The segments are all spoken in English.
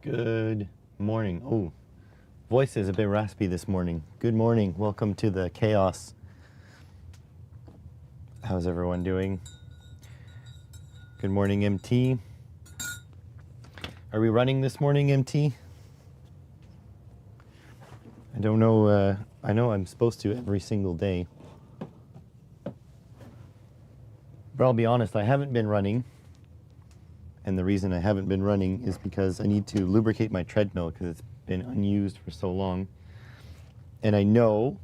Good morning. Oh, voice is a bit raspy this morning. Good morning. Welcome to the chaos. How's everyone doing? Good morning, MT. Are we running this morning, MT? I don't know. I know I'm supposed to every single day. But I'll be honest, I haven't been running. And the reason I haven't been running is because I need to lubricate my treadmill because it's been unused for so long. And I know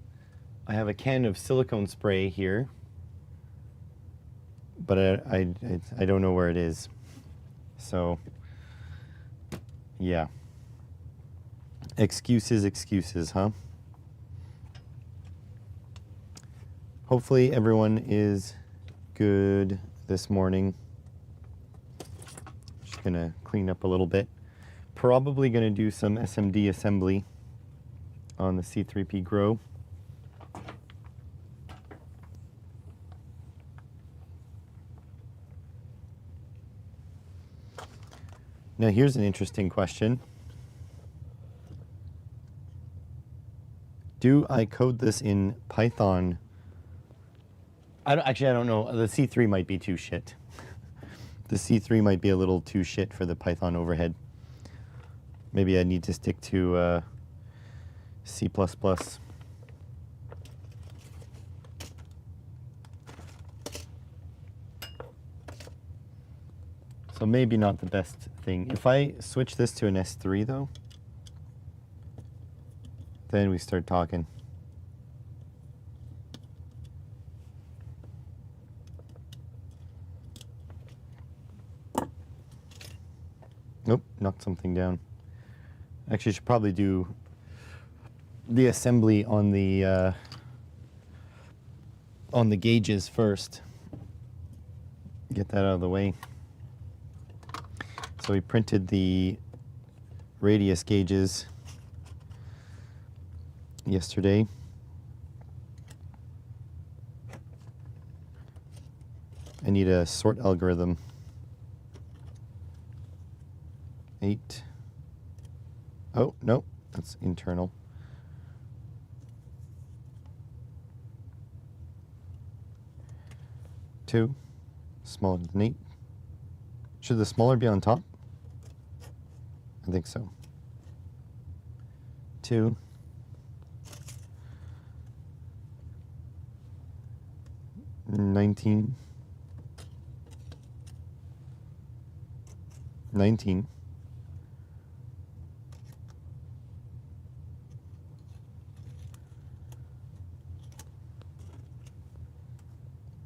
I have a can of silicone spray here, but I don't know where it is. So, yeah. Excuses, huh? Hopefully everyone is good this morning. Gonna clean up a little bit. Probably gonna do some SMD assembly on the C3P Grow. Now here's an interesting question. Do I code this in Python? I don't know. The C3 might be too shit. The C3 might be a little too shit for the Python overhead. Maybe I need to stick to C++. So maybe not the best thing. If I switch this to an S3 though, then we start talking. Nope, knocked something down. Actually, I should probably do the assembly on the gauges first. Get that out of the way. So we printed the radius gauges yesterday. I need a sort algorithm. 8. Oh, no, that's internal. Two, smaller than 8. Should the smaller be on top? I think so. 2. 19. 19.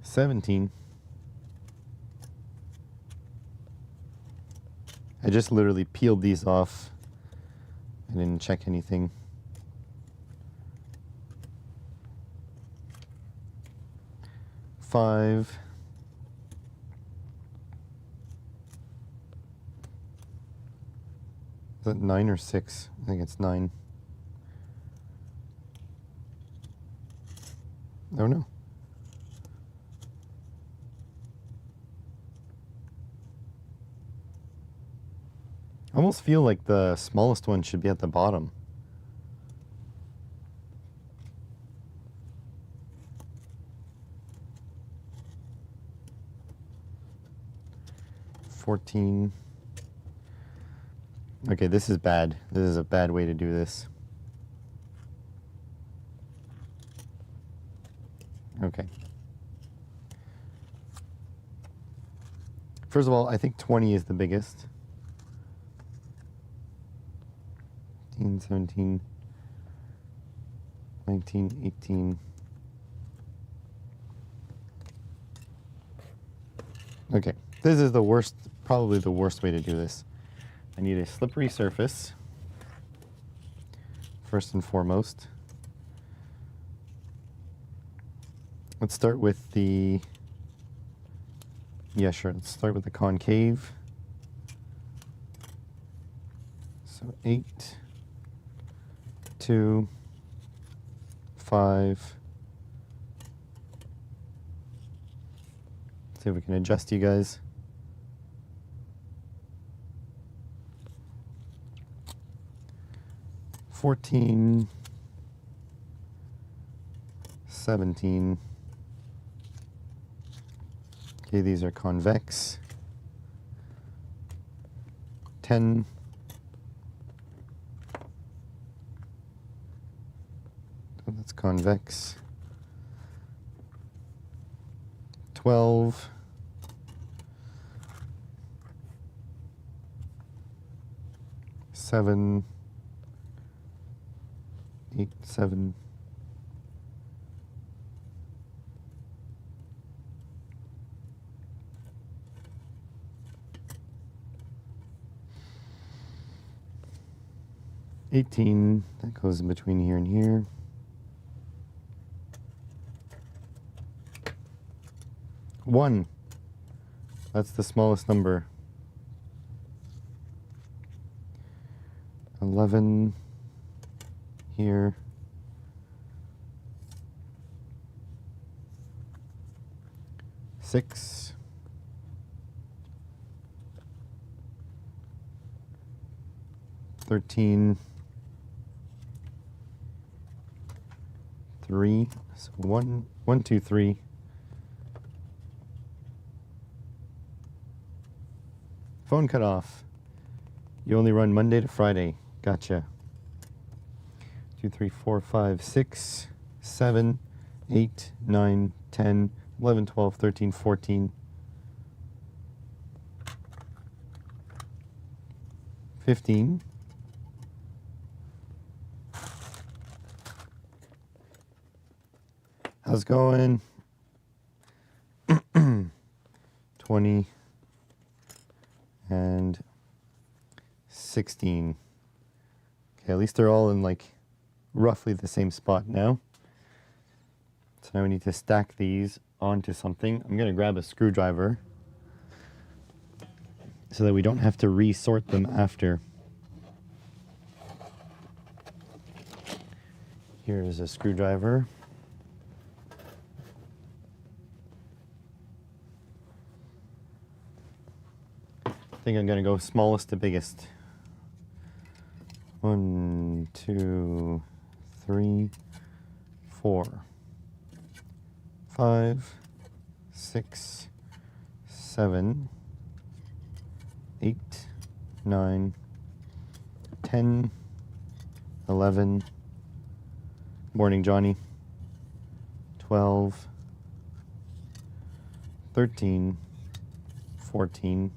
17. I just literally peeled these off. I didn't check anything. 5. Is that 9 or 6? I think it's 9. Oh no. I almost feel like the smallest one should be at the bottom. $14. Okay, this is bad. This is a bad way to do this. Okay. First of all, I think 20 is the biggest. 18, 17, 19, 18. Okay, this is the worst, probably the worst way to do this. I need a slippery surface, first and foremost. Let's start with the, yeah, sure, let's start with the concave. So 8. 2, 5. See if we can adjust you guys. 14, 17. Okay, these are convex. 10. Oh, that's convex. 12. 7. 8, 7. 18, that goes in between here and here. 1, that's the smallest number. 11 here. 6. 13. 3. So 1, 1, 2, 3. Phone cut off. You only run Monday to Friday. Gotcha. 2, 3, 4, 5, 6, 7, 8, 9, 10, 11, 12, 13, 14, 15. How's it going? 20 and 16. Okay, at least they're all in like roughly the same spot now. So now we need to stack these onto something. I'm going to grab a screwdriver so that we don't have to resort them after. Here's a screwdriver. I think I'm going to go smallest to biggest. 1, 2, 3, 4, 5, 6, 7, 8, 9, 10, 11. Morning, Johnny. 12, 13, 14,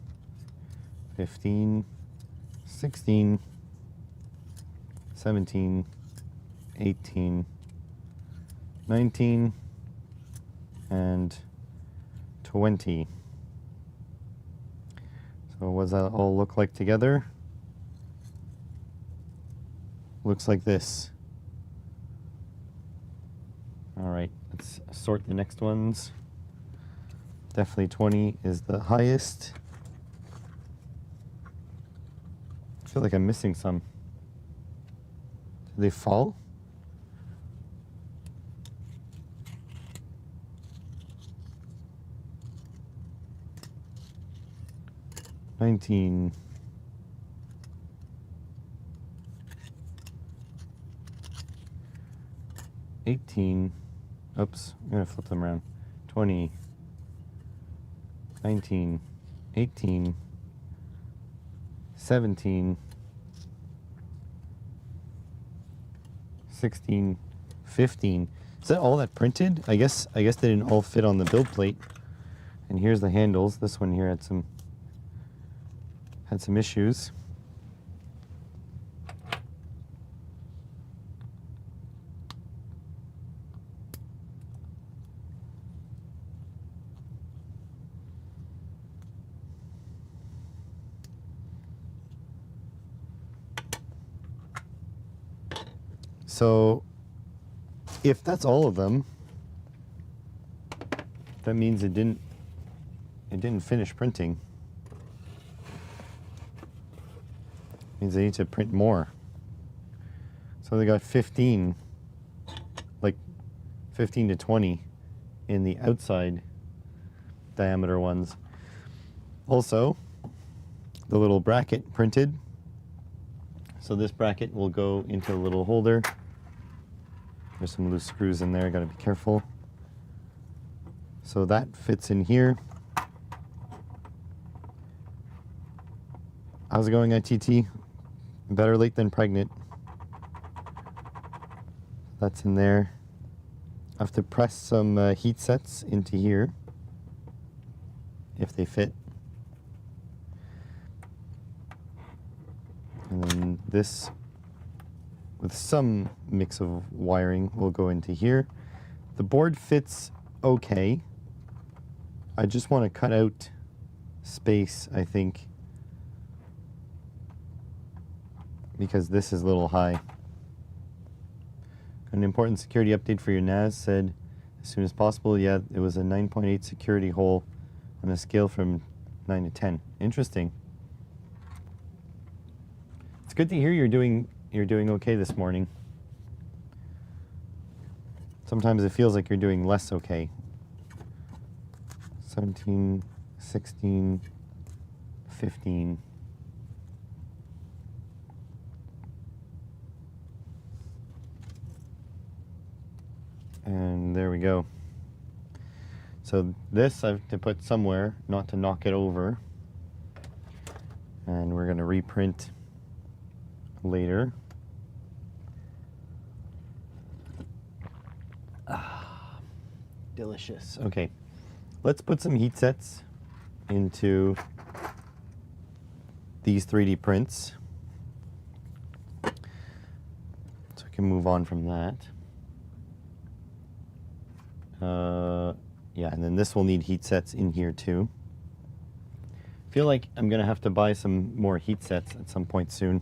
15, 16, 17, 18, 19, and 20. So what does that all look like together? Looks like this. All right, let's sort the next ones. Definitely 20 is the highest. I feel like I'm missing some. Did they fall? $19. 18. Oops, I'm gonna flip them around. 20. 19. 18. 17. 16. 15. Is that all that printed? I guess they didn't all fit on the build plate. And here's the handles. This one here had some issues. So if that's all of them, that means it didn't finish printing. Means they need to print more. So they got 15, like 15 to 20 in the outside diameter ones. Also, the little bracket printed. So this bracket will go into a little holder. There's some loose screws in there, gotta be careful. So that fits in here. How's it going, ITT? Better late than pregnant. That's in there. I have to press some heat sets into here, if they fit. And then this, with some mix of wiring, will go into here. The board fits okay. I just want to cut out space, I think, because this is a little high. An important security update for your NAS, said as soon as possible. Yeah, it was a 9.8 security hole on a scale from 9 to 10. Interesting. It's good to hear you're doing okay this morning. Sometimes it feels like you're doing less okay. 17, 16, 15. And there we go. So this I have to put somewhere, not to knock it over. And we're going to reprint later. Ah, delicious. Okay, let's put some heat sets into these 3D prints. So I can move on from that. Yeah, and then this will need heat sets in here too. I feel like I'm gonna have to buy some more heat sets at some point soon.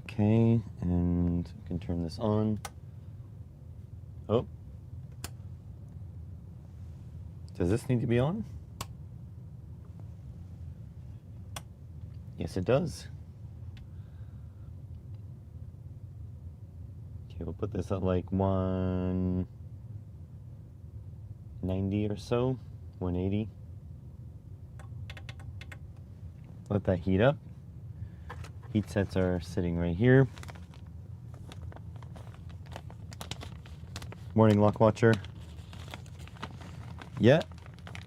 Okay, and we can turn this on. Oh. Does this need to be on? Yes, it does. Okay, we'll put this at like 190 or so, 180. Let that heat up. Heat sets are sitting right here. Morning, Lock Watcher. Yeah,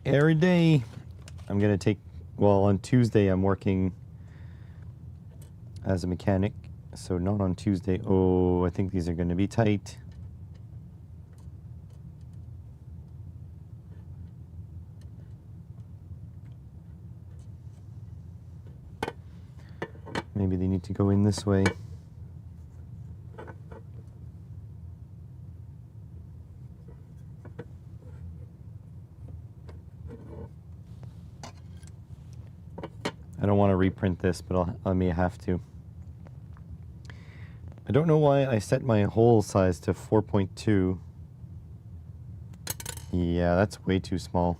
every day I'm gonna take, well, on Tuesday I'm working as a mechanic, so not on Tuesday. Oh, I think these are gonna be tight. Maybe they need to go in this way. I don't want to reprint this, but I may have to. I don't know why I set my hole size to 4.2. Yeah, that's way too small.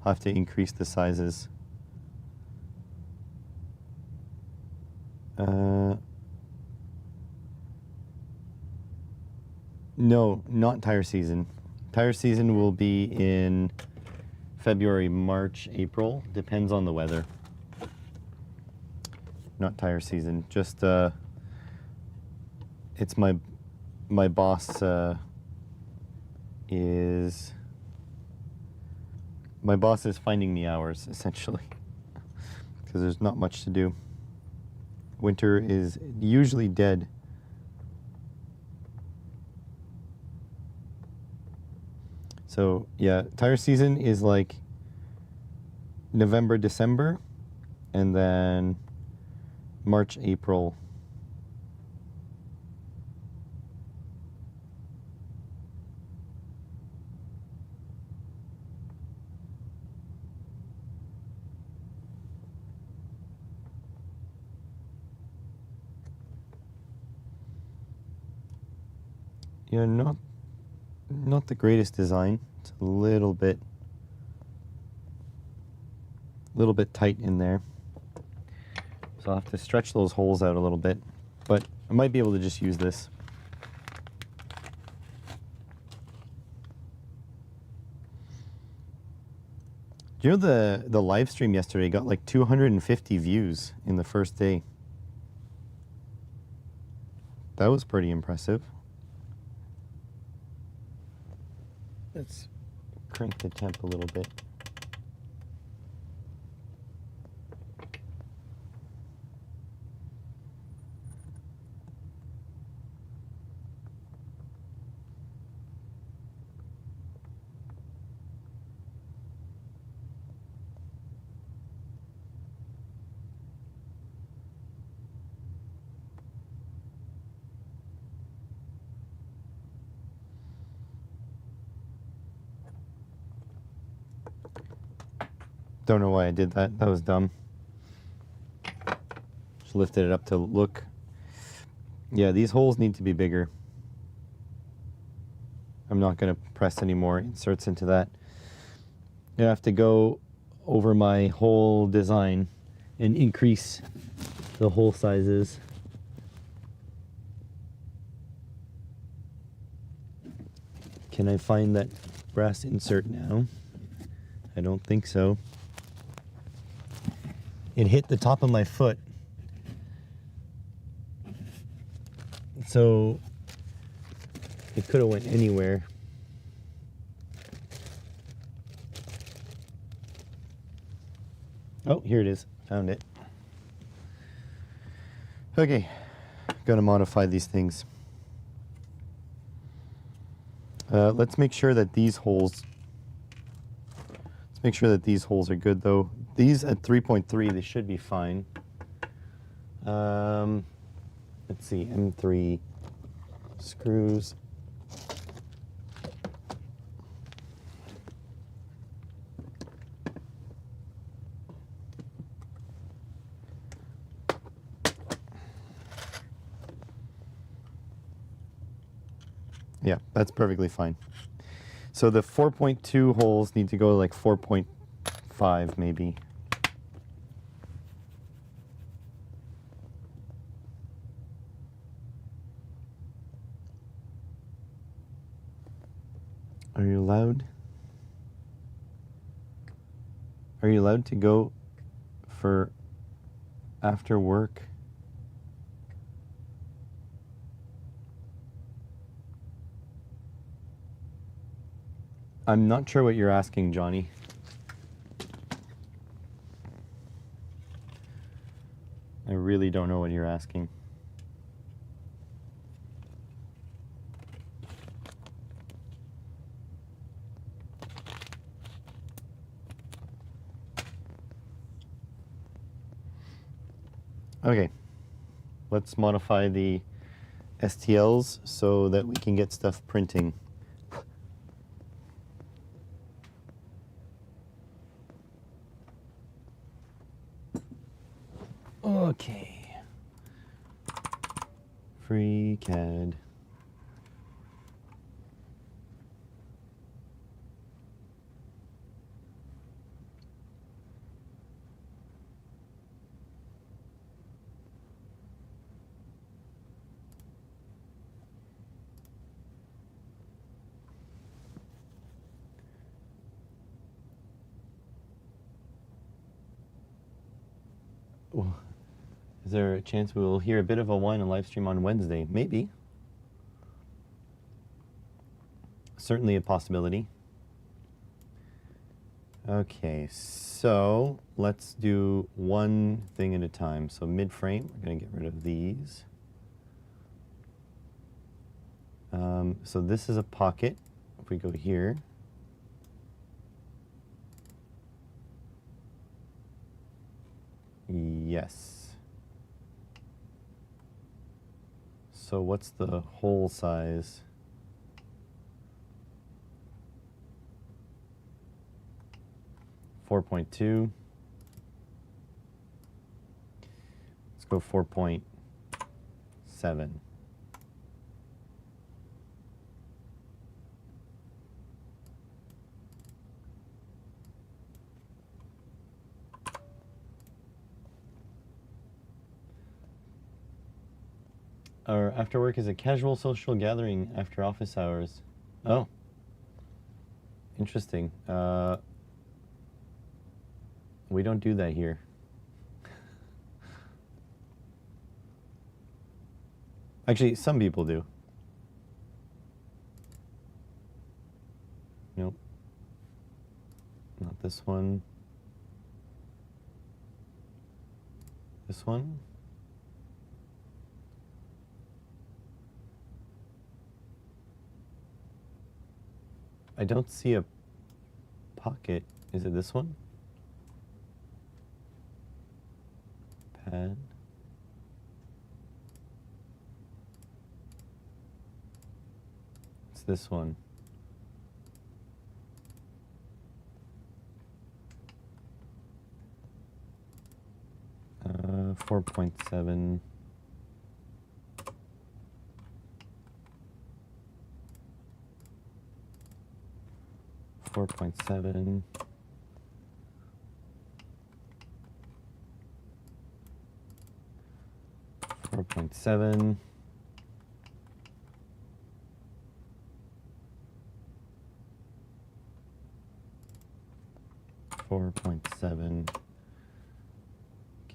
I'll have to increase the sizes. No, not tire season. Tire season will be in February, March, April. Depends on the weather. Not tire season. Just it's my boss is finding me hours essentially because there's not much to do. Winter is usually dead. So yeah, tire season is like November, December, and then March, April. Yeah, not the greatest design. It's a little bit little bit tight in there. So I'll have to stretch those holes out a little bit, but I might be able to just use this. Do you know the live stream yesterday got like 250 views in the first day? That was pretty impressive. Let's crank the temp a little bit. Don't know why I did that. That was dumb. Just lifted it up to look. Yeah, these holes need to be bigger. I'm not going to press any more inserts into that. I have to go over my whole design and increase the hole sizes. Can I find that brass insert now? I don't think so. It hit the top of my foot. So it could have went anywhere. Oh, here it is. Found it. Okay. Gonna modify these things. Let's make sure that these holes are good though. These at 3.3, they should be fine. Let's see, M3 screws. Yeah, that's perfectly fine. So the 4.2 holes need to go like 4.5 maybe. Are you allowed? Are you allowed to go for after work? I'm not sure what you're asking, Johnny. I really don't know what you're asking. Okay, let's modify the STLs so that we can get stuff printing. Okay. Free CAD. Is there a chance we will hear a bit of a whine and live stream on Wednesday? Maybe. Certainly a possibility. Okay, so let's do one thing at a time. So mid-frame, we're going to get rid of these. So this is a pocket. If we go here, yes. So what's the hole size? .2. Let's go 4.7. or after work is a casual social gathering after office hours. Oh, interesting. We don't do that here. Actually, some people do. Nope. Not this one. This one? I don't see a pocket. Is it this one? Pad. It's this one. 4.7. Four point seven. 4.7. 4.7.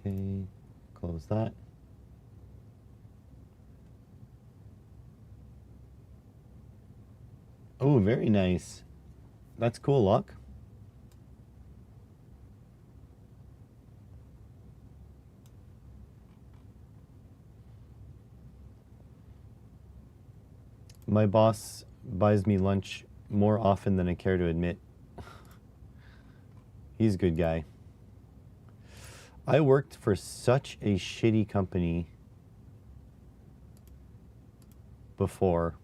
Okay, close that. Oh, very nice. That's cool, Locke. My boss buys me lunch more often than I care to admit. He's a good guy. I worked for such a shitty company before,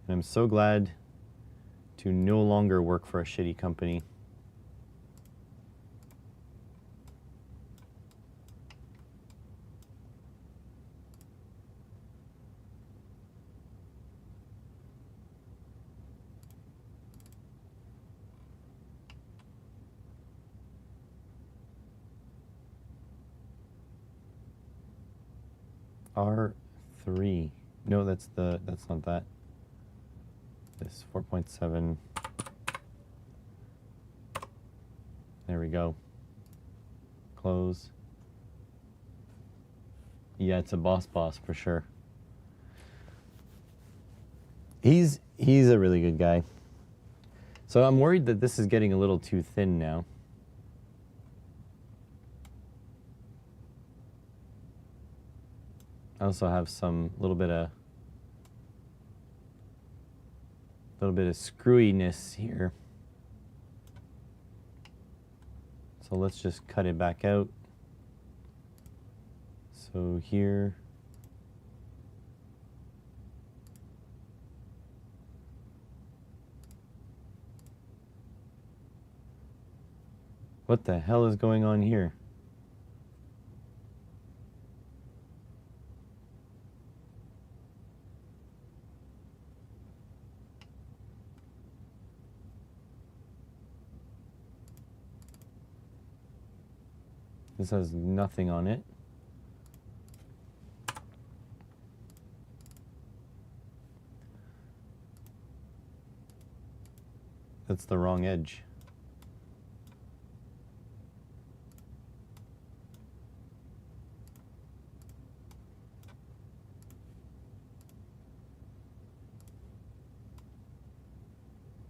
and I'm so glad to no longer work for a shitty company. R3. No, that's not that. This 4.7. There we go. Close. Yeah, it's a boss for sure. He's a really good guy. So I'm worried that this is getting a little too thin now. I also have some little bit of screwiness here. So let's just cut it back out. So here. What the hell is going on here? This has nothing on it. That's the wrong edge.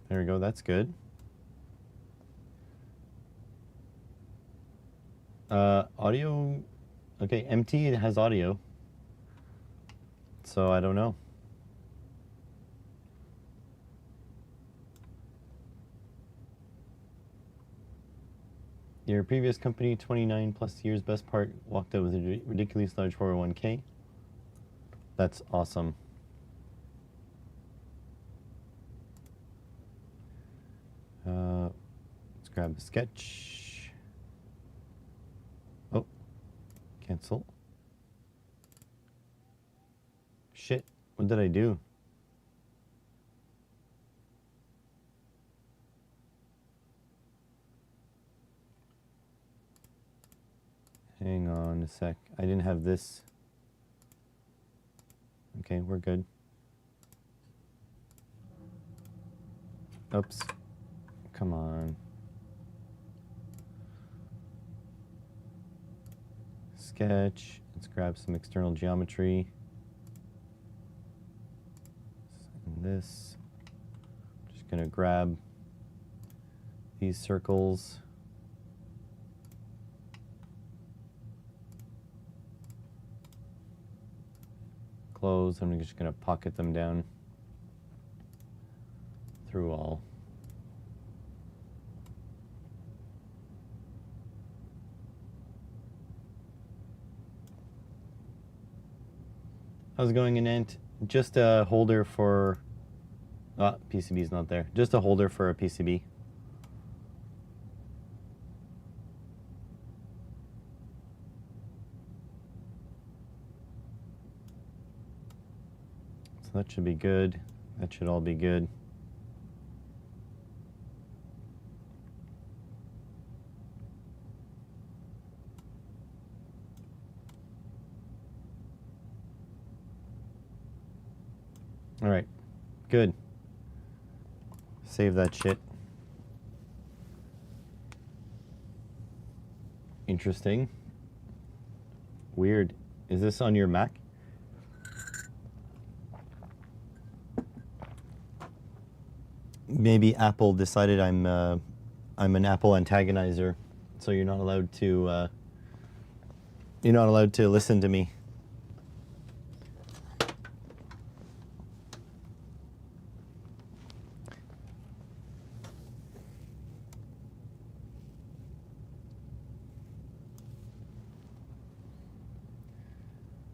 There we go, that's good. Audio, okay, empty, it has audio. So I don't know. Your previous company, 29 plus years, best part, walked out with a ridiculously large 401k. That's awesome. Let's grab a sketch. Oh, cancel. Shit, what did I do? Hang on a sec. I didn't have this. Okay, we're good. Oops. Come on. Sketch. Let's grab some external geometry. And this. Just gonna grab these circles. Close. I'm just gonna pocket them down through all. How's it going, Anant? Just a holder for... PCB's not there. Just a holder for a PCB. So that should be good. That should all be good. All right, good. Save that shit. Interesting. Weird. Is this on your Mac? Maybe Apple decided I'm an Apple antagonizer, so you're not allowed to listen to me.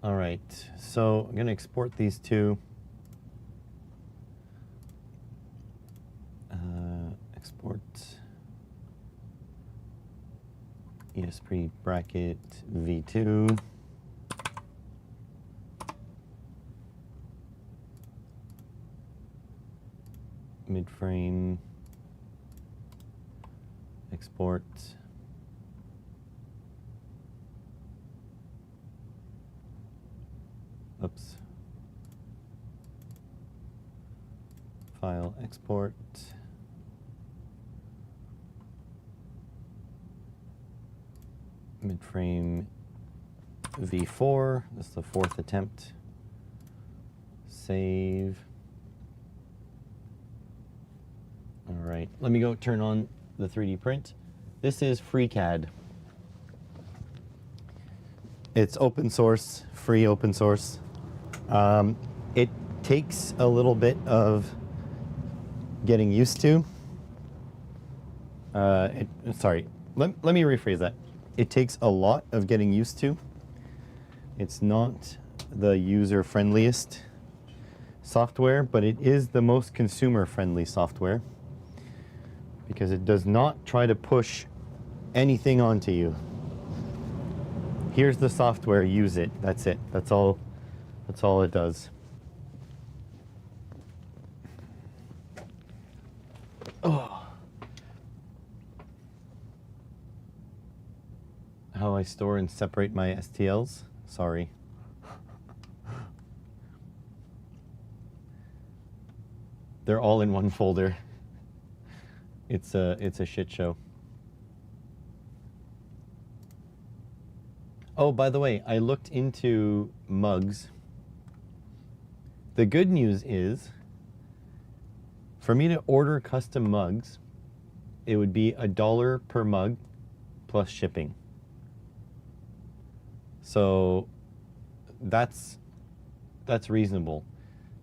All right, so I'm going to export these two. Export ESP bracket V2. Mid-frame. Export. Oops. File export. Mid-frame V4. This is the fourth attempt. Save. All right, let me go turn on the 3D print. This is FreeCAD. It's open source, free open source. It takes a little bit of getting used to. Sorry, let me rephrase that. It takes a lot of getting used to. It's not the user-friendliest software, but it is the most consumer-friendly software because it does not try to push anything onto you. Here's the software, use it. That's it. That's all it does. Oh. How I store and separate my STLs? Sorry. They're all in one folder. It's a shit show. Oh, by the way, I looked into mugs. The good news is, for me to order custom mugs, it would be $1 per mug plus shipping. So that's reasonable.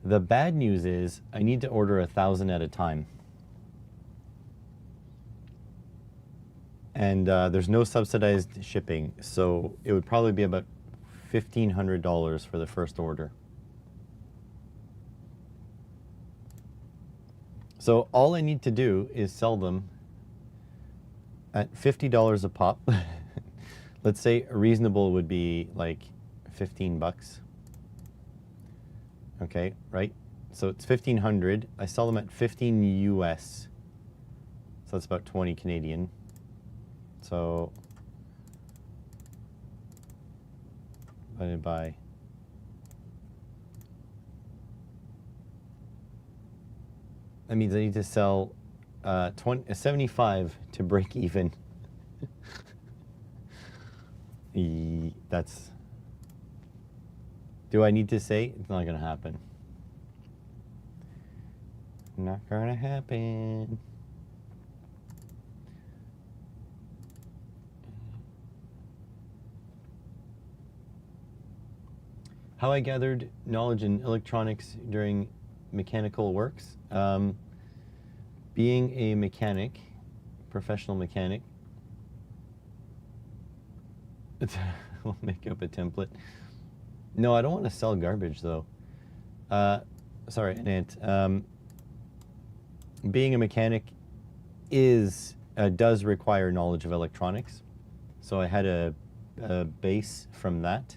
The bad news is I need to order 1,000 at a time. And there's no subsidized shipping, so it would probably be about $1,500 for the first order. So all I need to do is sell them at $50 a pop. Let's say reasonable would be like 15 bucks. Okay, right? So it's 1,500. I sell them at 15 US. So that's about 20 Canadian. So divided by That means I need to sell 75 to break even. That's... Do I need to say? It's not going to happen. Not going to happen. How I gathered knowledge in electronics during mechanical works. Being a mechanic, professional mechanic, we'll make up a template. No, I don't want to sell garbage though. Sorry, an ant. Being a mechanic does require knowledge of electronics, so I had a base from that.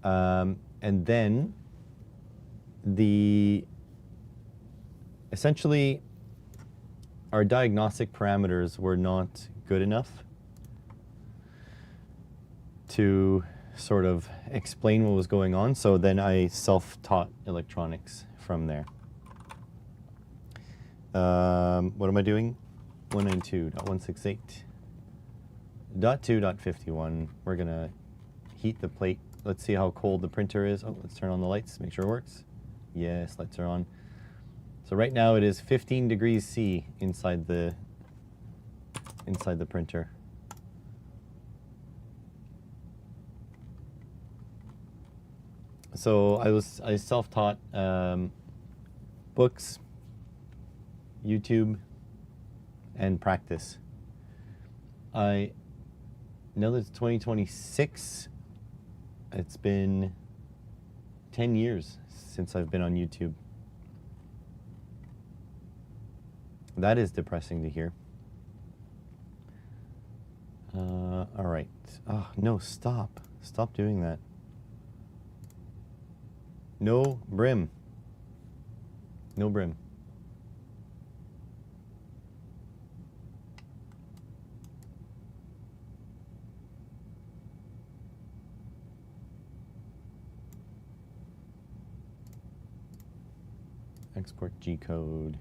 And then essentially our diagnostic parameters were not good enough to sort of explain what was going on, so then I self-taught electronics from there. What am I doing? 192.168.2.51. We're gonna heat the plate. Let's see how cold the printer is. Oh, let's turn on the lights, make sure it works. Yes, lights are on. So right now it is 15 degrees C inside the printer. So I self-taught books, YouTube, and practice. Now that it's 2026, it's been 10 years since I've been on YouTube. That is depressing to hear. All right. Oh, no, stop. Stop doing that. No brim. No brim. Export G code.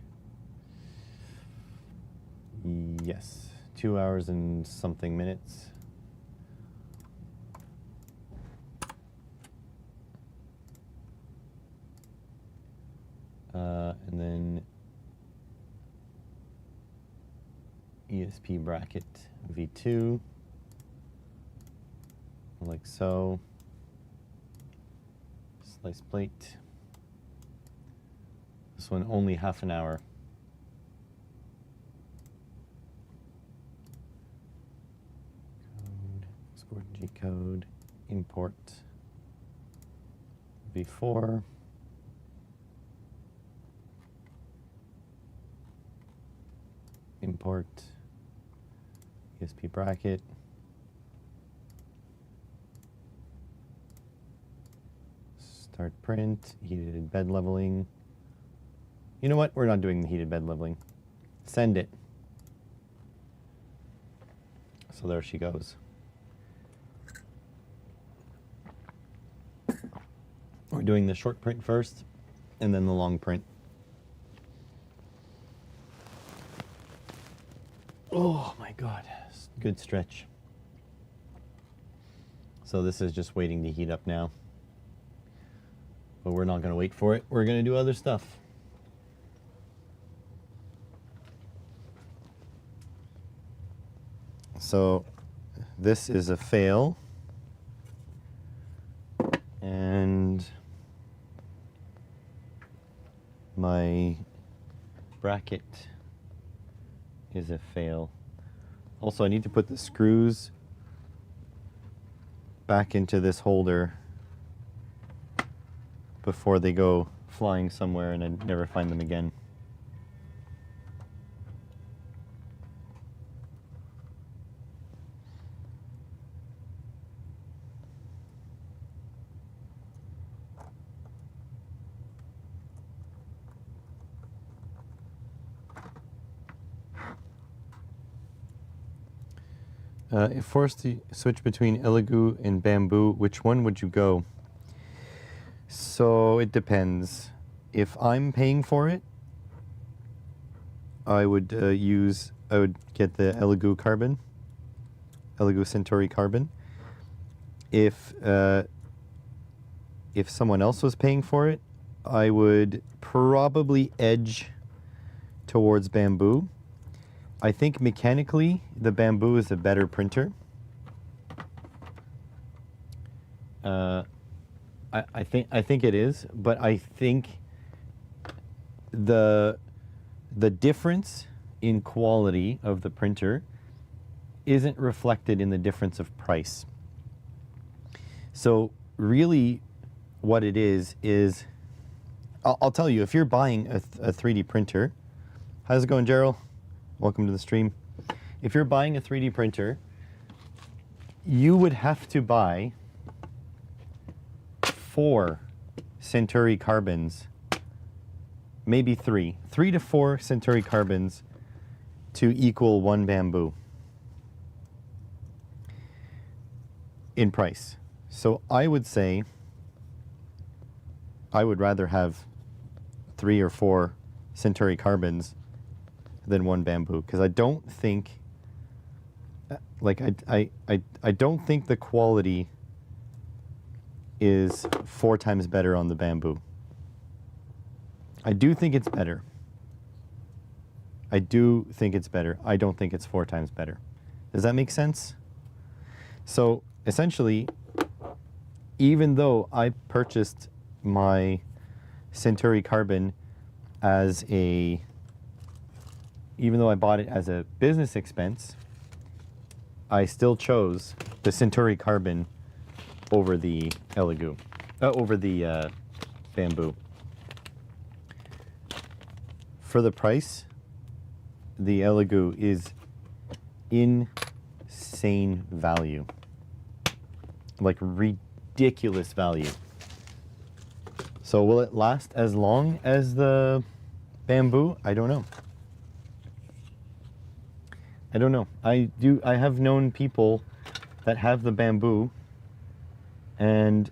Yes, 2 hours and something minutes. And then ESP bracket V2, like so. Slice plate. This one only half an hour. Code, export G code, import V4. Import ESP bracket. Start print, heated bed leveling. You know what? We're not doing the heated bed leveling. Send it. So there she goes. We're doing the short print first, and then the long print. Oh my God, good stretch. So this is just waiting to heat up now. But we're not gonna wait for it. We're gonna do other stuff. So this is a fail. And my bracket is a fail. Also, I need to put the screws back into this holder before they go flying somewhere and I never find them again. If forced to switch between Elegoo and Bamboo, which one would you go? So it depends. If I'm paying for it, I would get the Elegoo Carbon, Elegoo Centauri Carbon. If someone else was paying for it, I would probably edge towards Bamboo. I think mechanically the Bamboo is a better printer. I think it is, but I think the difference in quality of the printer isn't reflected in the difference of price. So really what it is I'll tell you, if you're buying a 3D printer, how's it going, Gerald? Welcome to the stream. If you're buying a 3D printer, you would have to buy 4 Centauri Carbons, maybe 3 to 4 Centauri Carbons to equal 1 Bamboo in price. So I would say I would rather have 3 or 4 Centauri Carbons than 1 Bamboo, because I don't think, like, I don't think the quality is 4 times better on the Bamboo. I do think it's better. I do think it's better. I don't think it's 4 times better. Does that make sense? So essentially, even though I purchased my Centauri Carbon even though I bought it as a business expense, I still chose the Centauri Carbon over the Elegoo, over the Bamboo. For the price, the Elegoo is insane value, like ridiculous value. So will it last as long as the Bamboo? I don't know. I don't know. I have known people that have the Bamboo and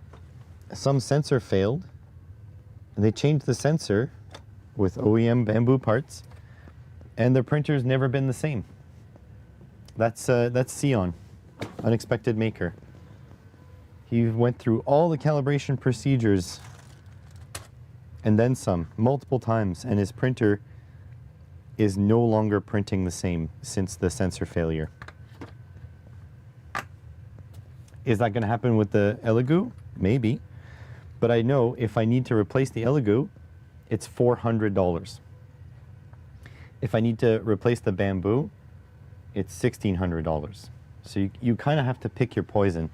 some sensor failed and they changed the sensor with OEM Bamboo parts and their printer's never been the same. That's Sion, Unexpected Maker. He went through all the calibration procedures and then some, multiple times, and his printer is no longer printing the same since the sensor failure. Is that going to happen with the Elegoo? Maybe. But I know if I need to replace the Elegoo, it's $400. If I need to replace the Bamboo, it's $1,600. So you kind of have to pick your poison.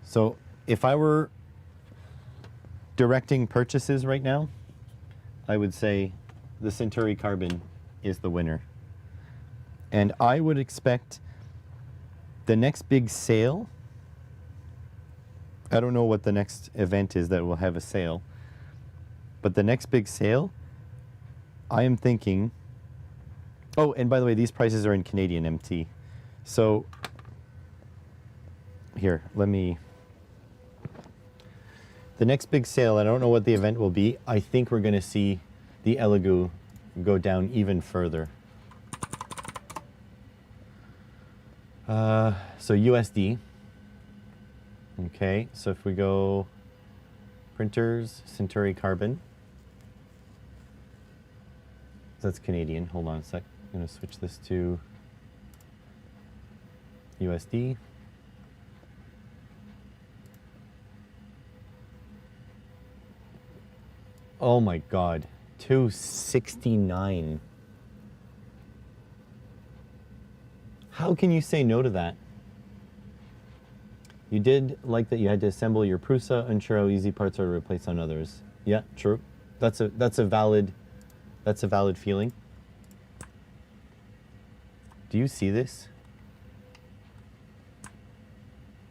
So if I were directing purchases right now, I would say the Centauri Carbon is the winner. And I would expect the next big sale, I don't know what the next event is that will have a sale, but the next big sale, I am thinking, oh, and by the way, these prices are in Canadian MT. So here, the next big sale, I don't know what the event will be. I think we're going to see the Elegoo go down even further. So USD. Okay, so if we go printers, Centauri Carbon. That's Canadian. Hold on a sec. I'm going to switch this to USD. Oh my God, $269. How can you say no to that? You did like that you had to assemble your Prusa, unsure how easy parts are replaced on others. Yeah, true. That's a valid feeling. Do you see this?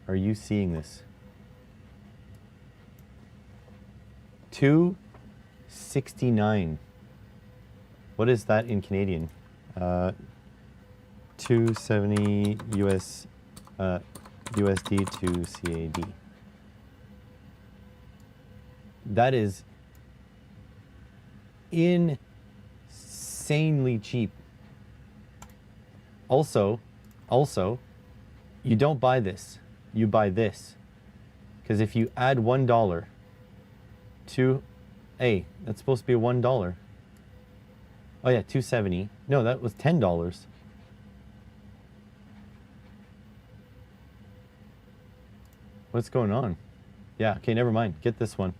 Are you seeing this? $269. What is that in Canadian? 270 USD to CAD. That is insanely cheap. Also, you don't buy this. You buy this. Because if you add $1 to, hey, that's supposed to be $1. Oh yeah, $2.70. No, that was $10. What's going on? Yeah, okay, never mind. Get this one.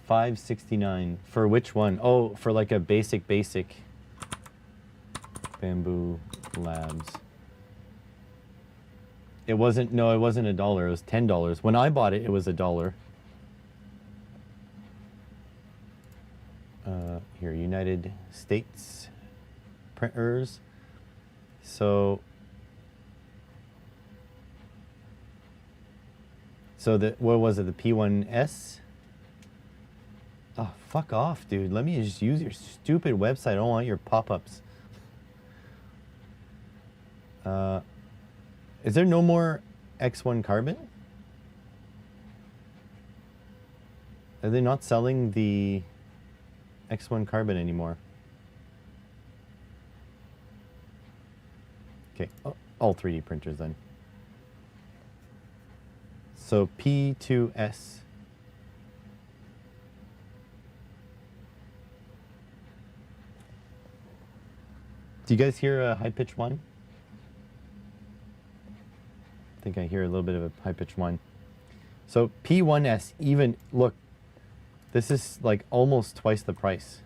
$5.69 for which one? Oh, for like a basic Bamboo Labs. It wasn't, no, it wasn't $1. It was $10. When I bought it, it was $1. Here, United States printers. So what was it? The P1S? Oh, fuck off, dude. Let me just use your stupid website. I don't want your pop-ups. Is there no more X1 carbon? Are they not selling the X1 carbon anymore? Okay, all 3D printers then. So P2S. Do you guys hear a high-pitched whine? I think I hear a little bit of a high-pitched whine. So P1S, even, look, this is like almost twice the price.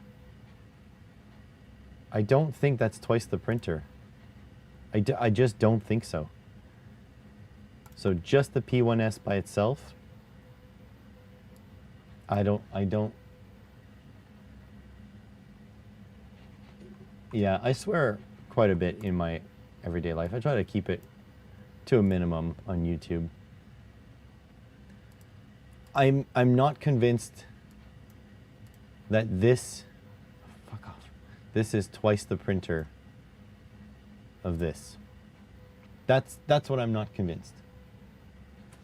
I don't think that's twice the printer. I just don't think so. So just the P1S by itself, I don't, yeah, I swear quite a bit in my everyday life. I try to keep it to a minimum on YouTube. I'm not convinced that this, fuck off, this is twice the printer of this. That's what I'm not convinced.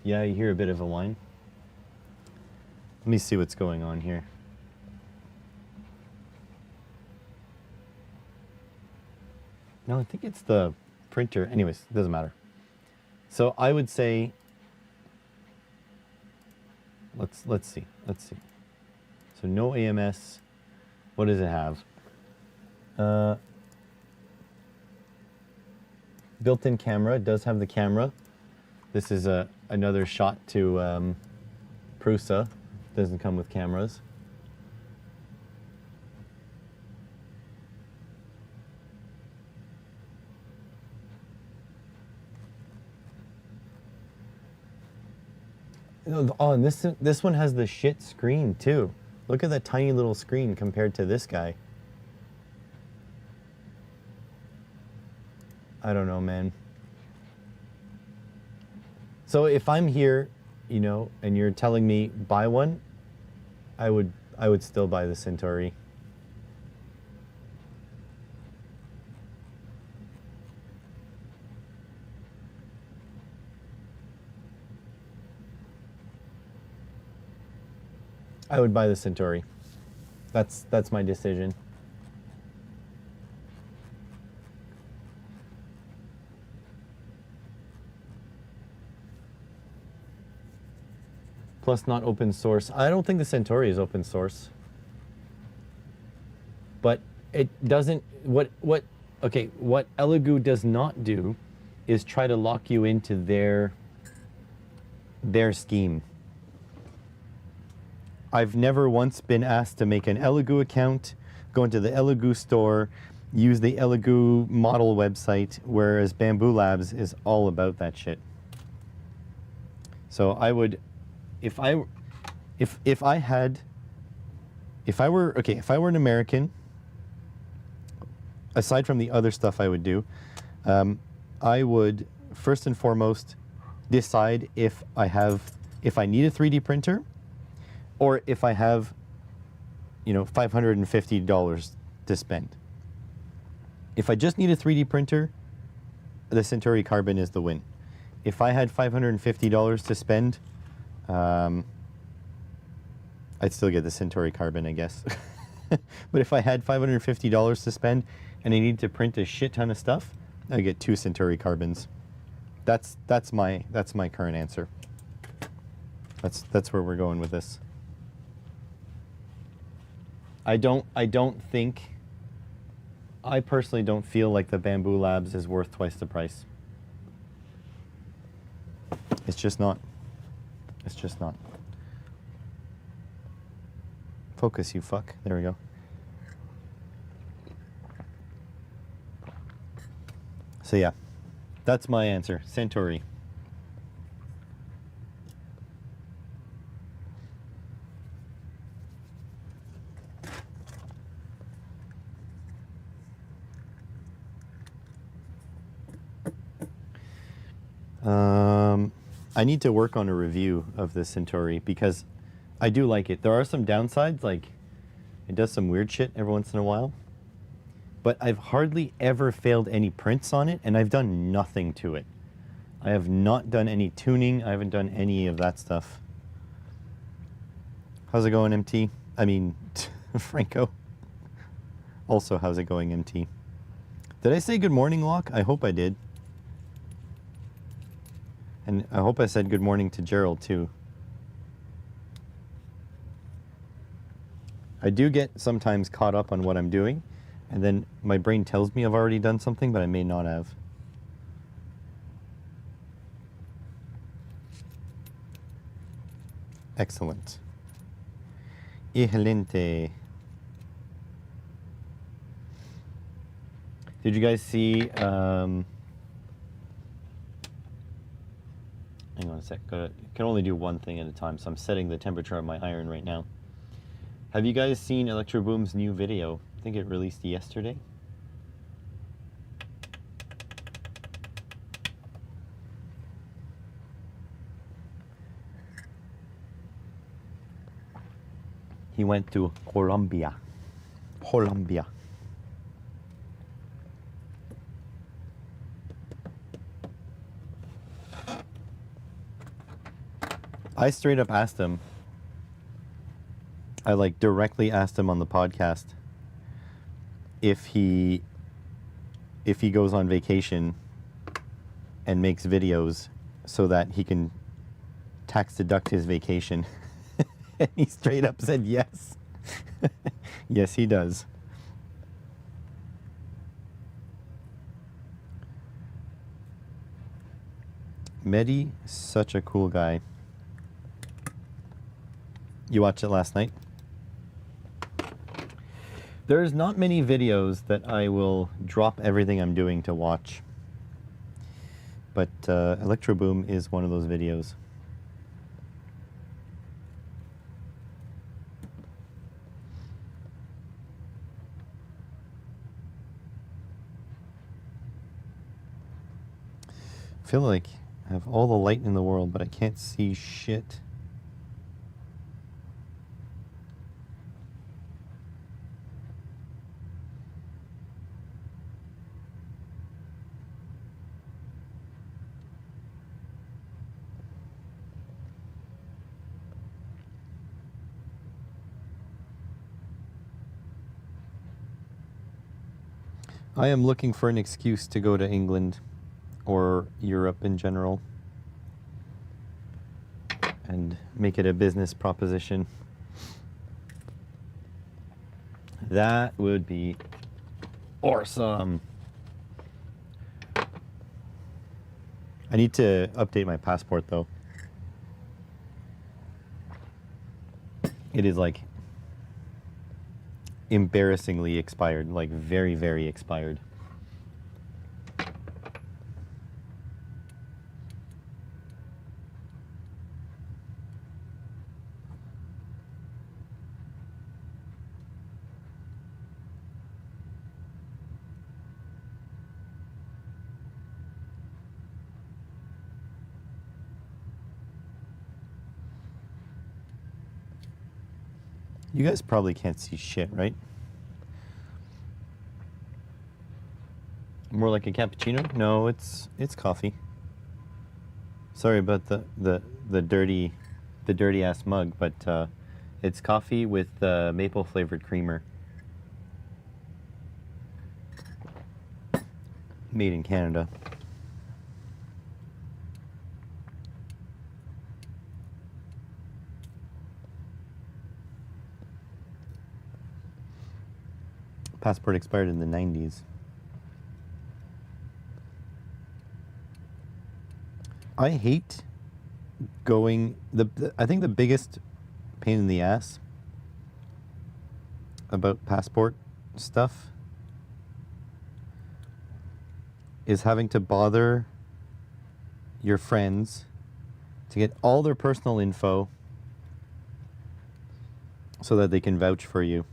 Yeah, you hear a bit of a whine. Let me see what's going on here. No, I think it's the printer. Anyways, it doesn't matter. So I would say, let's see. So no AMS. What does it have? Built-in camera. It does have the camera. This is another shot to Prusa. Doesn't come with cameras. Oh, and this one has the shit screen too. Look at that tiny little screen compared to this guy. I don't know, man. So if I'm here, you know, and you're telling me buy one, I would still buy the Centauri. I would buy the Centauri. That's my decision. Plus not open source. I don't think the Centauri is open source. But it doesn't, what Elegoo does not do is try to lock you into their scheme. I've never once been asked to make an Elegoo account, go into the Elegoo store, use the Elegoo model website, whereas Bamboo Labs is all about that shit. So I would, if I were an American, aside from the other stuff I would do, I would first and foremost decide if I need a 3D printer, or if I have, you know, $550 to spend. If I just need a 3D printer, the Centauri Carbon is the win. If I had $550 to spend, I'd still get the Centauri carbon, I guess. But if I had $550 to spend and I need to print a shit ton of stuff, I get 2 Centauri carbons. That's my current answer. That's where we're going with this. I personally don't feel like the Bamboo Labs is worth twice the price. It's just not. It's just not. Focus, you fuck. There we go. So yeah, that's my answer. Centauri. I need to work on a review of the Centauri because I do like it. There are some downsides, like it does some weird shit every once in a while. But I've hardly ever failed any prints on it, and I've done nothing to it. I have not done any tuning. I haven't done any of that stuff. How's it going, MT? I mean, Franco. Also, how's it going, MT? Did I say good morning, Locke? I hope I did. And I hope I said good morning to Gerald, too. I do get sometimes caught up on what I'm doing, and then my brain tells me I've already done something, but I may not have. Excellent. Excelente. Did you guys see... hang on a sec. I can only do one thing at a time, so I'm setting the temperature of my iron right now. Have you guys seen Electro Boom's new video? I think it released yesterday. He went to Colombia. Colombia. I straight up asked him, I like directly asked him on the podcast if he goes on vacation and makes videos so that he can tax deduct his vacation. And he straight up said yes. Yes, he does. Mehdi, such a cool guy. You watched it last night? There's not many videos that I will drop everything I'm doing to watch. But Electro Boom is one of those videos. I feel like I have all the light in the world, but I can't see shit. I am looking for an excuse to go to England or Europe in general and make it a business proposition. That would be awesome. I need to update my passport though. It is like embarrassingly expired, like very, very expired. You guys probably can't see shit, right? More like a cappuccino? No, it's coffee. Sorry about the dirty ass mug, but It's coffee with maple flavored creamer. Made in Canada. Passport expired in the 90s. I hate going, I think the biggest pain in the ass about passport stuff is having to bother your friends to get all their personal info so that they can vouch for you.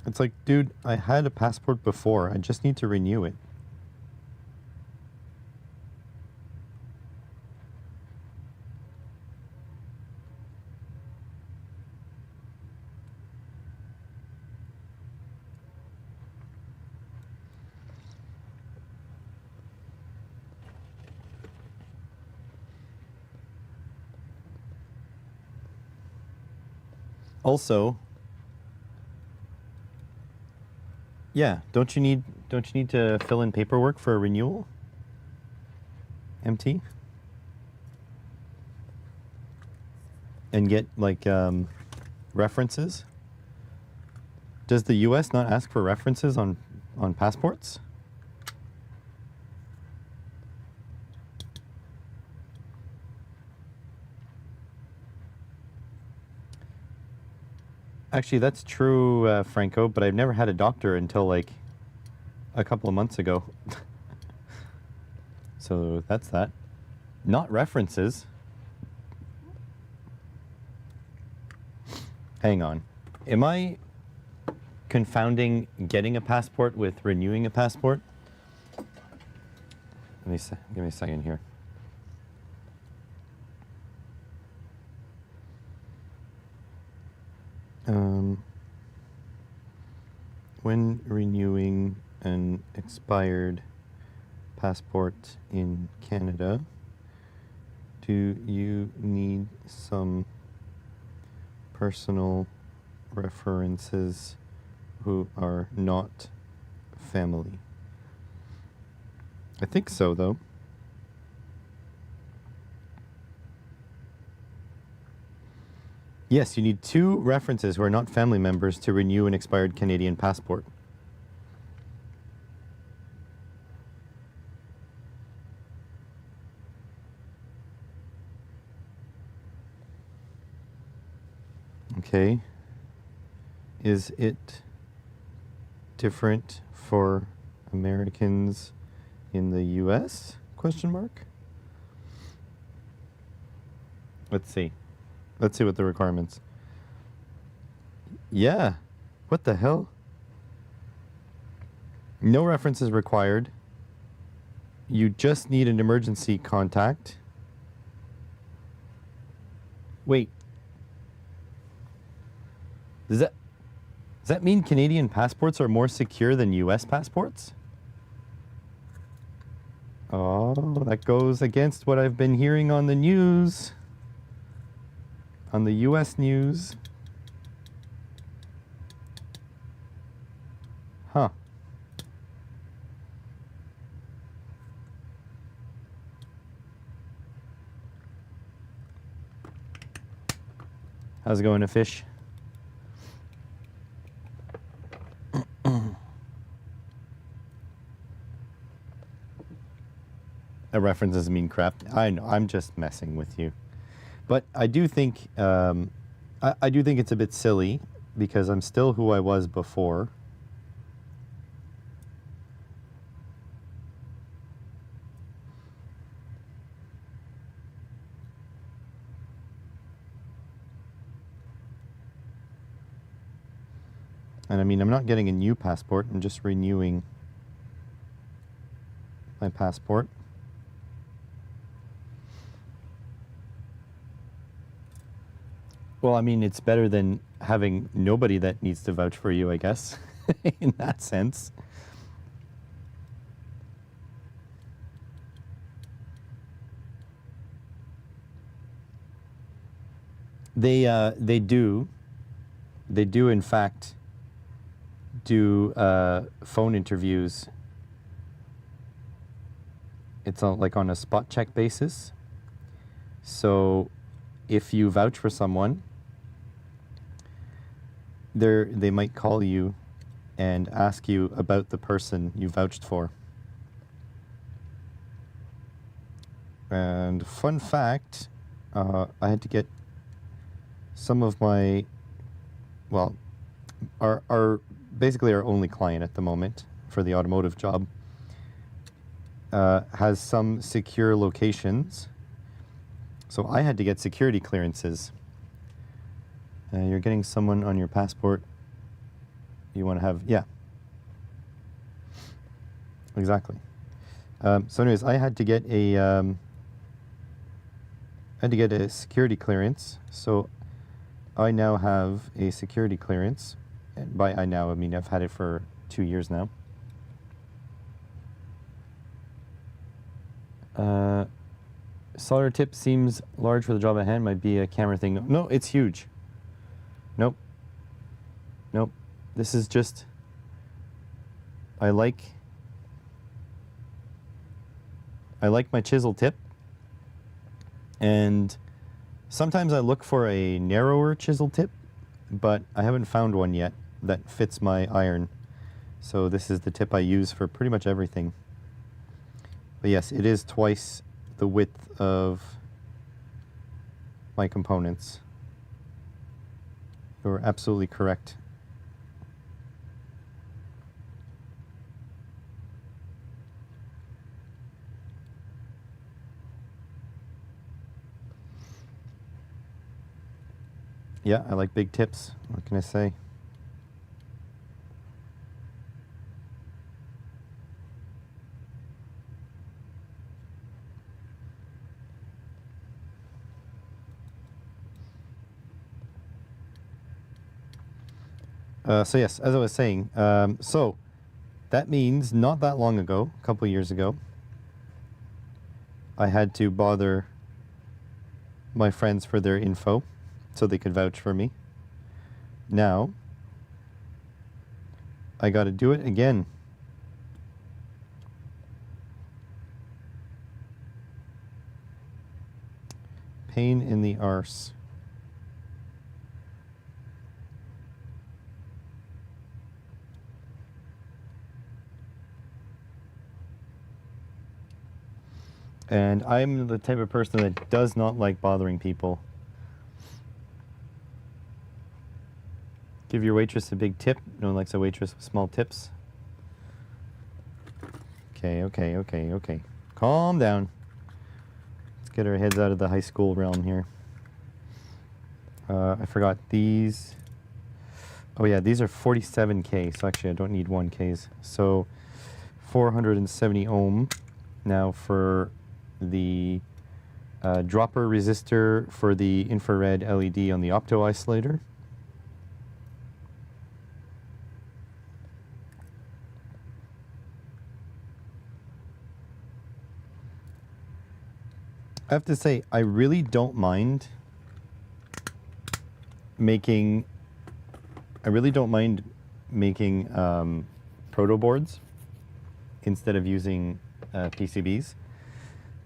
It's like, dude, I had a passport before. I just need to renew it. Also, yeah, don't you need to fill in paperwork for a renewal? MT? And get like references? Does the US not ask for references on passports? Actually, that's true, Franco, but I've never had a doctor until like a couple of months ago. So that's that. Not references. Hang on. Am I confounding getting a passport with renewing a passport? Give me a second here. When renewing an expired passport in Canada, do you need some personal references who are not family? I think so, though. Yes, you need 2 references who are not family members to renew an expired Canadian passport. Okay. Is it different for Americans in the US? Question mark. Let's see. Let's see what the requirements. Yeah. What the hell? No references required. You just need an emergency contact. Wait. Does that mean Canadian passports are more secure than US passports? Oh, that goes against what I've been hearing on the news. On the US news. Huh. How's it going, to fish? That reference doesn't mean crap. I know, I'm just messing with you. But I do think I do think it's a bit silly because I'm still who I was before. And I mean, I'm not getting a new passport. I'm just renewing my passport. Well, I mean, it's better than having nobody that needs to vouch for you, I guess, in that sense. They do in fact do phone interviews. It's like on a spot check basis. So if you vouch for someone, they might call you and ask you about the person you vouched for. And fun fact, I had to get some of my, well, our basically our only client at the moment for the automotive job has some secure locations. So I had to get security clearances. You're getting someone on your passport you want to have, yeah. Exactly. So anyways, I had to get a security clearance. So I now have a security clearance. And by I now, I mean I've had it for 2 years now. Solder tip seems large for the job at hand. Might be a camera thing. No, it's huge. Nope. Nope. This is just, I like my chisel tip, and sometimes I look for a narrower chisel tip, but I haven't found one yet that fits my iron. So this is the tip I use for pretty much everything. But yes, it is twice the width of my components. You're absolutely correct. Yeah, I like big tips. What can I say? So yes, as I was saying, so that means not that long ago, a couple years ago, I had to bother my friends for their info so they could vouch for me. Now, I got to do it again. Pain in the arse. And I'm the type of person that does not like bothering people. Give your waitress a big tip. No one likes a waitress with small tips. Okay. Calm down. Let's get our heads out of the high school realm here. I forgot these. Oh yeah, these are 47K, so actually I don't need 1Ks. So 470 ohm. Now for the dropper resistor for the infrared LED on the opto isolator. I have to say, I really don't mind making proto boards instead of using PCBs.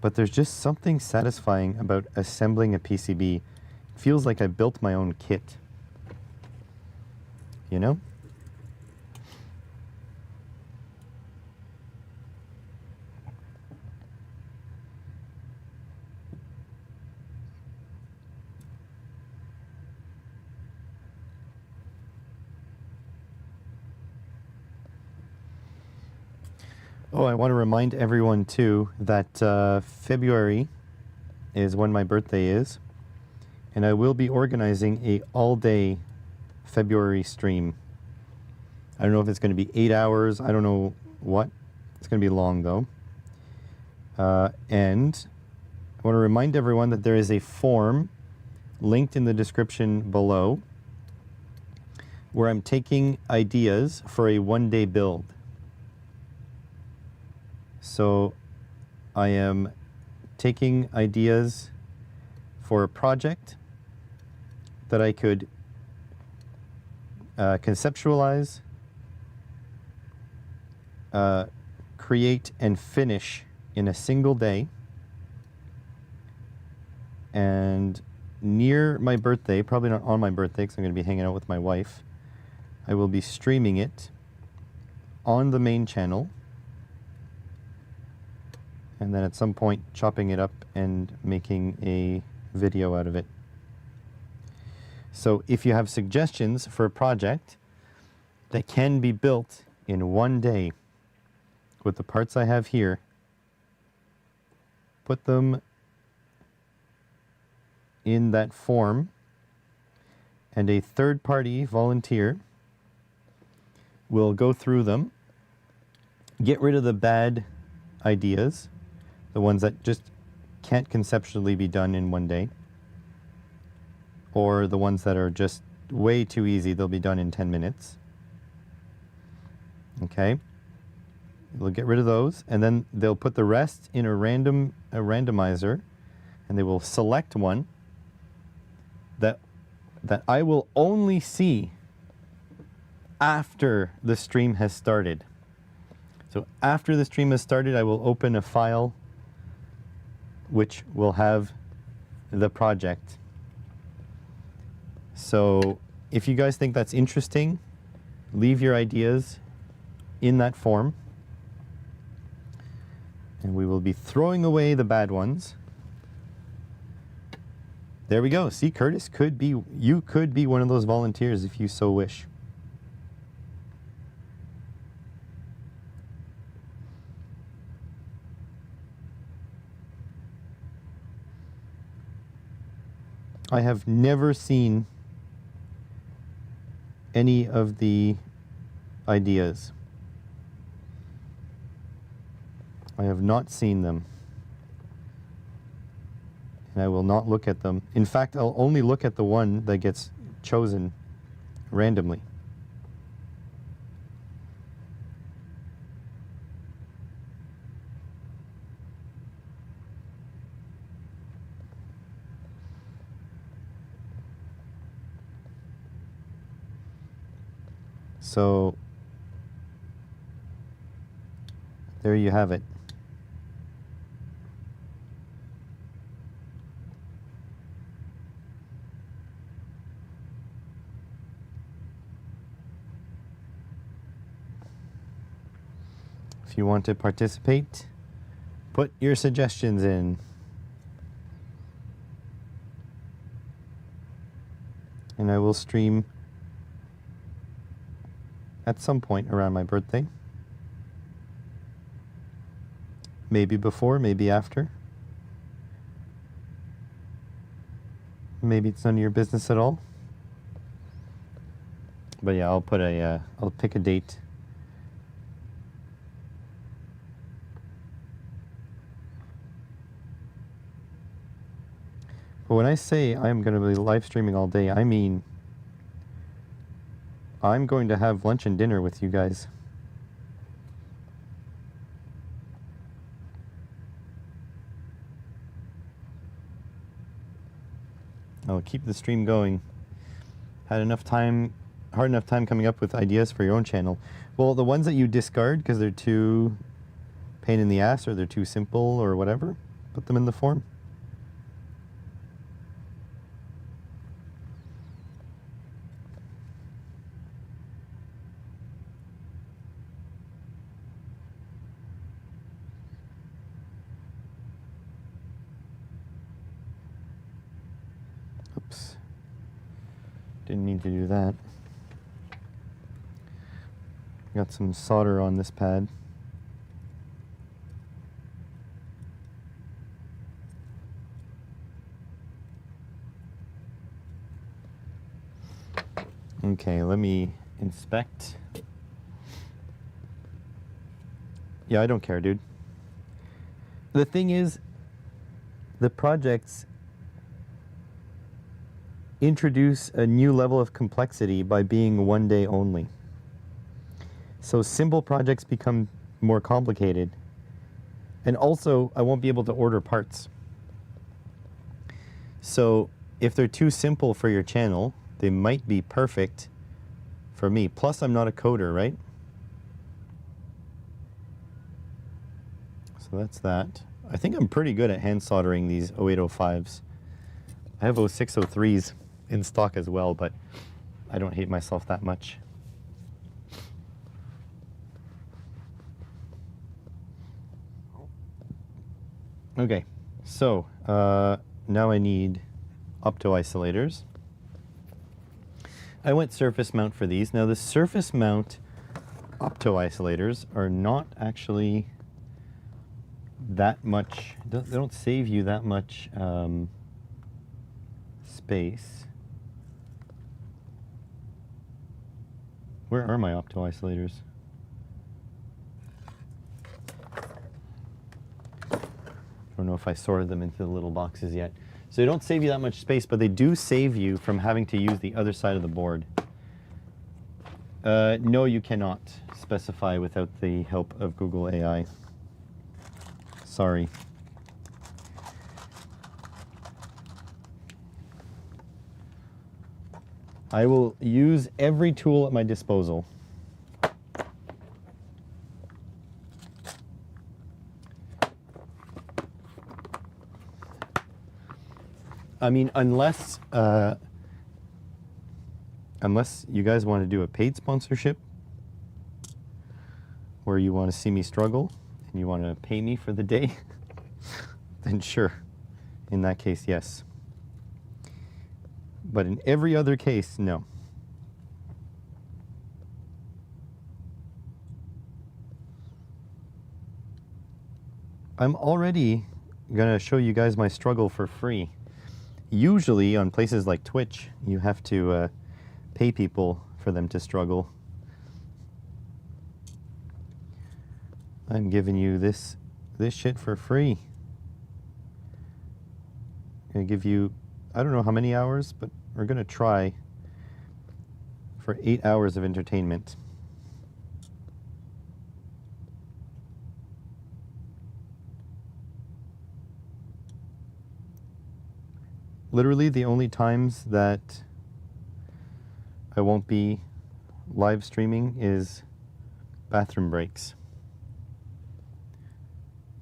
But there's just something satisfying about assembling a PCB. It feels like I built my own kit. You know? Oh, I want to remind everyone too that February is when my birthday is, and I will be organizing a all-day February stream. I don't know if it's going to be 8 hours. I don't know what. It's going to be long though. And I want to remind everyone that there is a form linked in the description below where I'm taking ideas for a one-day build. So I am taking ideas for a project that I could conceptualize, create, and finish in a single day. And near my birthday, probably not on my birthday because I'm going to be hanging out with my wife, I will be streaming it on the main channel, and then at some point chopping it up and making a video out of it. So if you have suggestions for a project that can be built in one day with the parts I have here, put them in that form, and a third-party volunteer will go through them, get rid of the bad ideas, the ones that just can't conceptually be done in one day, or the ones that are just way too easy, they'll be done in 10 minutes. Okay? They'll get rid of those, and then they'll put the rest in a randomizer, and they will select one that I will only see after the stream has started. So after the stream has started, I will open a file which will have the project. So if you guys think that's interesting, leave your ideas in that form, and we will be throwing away the bad ones. There we go. See, Curtis, you could be one of those volunteers if you so wish. I have never seen any of the ideas. I have not seen them. And I will not look at them. In fact, I'll only look at the one that gets chosen randomly. So there you have it. If you want to participate, put your suggestions in. And I will stream at some point around my birthday. Maybe before, maybe after. Maybe it's none of your business at all. But yeah, I'll pick a date. But when I say I'm going to be live streaming all day, I mean I'm going to have lunch and dinner with you guys. I'll keep the stream going. Hard enough time coming up with ideas for your own channel. Well, the ones that you discard because they're too pain in the ass or they're too simple or whatever, put them in the form. Oops. Didn't mean to do that. Got some solder on this pad. Okay, let me inspect. Yeah, I don't care, dude. The thing is, the projects introduce a new level of complexity by being one day only. So simple projects become more complicated. And also, I won't be able to order parts. So if they're too simple for your channel, they might be perfect for me. Plus, I'm not a coder, right? So that's that. I think I'm pretty good at hand soldering these 0805s. I have 0603s in stock as well, but I don't hate myself that much. Okay, so now I need opto-isolators. I went surface mount for these. Now the surface mount opto-isolators are not actually that much, they don't save you that much space. Where are my opto-isolators? I don't know if I sorted them into the little boxes yet. So they don't save you that much space, but they do save you from having to use the other side of the board. No, you cannot specify without the help of Google AI. Sorry. I will use every tool at my disposal. I mean, unless you guys want to do a paid sponsorship where you want to see me struggle and you want to pay me for the day, then sure. In that case, yes. But in every other case, no. I'm already going to show you guys my struggle for free. Usually on places like Twitch, you have to pay people for them to struggle. I'm giving you this shit for free. I'm going to give you, I don't know how many hours, but we're going to try for 8 hours of entertainment. Literally the only times that I won't be live streaming is bathroom breaks.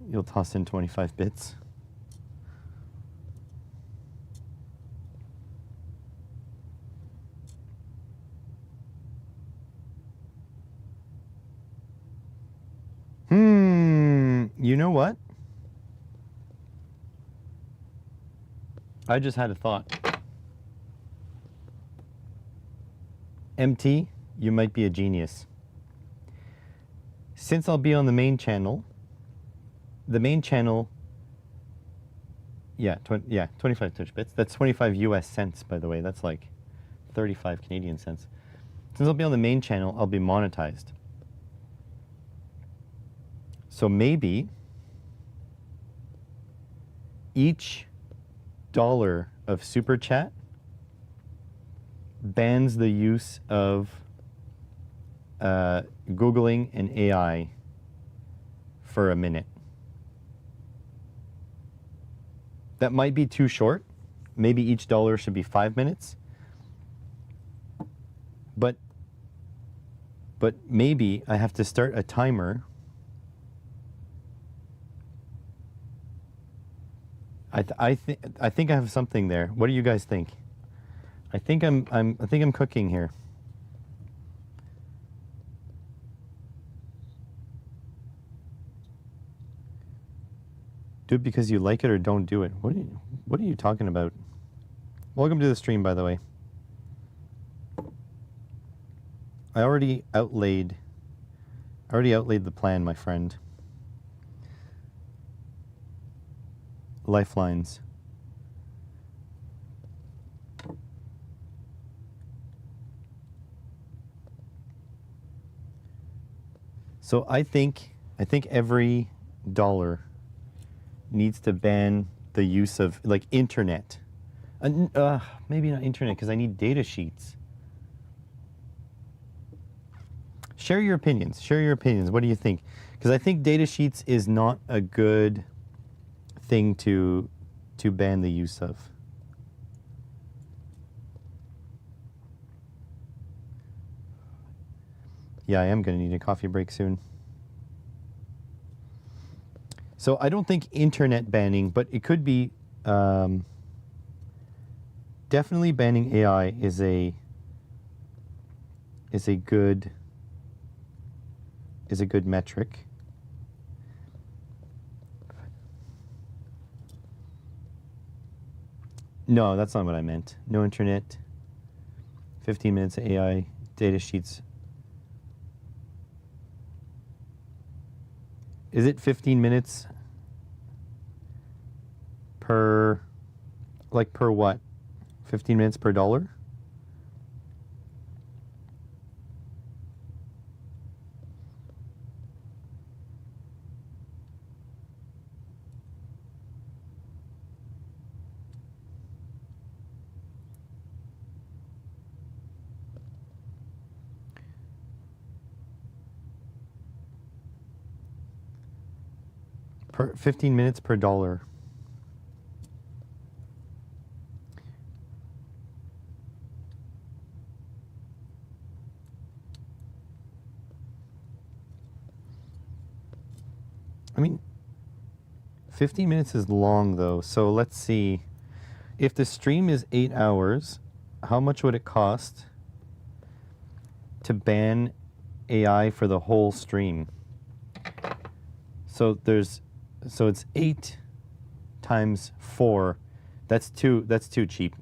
You'll toss in 25 bits. You know what? I just had a thought. MT, you might be a genius. Since I'll be on the main channel, yeah, 25 Twitch bits. That's 25 US cents, by the way. That's like 35 Canadian cents. Since I'll be on the main channel, I'll be monetized. So maybe each $1 of super chat bans the use of Googling and AI for a minute. That might be too short. Maybe each $1 should be 5 minutes. But maybe I have to start a timer. I think I have something there. What do you guys think? I think I'm cooking here. Do it because you like it or don't do it. What are you talking about? Welcome to the stream, by the way. I already outlaid the plan, my friend. Lifelines. So I think every $1 needs to ban the use of like internet. Maybe not internet because I need data sheets. Share your opinions. Share your opinions. What do you think? Because I think data sheets is not a good thing to ban the use of. Yeah, I am going to need a coffee break soon. So I don't think internet banning, but it could be definitely banning AI is a good metric. No, that's not what I meant. No internet. 15 minutes of AI data sheets. Is it 15 minutes per, like per what? 15 minutes per dollar? Per 15 minutes per dollar. I mean, 15 minutes is long though, so let's see. If the stream is 8 hours, how much would it cost to ban AI for the whole stream? So it's 8 times 4. That's too cheap.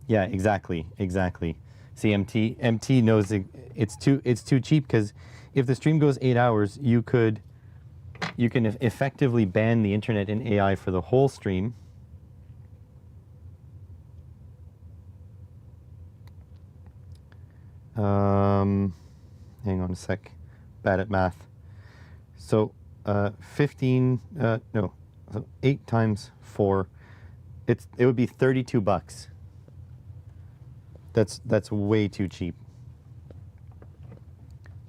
Yeah, exactly. See, MT knows it's too cheap, because if the stream goes 8 hours, you can effectively ban the internet and AI for the whole stream. Hang on a sec. Bad at math. So 8 times 4, it would be $32. That's way too cheap.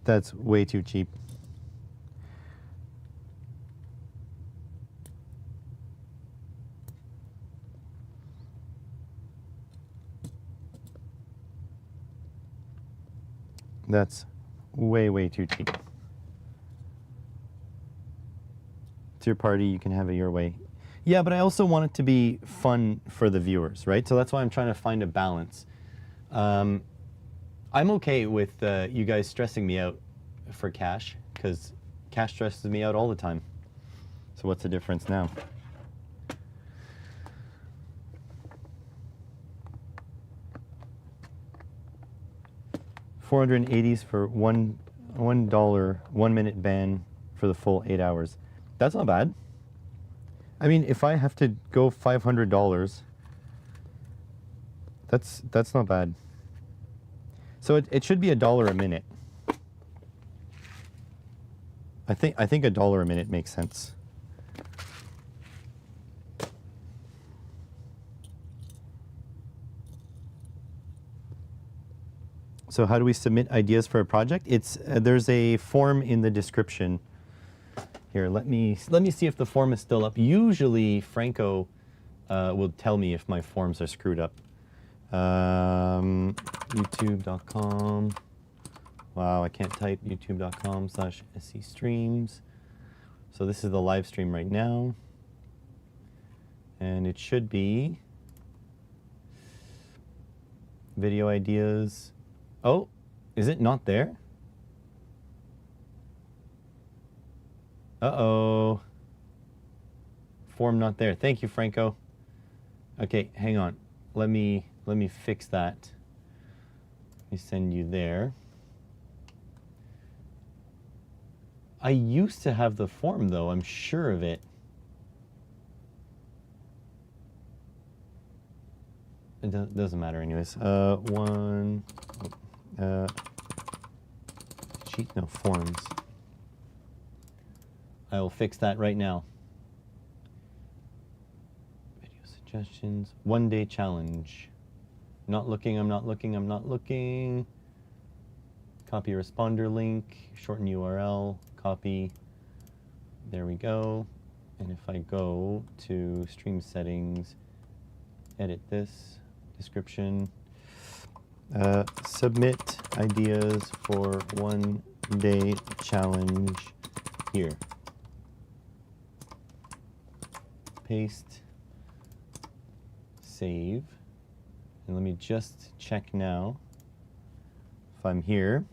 That's way too cheap. That's way too cheap. It's your party, you can have it your way. Yeah, but I also want it to be fun for the viewers, right? So that's why I'm trying to find a balance. I'm okay with you guys stressing me out for cash, because cash stresses me out all the time. So what's the difference now? $480s for $1 1 minute ban for the full 8 hours. That's not bad. I mean, if I have to go $500, that's not bad. So it should be $1 a minute. I think $1 a minute makes sense. So how do we submit ideas for a project? There's a form in the description. Here, let me see if the form is still up. Usually Franco will tell me if my forms are screwed up. YouTube.com. Wow, I can't type youtube.com/scstreams. So this is the live stream right now. And it should be video ideas. Oh, is it not there? Uh-oh. Form not there. Thank you, Franco. Okay, hang on. Let me fix that. Let me send you there. I used to have the form though, I'm sure of it. It doesn't matter anyways. Forms. I will fix that right now. Video suggestions. 1-day challenge. Not looking, I'm not looking, I'm not looking. Copy responder link, shorten URL, copy. There we go. And if I go to stream settings, edit this, description. Submit ideas for 1-day challenge here. Paste, save, and let me just check now if I'm here.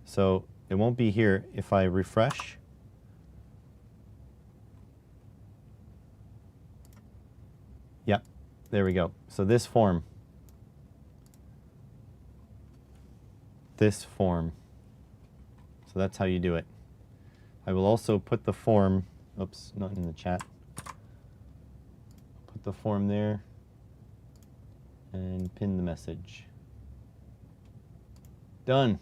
So it won't be here if I refresh. Yep, there we go. So this form. This form. So that's how you do it. I will also put the form, oops, not in the chat. Put the form there and pin the message. Done.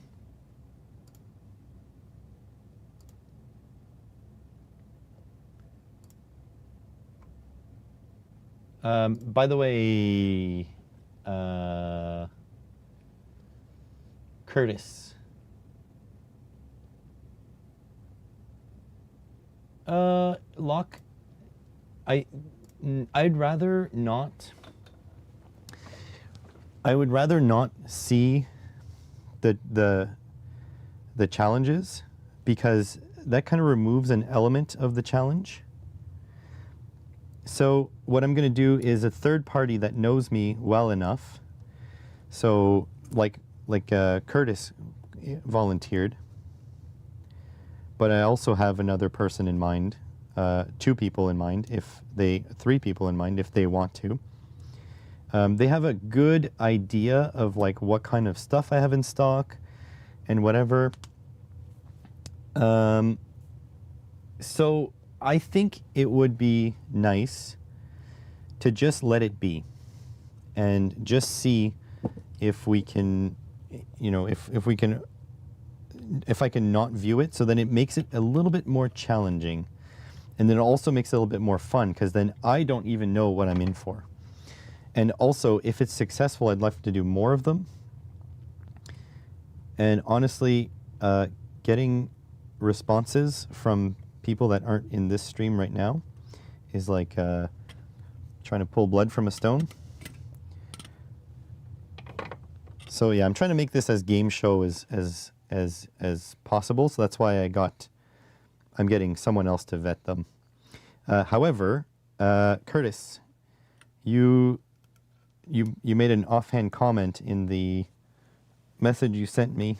By the way, Curtis. Locke, I'd rather not. I would rather not see the challenges, because that kind of removes an element of the challenge. So what I'm going to do is a third party that knows me well enough. So like Curtis volunteered, but I also have another person in mind, 2 people in mind, 3 people in mind if they want to. They have a good idea of like what kind of stuff I have in stock and whatever. So I think it would be nice to just let it be and just see if we can, you know, if I can not view it, so then it makes it a little bit more challenging. And then it also makes it a little bit more fun, because then I don't even know what I'm in for. And also, if it's successful, I'd love to do more of them. And honestly, getting responses from people that aren't in this stream right now is like trying to pull blood from a stone. So yeah, I'm trying to make this as game show as possible. So that's why I'm getting someone else to vet them. However, Curtis, you made an offhand comment in the message you sent me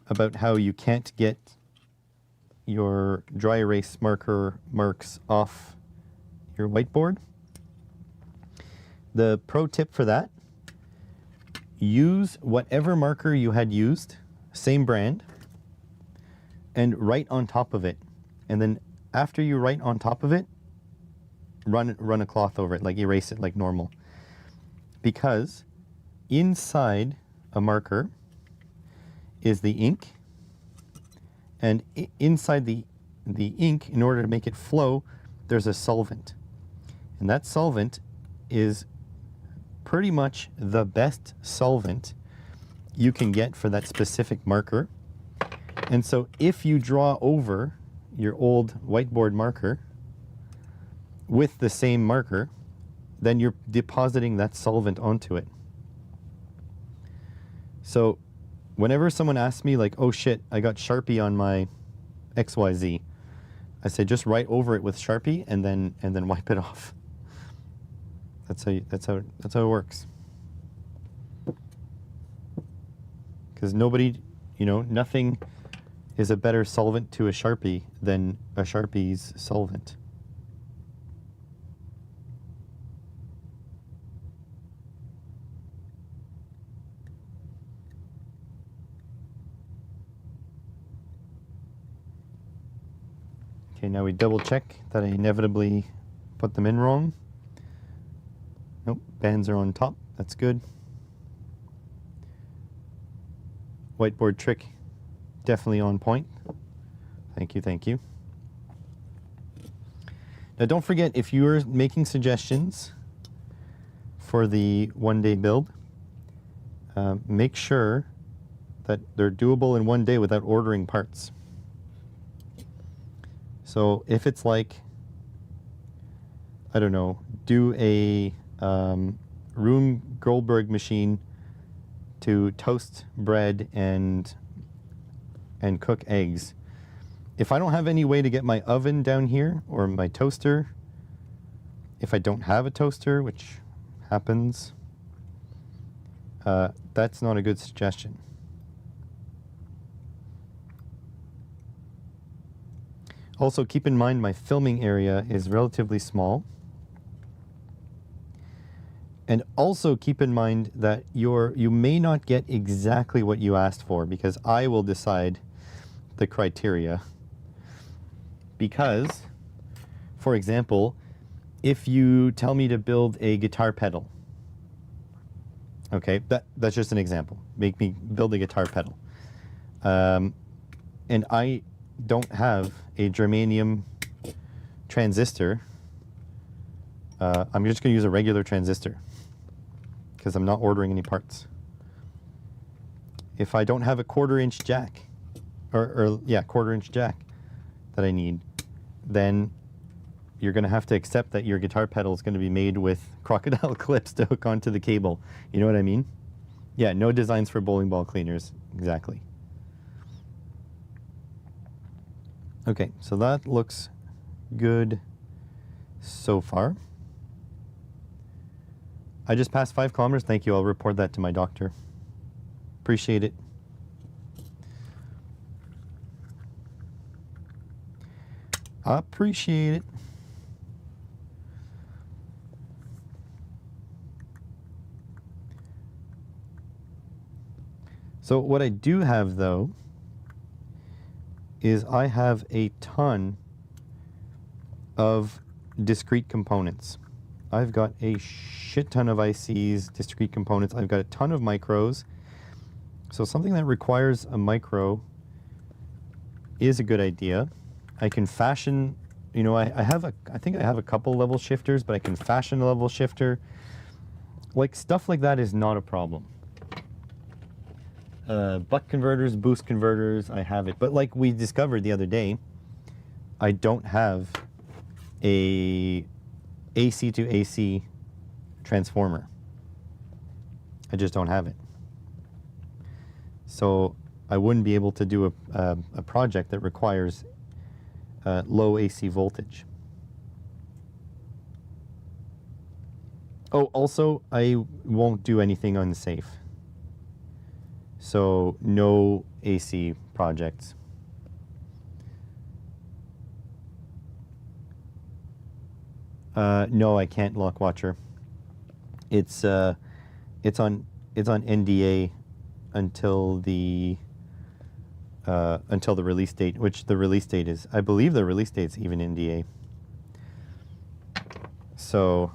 about how you can't get your dry erase marks off your whiteboard. The pro tip for that: use whatever marker you had used, same brand, and write on top of it. And then after you write on top of it, run a cloth over it, like erase it like normal. Because inside a marker is the ink, and inside the ink, in order to make it flow, there's a solvent. And that solvent is pretty much the best solvent you can get for that specific marker. And so if you draw over your old whiteboard marker with the same marker, then you're depositing that solvent onto it. So whenever someone asks me like, oh shit, I got Sharpie on my XYZ, I say just write over it with Sharpie and then wipe it off. That's how it works. Because nothing is a better solvent to a Sharpie than a Sharpie's solvent. Okay, now we double check that I inevitably put them in wrong. Nope, bands are on top. That's good. Whiteboard trick, definitely on point. Thank you, thank you. Now don't forget, if you're making suggestions for the one-day build, make sure that they're doable in one day without ordering parts. So if it's like, I don't know, do a Rune Goldberg machine to toast bread and cook eggs. If I don't have any way to get my oven down here or my toaster, if I don't have a toaster, which happens, that's not a good suggestion. Also, keep in mind my filming area is relatively small. And also keep in mind that you may not get exactly what you asked for, because I will decide the criteria. Because, for example, if you tell me to build a guitar pedal, okay, that's just an example. Make me build a guitar pedal. And I don't have a germanium transistor. I'm just going to use a regular transistor because I'm not ordering any parts. If I don't have a 1/4 inch jack, or yeah, 1/4 inch jack that I need, then you're going to have to accept that your guitar pedal is going to be made with crocodile clips to hook onto the cable. You know what I mean? Yeah, no designs for bowling ball cleaners. Exactly. Okay, so that looks good so far. I just passed 5 kilometers. Thank you. I'll report that to my doctor. Appreciate it. Appreciate it. So what I do have, though, is I have a ton of discrete components. I've got a shit ton of ICs, discrete components. I've got a ton of micros. So something that requires a micro is a good idea. I can fashion, you know, I think I have a couple level shifters, but I can fashion a level shifter. Like, stuff like that is not a problem. Buck converters, boost converters, I have it. But like we discovered the other day, I don't have a AC to AC transformer. I just don't have it. So I wouldn't be able to do a project that requires low AC voltage. Oh, also, I won't do anything unsafe. So no AC projects. No, I can't, Lockwatcher. It's on NDA until the release date, which the release date is, I believe the release date's even NDA. So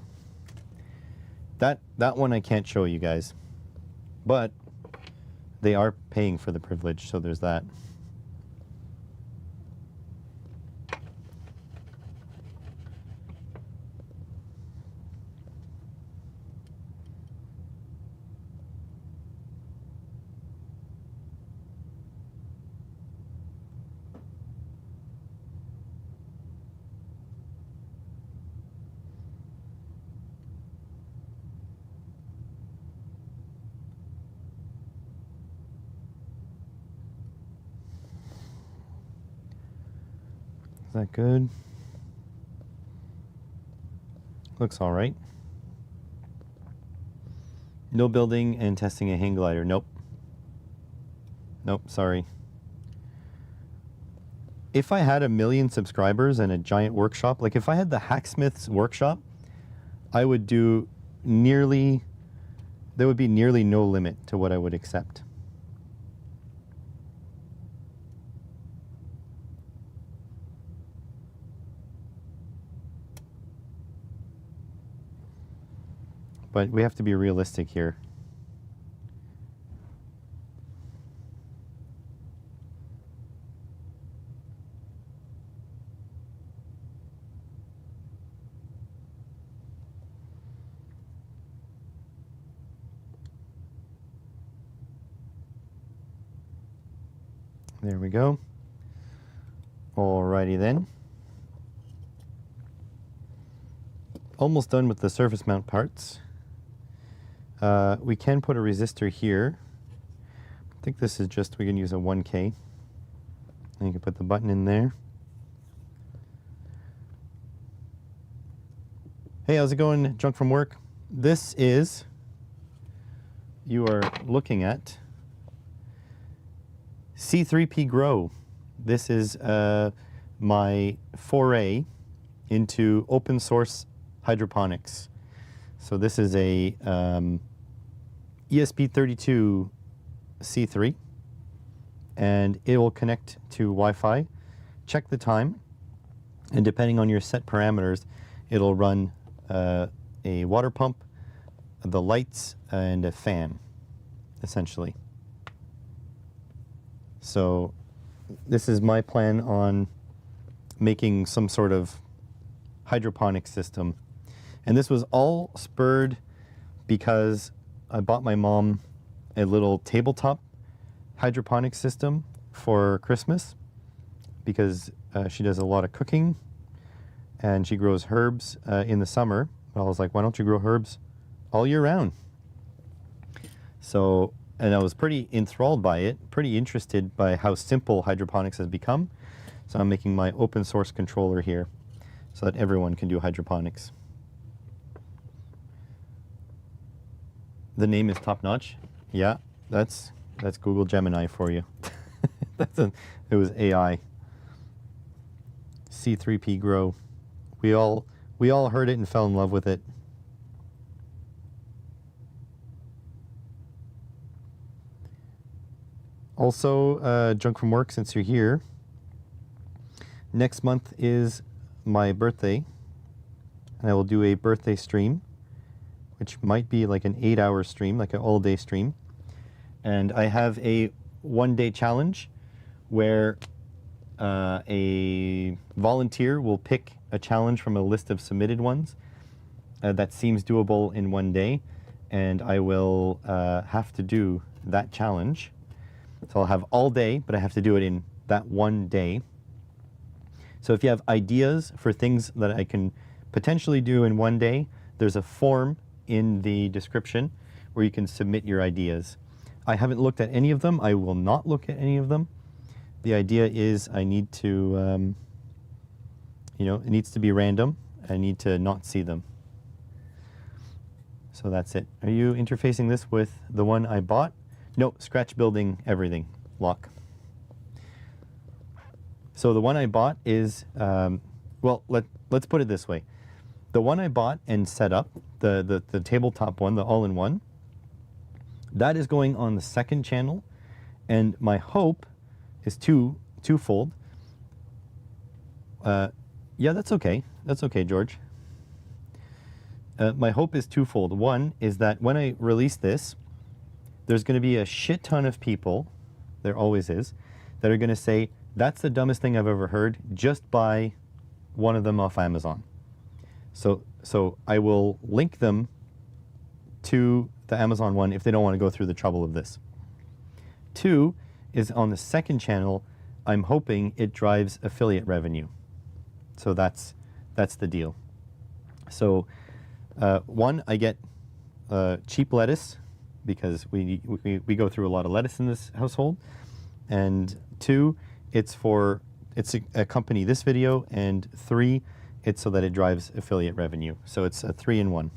that one I can't show you guys, but they are paying for the privilege, so there's that. Is that good? Looks all right. No building and testing a hang glider. Nope. Nope, sorry. If I had 1 million subscribers and a giant workshop, like if I had the Hacksmith's workshop, I would do nearly, there would be nearly no limit to what I would accept. But we have to be realistic here. There we go. Alrighty then. Almost done with the surface mount parts. We can put a resistor here think this is just, we can use a 1K. And you can put the button in there. Hey, how's it going, Junk from Work? This is, you are looking at C3P Grow. This is my foray into open source hydroponics. So this is a ESP32 C3, and it will connect to Wi-Fi, check the time, and depending on your set parameters, it'll run a water pump, the lights, and a fan, essentially. So this is my plan on making some sort of hydroponic system. And this was all spurred because I bought my mom a little tabletop hydroponic system for Christmas, because she does a lot of cooking and she grows herbs in the summer. I was like, why don't you grow herbs all year round? So, and I was pretty enthralled by it, pretty interested by how simple hydroponics has become. So I'm making my open source controller here so that everyone can do hydroponics. The name is top notch. Yeah, that's Google Gemini for you. It was AI. C3P Grow. We all heard it and fell in love with it. Also, Junk from Work, since you're here, next month is my birthday, and I will do a birthday stream, which might be like an 8-hour stream, like an all-day stream. And I have a one-day challenge where a volunteer will pick a challenge from a list of submitted ones that seems doable in one day, and I will have to do that challenge. So I'll have all day, but I have to do it in that one day. So if you have ideas for things that I can potentially do in one day, there's a form in the description where you can submit your ideas. I haven't looked at any of them. I will not look at any of them. The idea is I need to, it needs to be random. I need to not see them. So that's it. Are you interfacing this with the one I bought? No, scratch building everything, lock. So the one I bought is, well, let's put it this way. The one I bought and set up, the tabletop one, the all-in-one, that is going on the second channel, and my hope is twofold. Yeah, that's okay. That's okay, George. My hope is twofold. One is that when I release this, there's going to be a shit ton of people, there always is, that are going to say, that's the dumbest thing I've ever heard, just buy one of them off Amazon. So I will link them to the Amazon one if they don't want to go through the trouble of this. Two is on the second channel, I'm hoping it drives affiliate revenue. So that's the deal. So one, I get cheap lettuce, because we go through a lot of lettuce in this household. And two, it's to accompany this video, and three, it's so that it drives affiliate revenue. So it's a 3-in-1.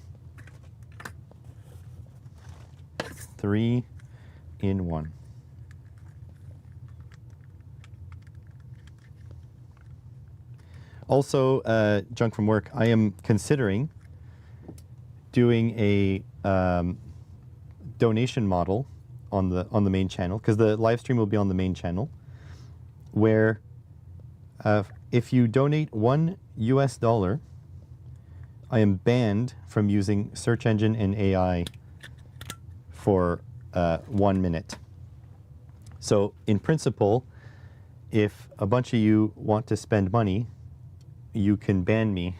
3-in-1. Also, Junk from Work, I am considering doing a donation model on the main channel, because the live stream will be on the main channel, where if you donate $1 US, I am banned from using search engine and AI for 1 minute. So in principle, if a bunch of you want to spend money, you can ban me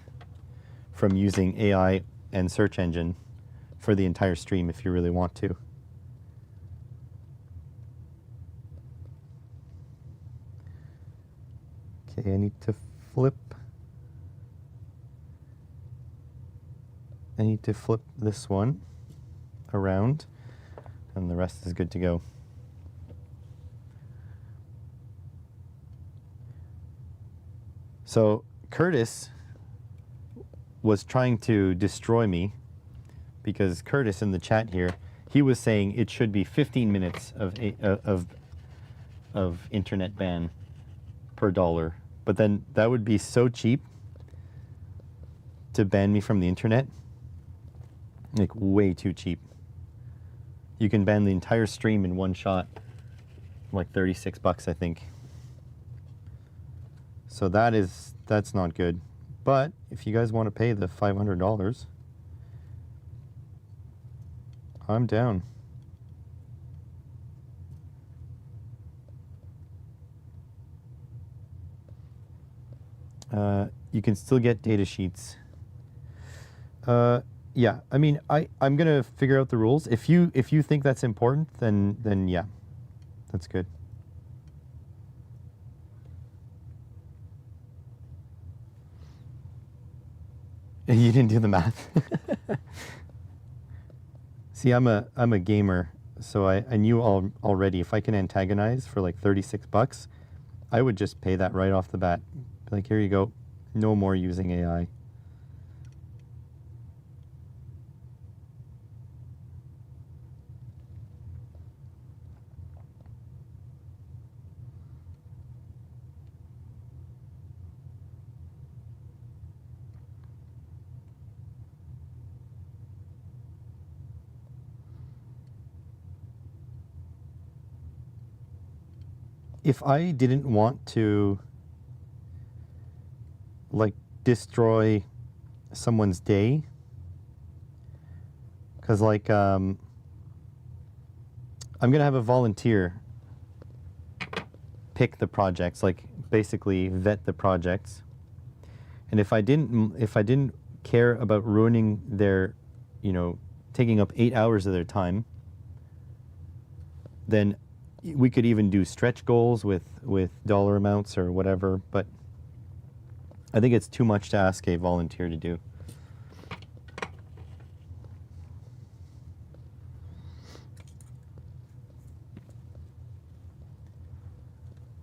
from using AI and search engine for the entire stream if you really want to. Okay, I need to flip. I need to flip this one around, and the rest is good to go. So Curtis was trying to destroy me because Curtis in the chat here, he was saying it should be 15 minutes of internet ban per dollar. But then that would be so cheap to ban me from the internet. Like way too cheap. You can ban the entire stream in one shot, like 36 bucks, I think. So that's not good. But if you guys want to pay the $500, I'm down. You can still get data sheets. Yeah, I mean, I'm gonna figure out the rules. If you think that's important, then yeah, that's good. You didn't do the math. See, I'm a gamer, so I knew already if I can antagonize for like 36 bucks, I would just pay that right off the bat. Like, here you go, no more using AI. If I didn't want to, like, destroy someone's day, because, like, I'm going to have a volunteer pick the projects, like, basically vet the projects. And if I didn't care about ruining their, you know, taking up 8 hours of their time, then we could even do stretch goals with dollar amounts or whatever, but I think it's too much to ask a volunteer to do.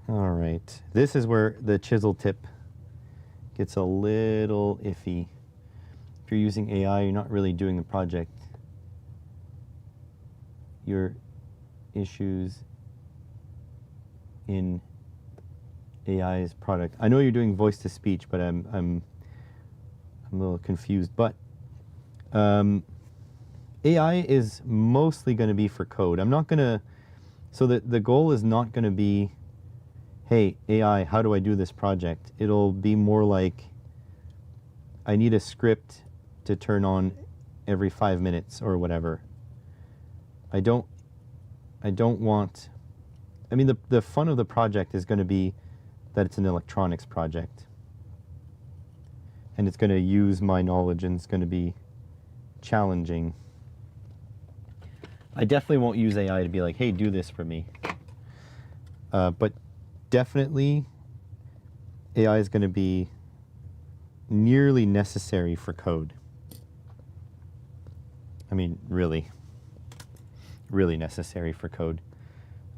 All right, this is where the chisel tip gets a little iffy. If you're using AI, you're not really doing the project. Your issues in AI's product. I know you're doing voice to speech, but I'm a little confused. But AI is mostly going to be for code. I'm not going to. So the goal is not going to be, hey AI, how do I do this project? It'll be more like, I need a script to turn on every 5 minutes or whatever. I don't want. I mean, the fun of the project is going to be that it's an electronics project. And it's going to use my knowledge and it's going to be challenging. I definitely won't use AI to be like, hey, do this for me. But definitely AI is going to be nearly necessary for code. I mean, really necessary for code.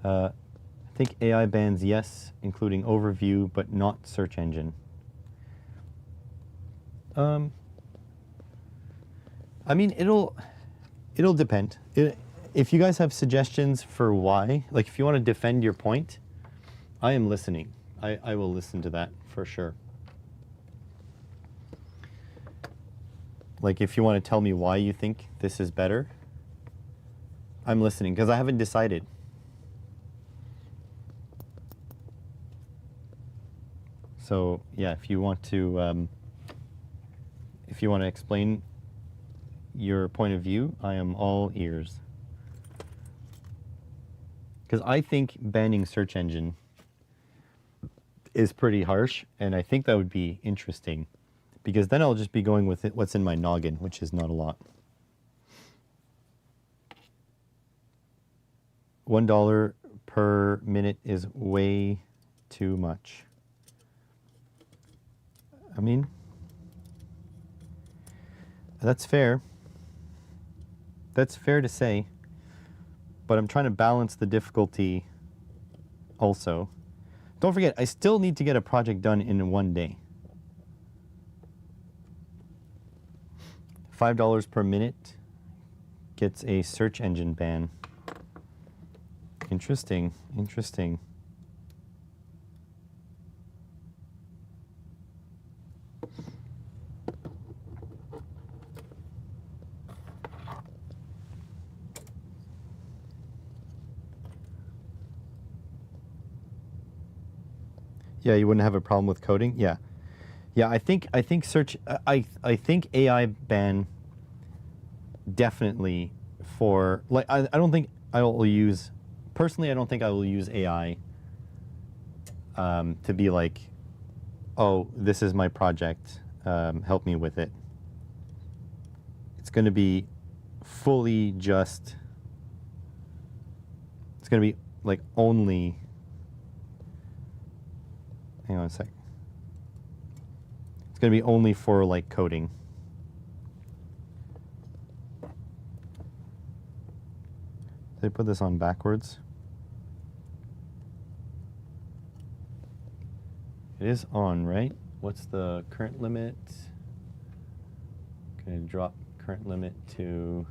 I think AI bans, yes, including overview, but not search engine. I mean, it'll depend. If you guys have suggestions for why, like if you want to defend your point, I am listening. I will listen to that for sure. Like if you want to tell me why you think this is better, I'm listening because I haven't decided. So yeah, if you want to explain your point of view, I am all ears. Because I think banning search engine is pretty harsh, and I think that would be interesting. Because then I'll just be going with what's in my noggin, which is not a lot. $1 per minute is way too much. I mean, that's fair. That's fair to say. But I'm trying to balance the difficulty also. Don't forget, I still need to get a project done in one day. $5 per minute gets a search engine ban. Interesting, interesting. Yeah, you wouldn't have a problem with coding. Yeah, yeah. I think search. I think AI ban definitely for like. I don't think I will use personally. I don't think I will use AI to be like, oh, this is my project. Help me with it. It's going to be fully just. It's going to be like only. Hang on a sec. It's going to be only for like coding. Did I put this on backwards? It is on, right? What's the current limit? Going to drop current limit to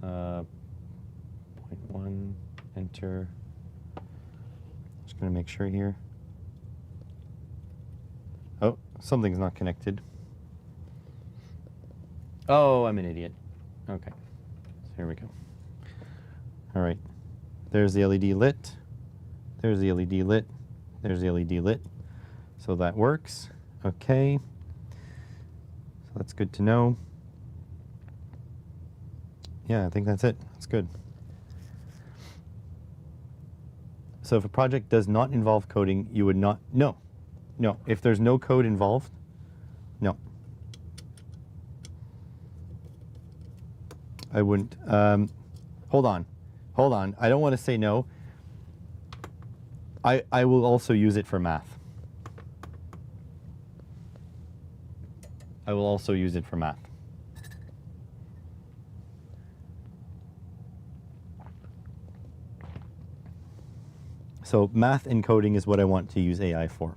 0.1, enter. Just going to make sure here. Oh, something's not connected. Oh, I'm an idiot. Okay, so here we go. All right, there's the LED lit. There's the LED lit. There's the LED lit. So that works. Okay. So that's good to know. Yeah, I think that's it. That's good. So if a project does not involve coding, you would not, no. If there's no code involved, no. I wouldn't. Hold on. I don't want to say no. I will also use it for math. I will also use it for math. So math and coding is what I want to use AI for.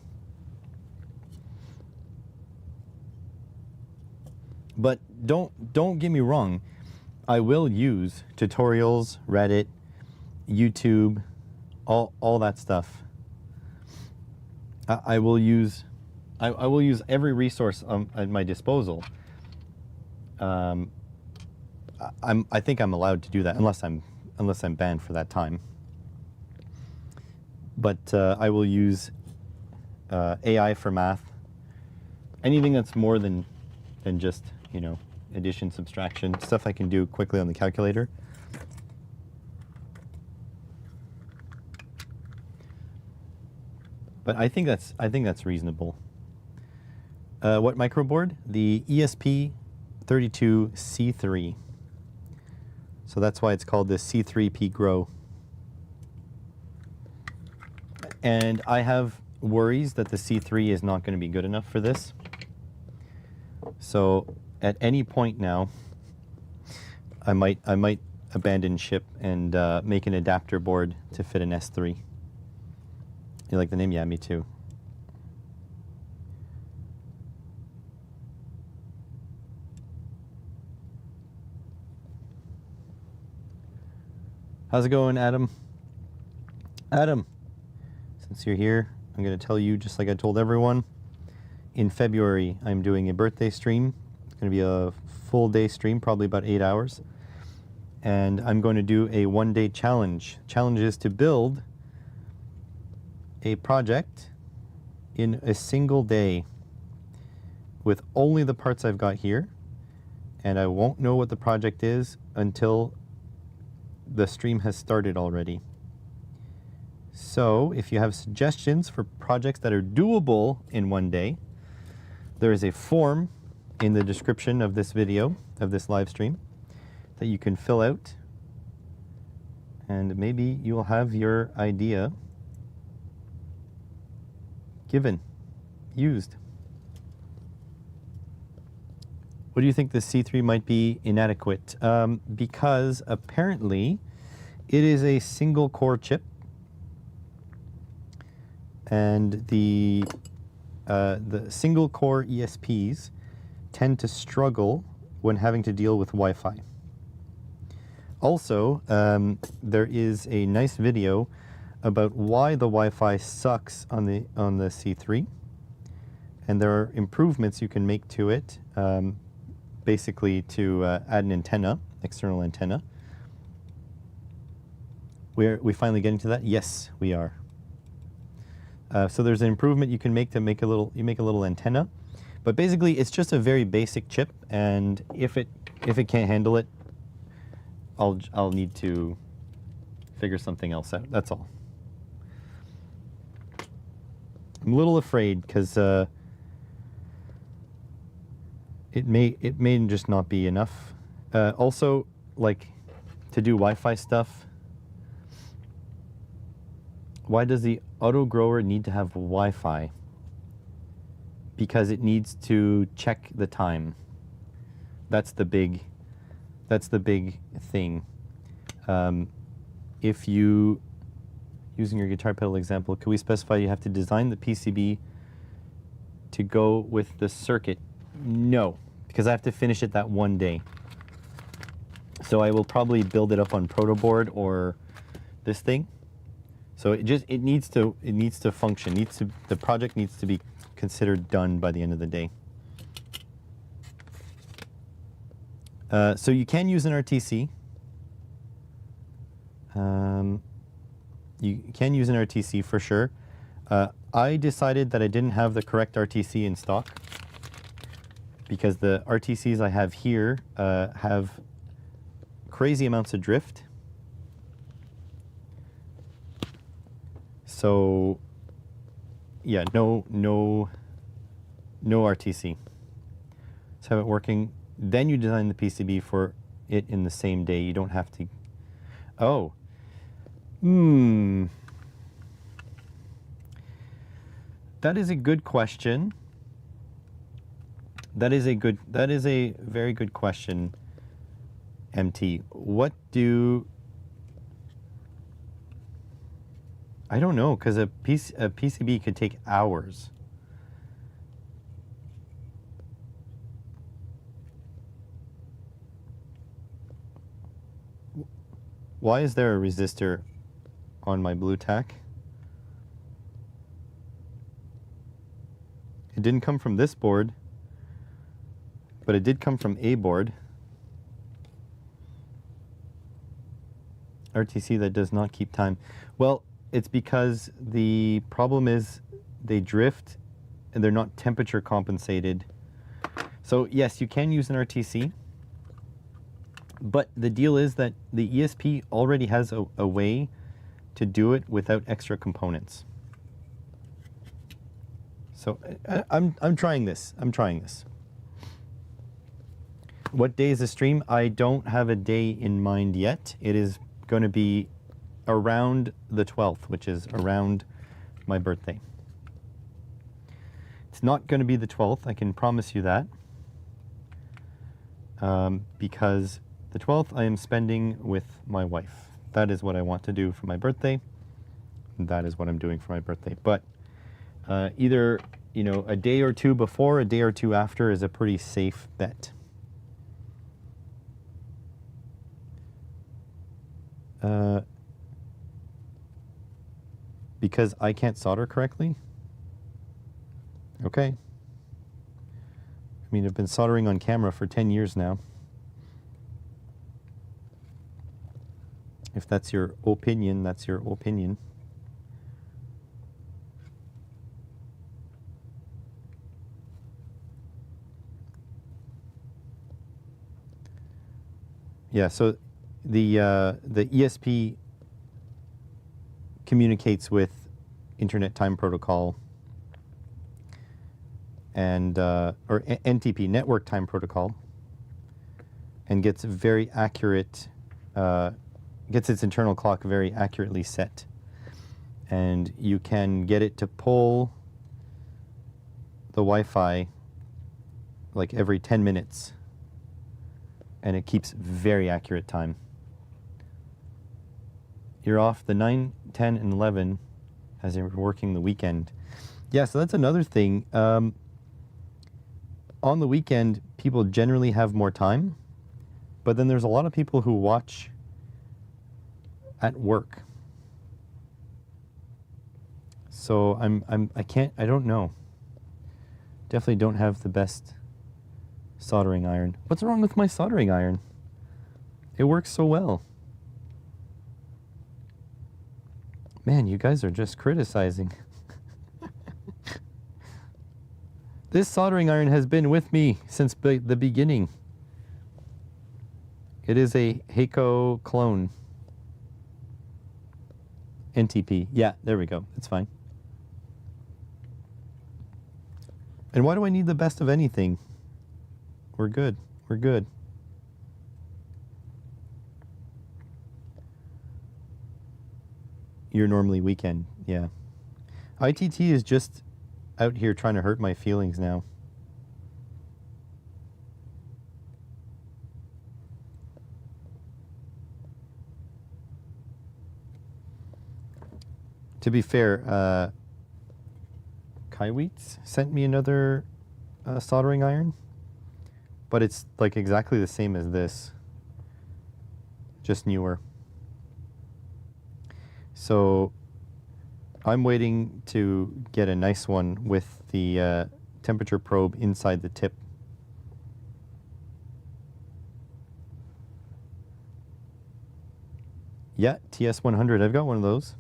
But don't get me wrong. I will use tutorials, Reddit, YouTube, all that stuff. I will use every resource at my disposal. I think I'm allowed to do that unless I'm banned for that time. But I will use AI for math. Anything that's more than just, addition, subtraction, stuff I can do quickly on the calculator. But I think that's reasonable. What microboard? The ESP32C3. So that's why it's called the C3P Grow. And I have worries that the C3 is not going to be good enough for this. So at any point now, I might abandon ship and make an adapter board to fit an S3. You like the name? Yeah, me too. How's it going, Adam? Adam, since you're here, I'm going to tell you, just like I told everyone, in February, I'm doing a birthday stream. It's going to be a full day stream, probably about 8 hours. And I'm going to do a one-day challenge. Challenge is to build a project in a single day with only the parts I've got here. And I won't know what the project is until the stream has started already. So if you have suggestions for projects that are doable in one day, there is a form in the description of this video, of this live stream, that you can fill out, and maybe you'll have your idea given, used. What do you think the C3 might be inadequate? Because apparently it is a single core chip, and the single core ESPs tend to struggle when having to deal with Wi-Fi. Also, there is a nice video about why the Wi-Fi sucks on the C3, and there are improvements you can make to it, basically to add an antenna, external antenna. We finally getting to that? Yes, we are. So there's an improvement you can make to make a little antenna, but basically it's just a very basic chip, and if it can't handle it, I'll need to figure something else out. That's all. I'm a little afraid because it may just not be enough. Also, like, to do Wi-Fi stuff, why does the auto grower need to have Wi-Fi? Because it needs to check the time. That's the big thing. If you, using your guitar pedal example, could we specify you have to design the PCB to go with the circuit? No, because I have to finish it that one day. So I will probably build it up on protoboard or this thing. So it needs to function. The project needs to be considered done by the end of the day. So you can use an RTC. You can use an RTC for sure. I decided that I didn't have the correct RTC in stock because the RTCs I have here have crazy amounts of drift. So yeah, no RTC. Let's have it working. Then you design the PCB for it in the same day. You don't have to. Oh. That is a good question. That is a very good question, MT. I don't know, because a PCB could take hours. Why is there a resistor on my blue tack? It didn't come from this board, but it did come from a board. RTC that does not keep time. Well, it's because the problem is they drift and they're not temperature compensated. So yes, you can use an RTC, but the deal is that the ESP already has a way to do it without extra components. So I'm trying this. What day is the stream? I don't have a day in mind yet. It is going to be around the 12th, which is around my birthday. It's not going to be the 12th, I can promise you that, because the 12th I am spending with my wife. That is what I want to do for my birthday. That is what I'm doing for my birthday. But either, you know, a day or two before, a day or two after is a pretty safe bet. Because I can't solder correctly? Okay. I mean, I've been soldering on camera for 10 years now. If that's your opinion, that's your opinion. Yeah, so the ESP communicates with Internet Time Protocol and or NTP, Network Time Protocol, and gets very accurate, gets its internal clock very accurately set. And you can get it to pull the Wi-Fi like every 10 minutes, and it keeps very accurate time. You're off the 9, 10, and 11 as you're working the weekend. Yeah, so that's another thing. on the weekend, people generally have more time, but then there's a lot of people who watch at work. So I don't know. Definitely don't have the best soldering iron. What's wrong with my soldering iron? It works so well. Man, you guys are just criticizing. This soldering iron has been with me since the beginning. It is a Heiko clone. NTP. Yeah, there we go. It's fine. And why do I need the best of anything? We're good. We're good. You're normally weekend. Yeah. ITT is just out here trying to hurt my feelings now. To be fair, Kaiweets sent me another soldering iron, but it's like exactly the same as this, just newer. So I'm waiting to get a nice one with the temperature probe inside the tip. Yeah, TS100, I've got one of those.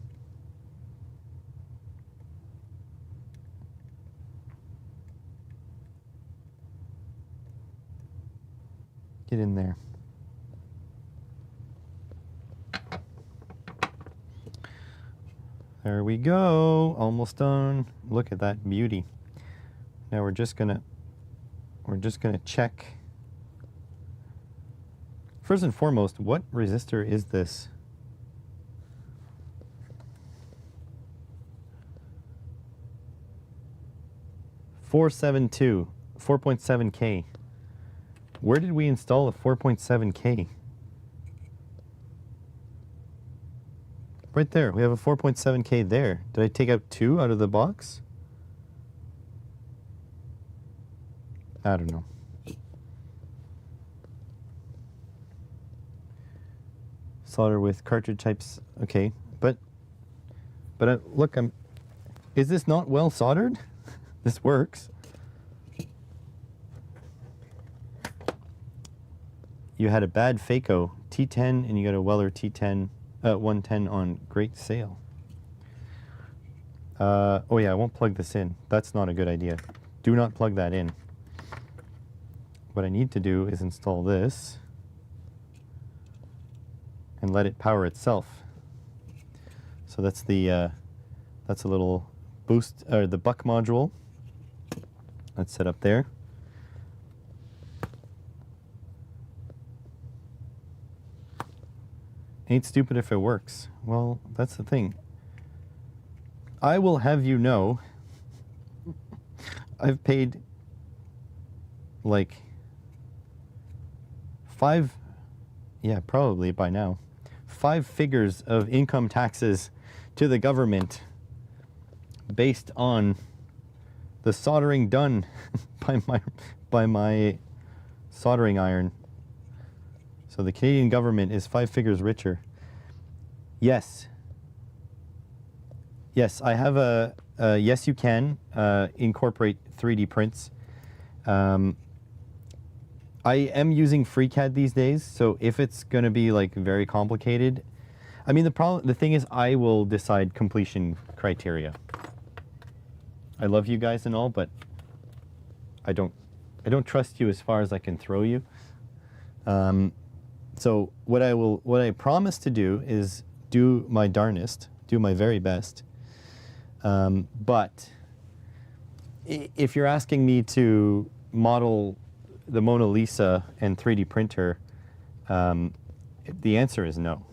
Get in there. There we go, almost done. Look at that beauty. Now we're just gonna check. First and foremost, what resistor is this? .472, 4.7K. Where did we install a 4.7K? Right there, we have a 4.7K there. Did I take out 2 out of the box? I don't know. Solder with cartridge types, okay. But look, is this not well soldered? This works. You had a bad Phaco T10 and you got a Weller T10, 110 on great sale. Oh yeah, I won't plug this in. That's not a good idea. Do not plug that in. What I need to do is install this and let it power itself. So that's the that's a little boost, or the buck module. That's set up there. Ain't stupid if it works. Well, that's the thing. I will have you know, I've paid like probably by now, 5 figures of income taxes to the government based on the soldering done by my soldering iron. So the Canadian government is 5 figures richer. Yes. Yes, I have a yes you can incorporate 3D prints. I am using FreeCAD these days, so if it's going to be like very complicated, I mean the thing is I will decide completion criteria. I love you guys and all, but I don't trust you as far as I can throw you. So what I promise to do is do my darnest, do my very best. But if you're asking me to model the Mona Lisa and 3D printer, the answer is no.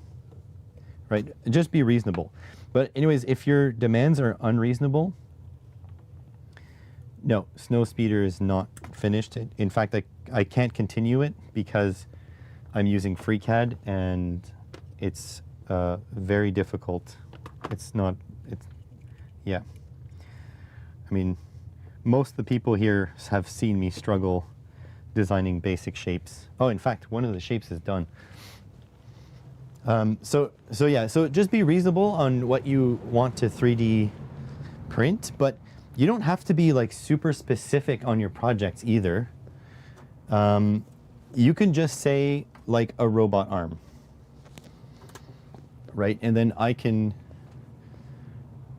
Right? Just be reasonable. But anyways, if your demands are unreasonable, no, Snowspeeder is not finished. In fact, I can't continue it because I'm using FreeCAD and it's very difficult. Yeah. I mean, most of the people here have seen me struggle designing basic shapes. Oh, in fact, one of the shapes is done. So just be reasonable on what you want to 3D print, but you don't have to be like super specific on your projects either. You can just say like a robot arm, right? And then I can,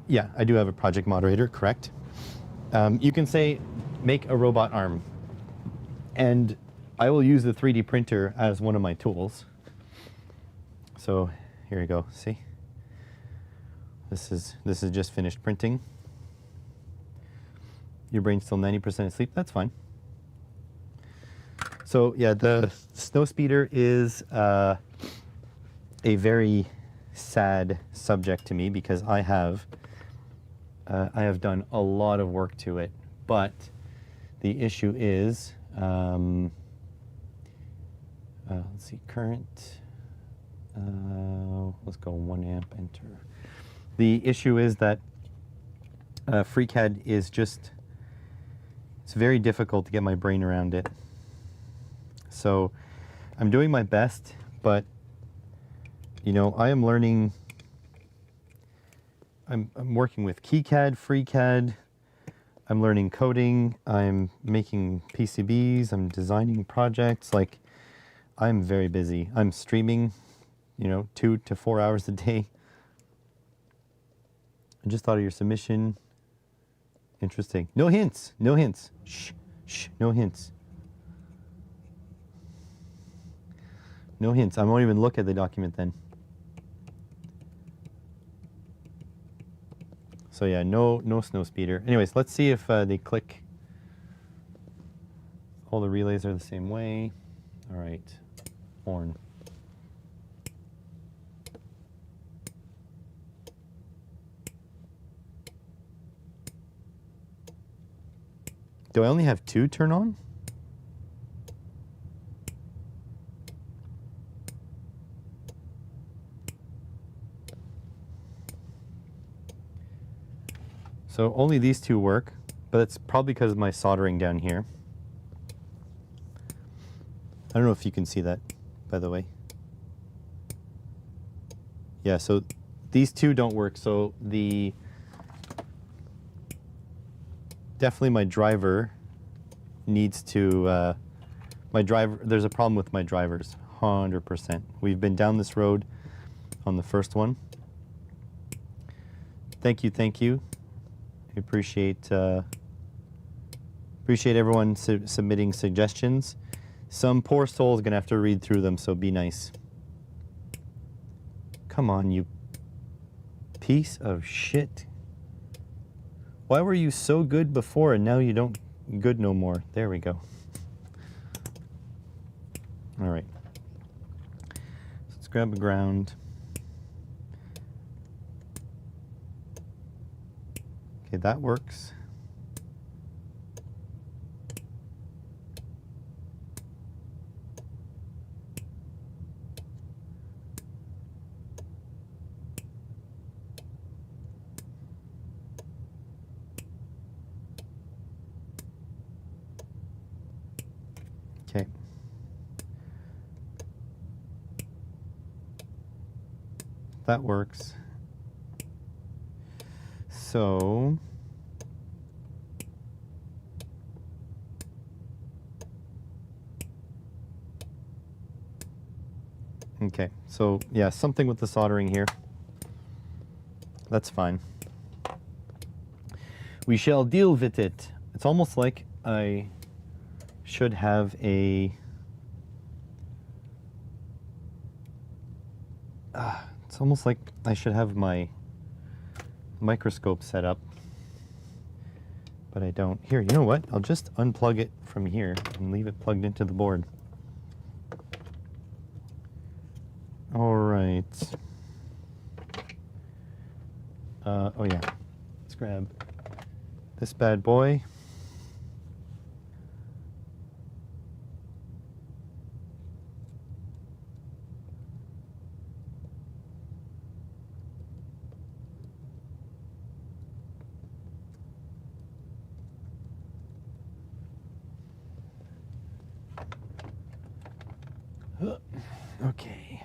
yeah, I do have a project moderator, correct? You can say, make a robot arm. And I will use the 3D printer as one of my tools. So here you go, see? This is just finished printing. Your brain's still 90% asleep, that's fine. So yeah, the snow speeder is a very sad subject to me because I have done a lot of work to it, but the issue is, let's see, current, let's go 1 amp, enter. The issue is that FreeCAD is just, it's very difficult to get my brain around it. So I'm doing my best, but you know, I am learning, I'm working with KiCad, FreeCAD, I'm learning coding, I'm making PCBs, I'm designing projects, like I'm very busy. I'm streaming, you know, 2 to 4 hours a day. I just thought of your submission. Interesting. No hints, no hints. Shh, shh, no hints. No hints. I won't even look at the document then. So yeah, no snow speeder. Anyways, let's see if they click. All the relays are the same way. All right, horn. Do I only have 2 turn on? So only these 2 work, but it's probably because of my soldering down here. I don't know if you can see that, by the way. Yeah, so these 2 don't work, so the definitely my driver needs to, there's a problem with my drivers, 100%. We've been down this road on the first one. Thank you. I appreciate everyone submitting suggestions. Some poor soul is gonna have to read through them, so be nice. Come on, you piece of shit. Why were you so good before and now you don't good no more? There we go. All right. Let's grab a ground. Okay, that works. Okay. That works. So okay, so yeah, something with the soldering here. That's fine. We shall deal with it. It's almost like I should have a... it's almost like I should have my microscope set up, but I don't. Here, you know what? I'll just unplug it from here and leave it plugged into the board. All right. Oh yeah, let's grab this bad boy. Okay.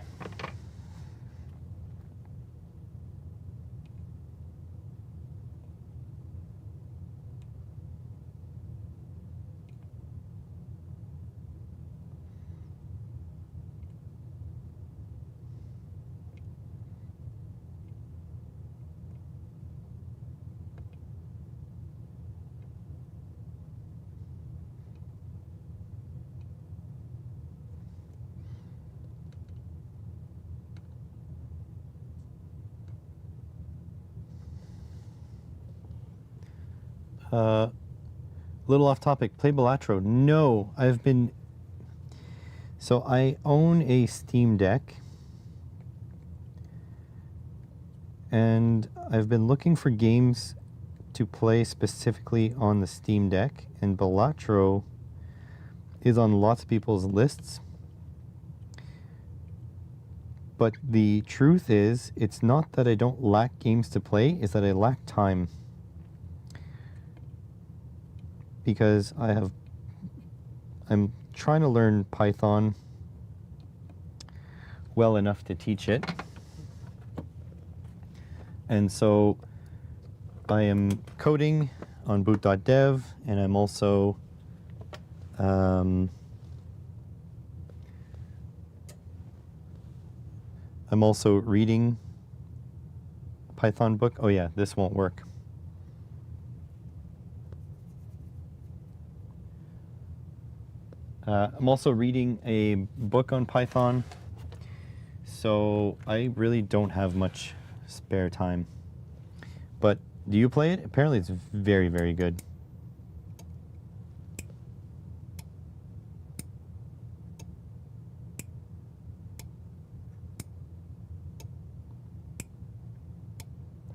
Little off topic. Play Balatro. No, I've been. So I own a Steam Deck, and I've been looking for games to play specifically on the Steam Deck, and Balatro is on lots of people's lists. But the truth is, it's not that I don't lack games to play, it's that I lack time. Because I'm trying to learn Python well enough to teach it. And so I am coding on boot.dev, and I'm also reading a Python book. Oh yeah, this won't work. I'm also reading a book on Python, so I really don't have much spare time. But do you play it? Apparently it's very, very good.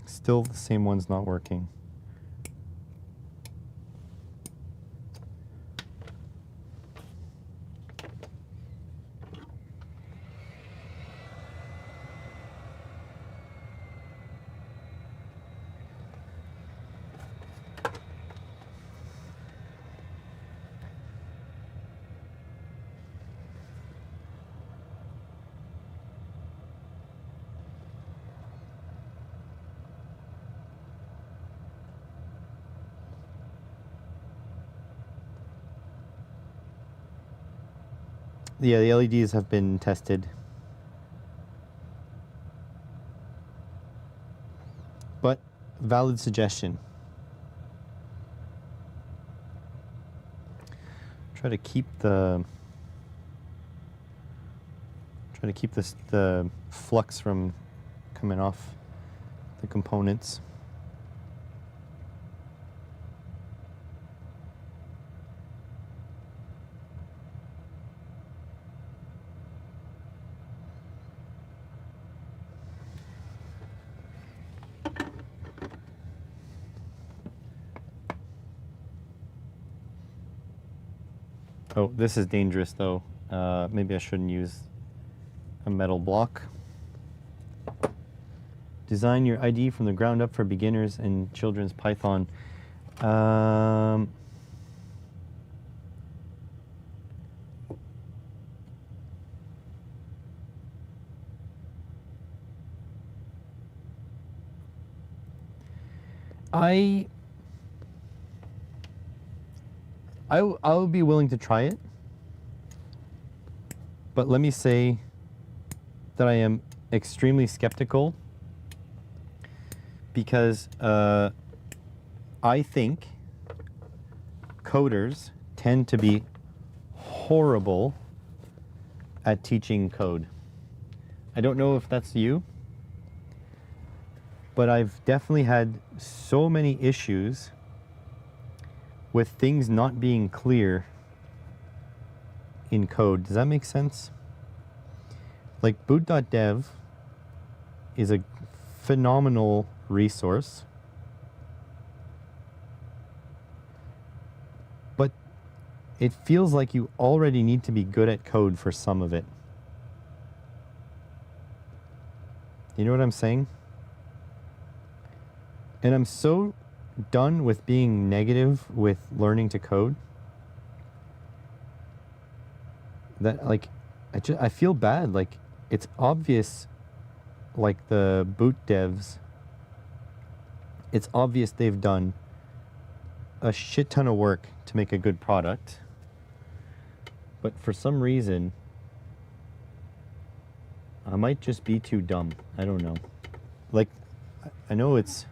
Still the same one's not working. Yeah, the LEDs have been tested. But valid suggestion. Try to keep the flux from coming off the components. Oh, this is dangerous though. Maybe I shouldn't use a metal block. Design your IDE from the ground up for beginners in children's Python. I'll be willing to try it, but let me say that I am extremely skeptical because I think coders tend to be horrible at teaching code. I don't know if that's you, but I've definitely had so many issues with things not being clear in code. Does that make sense? Like boot.dev is a phenomenal resource, but it feels like you already need to be good at code for some of it. You know what I'm saying? And I'm so done with being negative with learning to code. that like I feel bad. Like it's obvious, like the boot devs, it's obvious they've done a shit ton of work to make a good product, but for some reason I might just be too dumb. I don't know. Like I know it's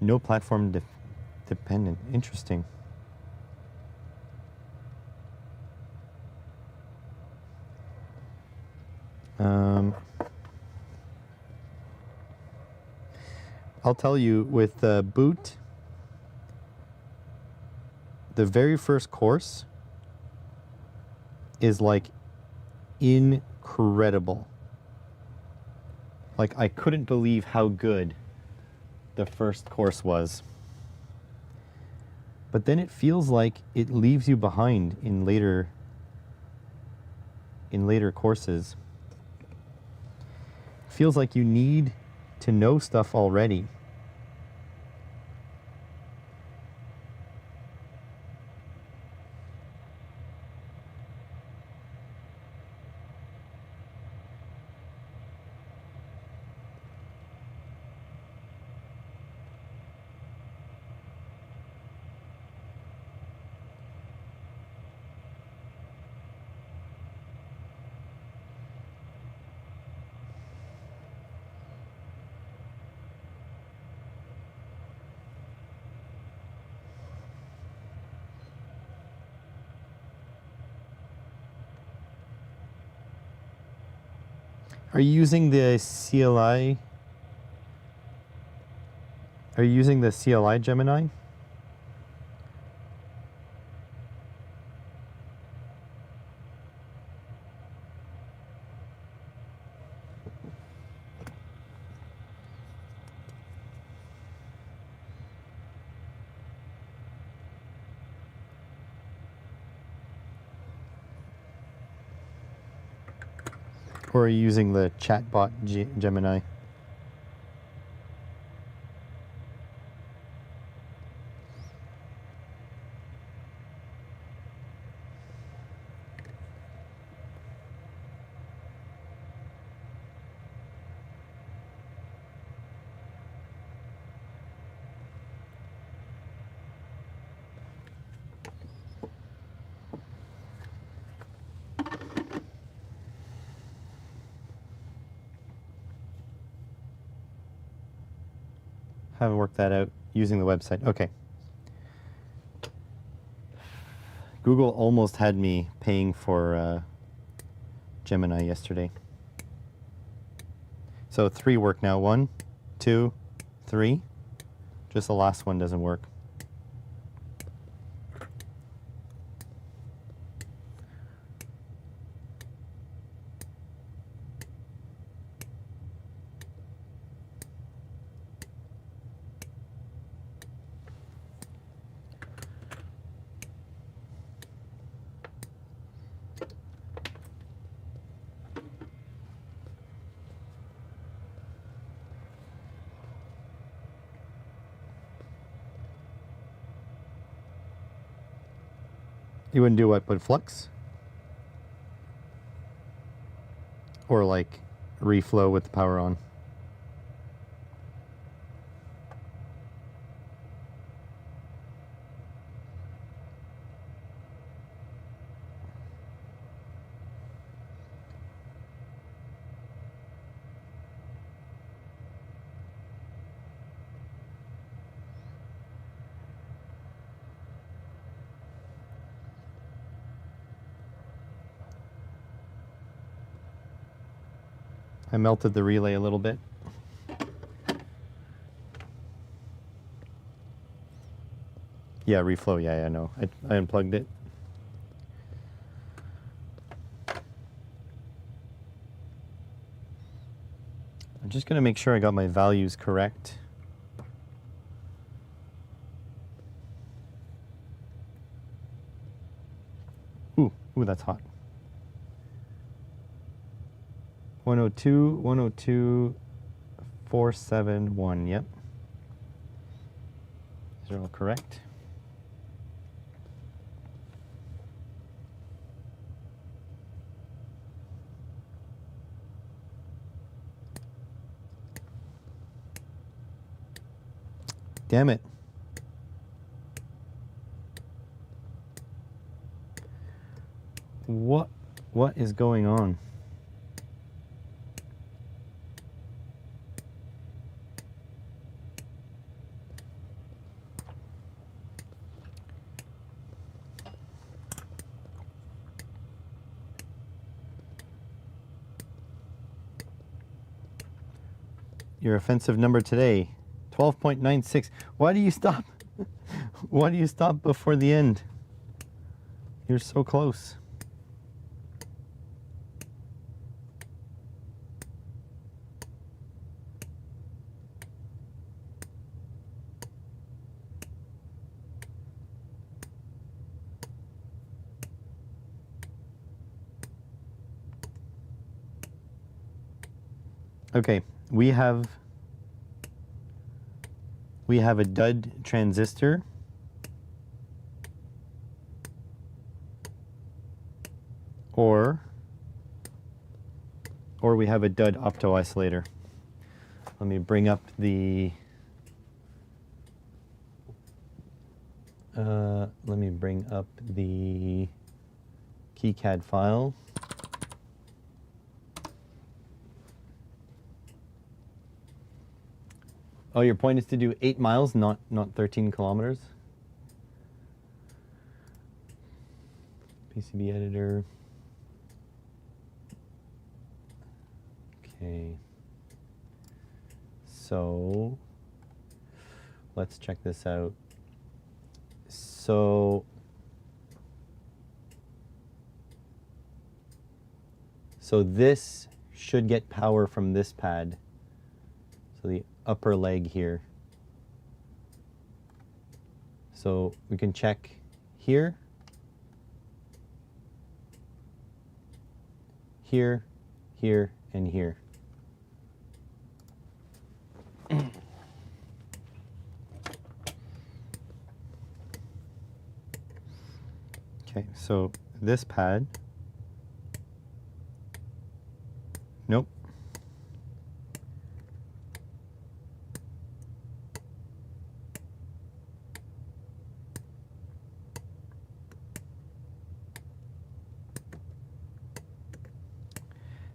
no platform dependent. Interesting. I'll tell you, with Boot, the very first course is like incredible. Like I couldn't believe how good the first course was. But then it feels like it leaves you behind in later courses. It feels like you need to know stuff already. Are you using the CLI? Are you using the CLI Gemini? Or are you using the chatbot Gemini? Haven't worked that out using the website. Okay. Google almost had me paying for Gemini yesterday. So 3 work now. 1, 2, 3. Just the last one doesn't work. You wouldn't do what, put Flux? Or like reflow with the power on? I melted the relay a little bit. Yeah, reflow. Yeah, I know. I unplugged it. I'm just going to make sure I got my values correct. Ooh, that's hot. 102, 102, 471, yep. These are all correct. Damn it. What is going on? Your offensive number today, 12.96. Why do you stop? Why do you stop before the end? You're so close. Okay, we have a dud transistor. Or we have a dud opto-isolator. Let me bring up the KiCad file. Oh, your point is to do 8 miles, not 13 kilometers? PCB editor. Okay. So let's check this out. So this should get power from this pad. So the upper leg here. So we can check here, here, here, and here. Okay, so this pad, nope.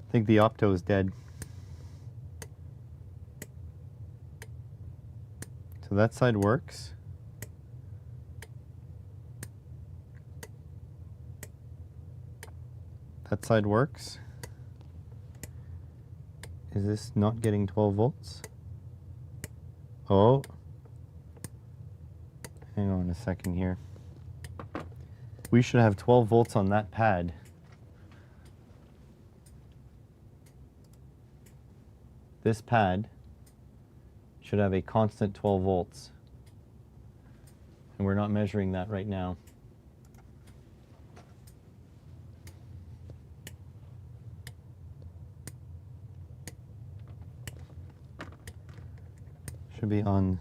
I think the opto is dead. So that side works. That side works. Is this not getting 12 volts? Oh. Hang on a second here. We should have 12 volts on that pad. This pad should have a constant 12 volts. And we're not measuring that right now. Should be on.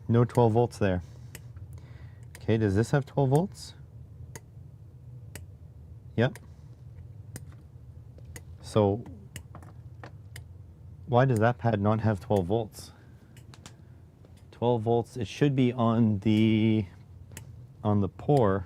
No 12 volts there. Okay, does this have 12 volts? Yep. So why does that pad not have 12 volts? 12 volts, it should be on the pour.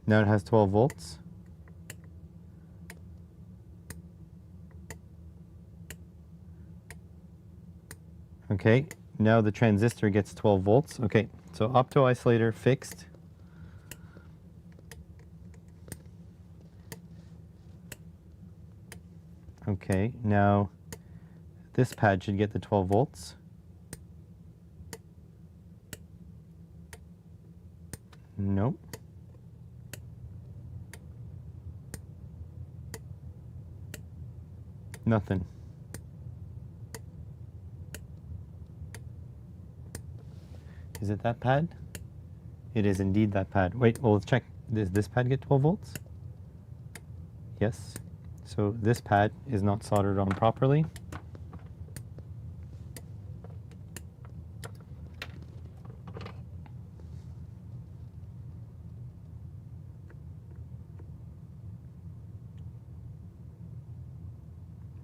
Now it has 12 volts. Okay, now the transistor gets 12 volts. Okay, so opto-isolator fixed. Okay, now this pad should get the 12 volts. Nothing. Is it that pad? It is indeed that pad. Wait, well, let's check. Does this pad get 12 volts? Yes. So this pad is not soldered on properly.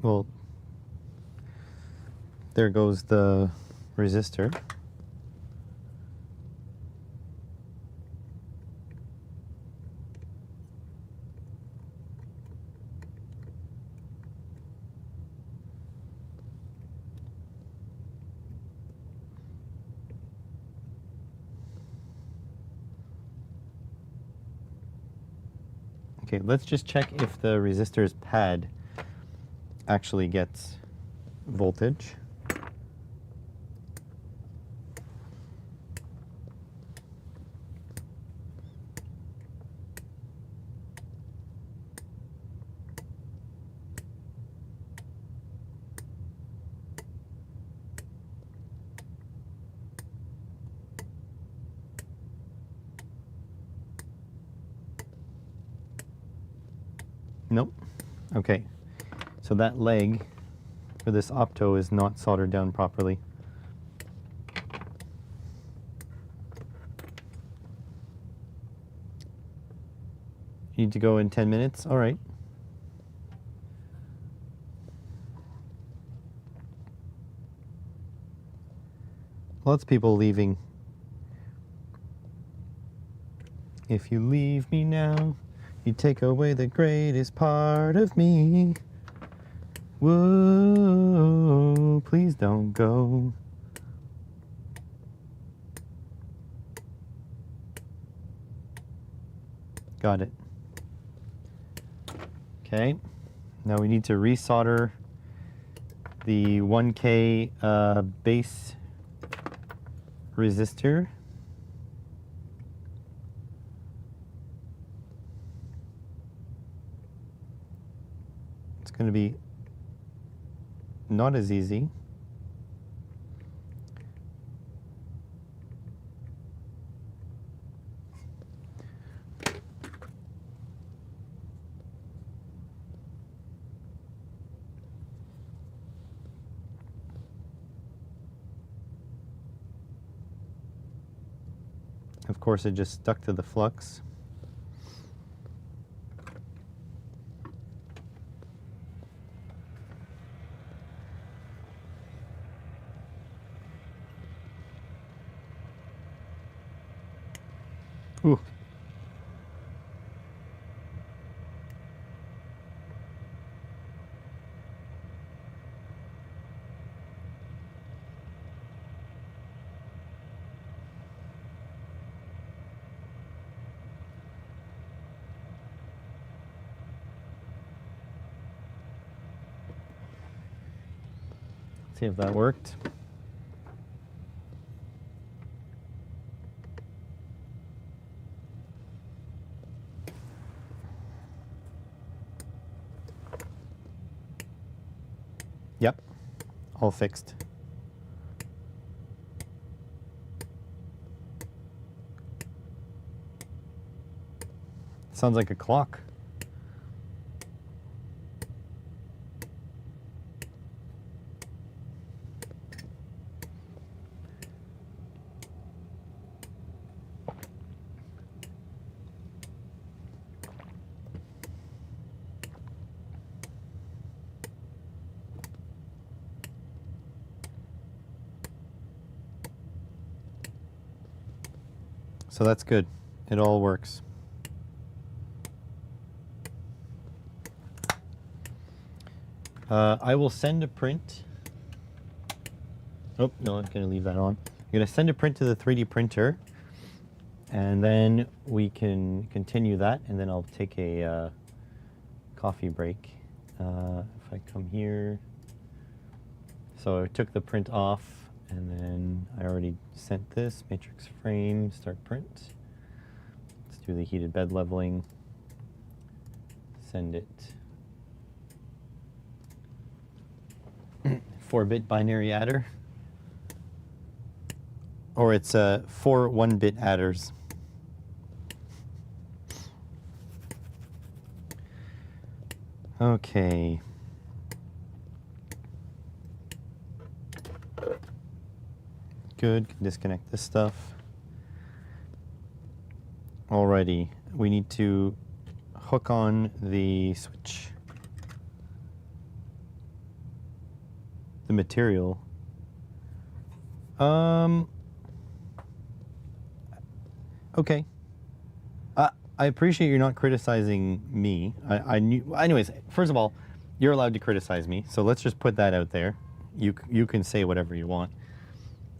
Well, there goes the resistor. Okay, let's just check if the resistor's pad actually gets voltage. Nope. Okay, so that leg for this opto is not soldered down properly. Need to go in 10 minutes? All right. Lots of people leaving. If you leave me now, you take away the greatest part of me. Whoa, please don't go. Got it. Okay, now we need to resolder the 1K base resistor. It's going to be not as easy. Of course, it just stuck to the flux. Ooh. See if that worked. Yep, all fixed. Sounds like a clock. So that's good. It all works. I will send a print. Oh, no, I'm going to leave that on. I'm going to send a print to the 3D printer, and then we can continue that, and then I'll take a coffee break. If I come here. So I took the print off, and then I already sent this, matrix frame, start print. Let's do the heated bed leveling. Send it. 4-bit binary adder. Or it's 4 1-bit adders. Okay. Good. Can disconnect this stuff. Alrighty. We need to hook on the switch. The material. Okay. I appreciate you're not criticizing me. I knew. Anyways, first of all, you're allowed to criticize me, so let's just put that out there. You can say whatever you want.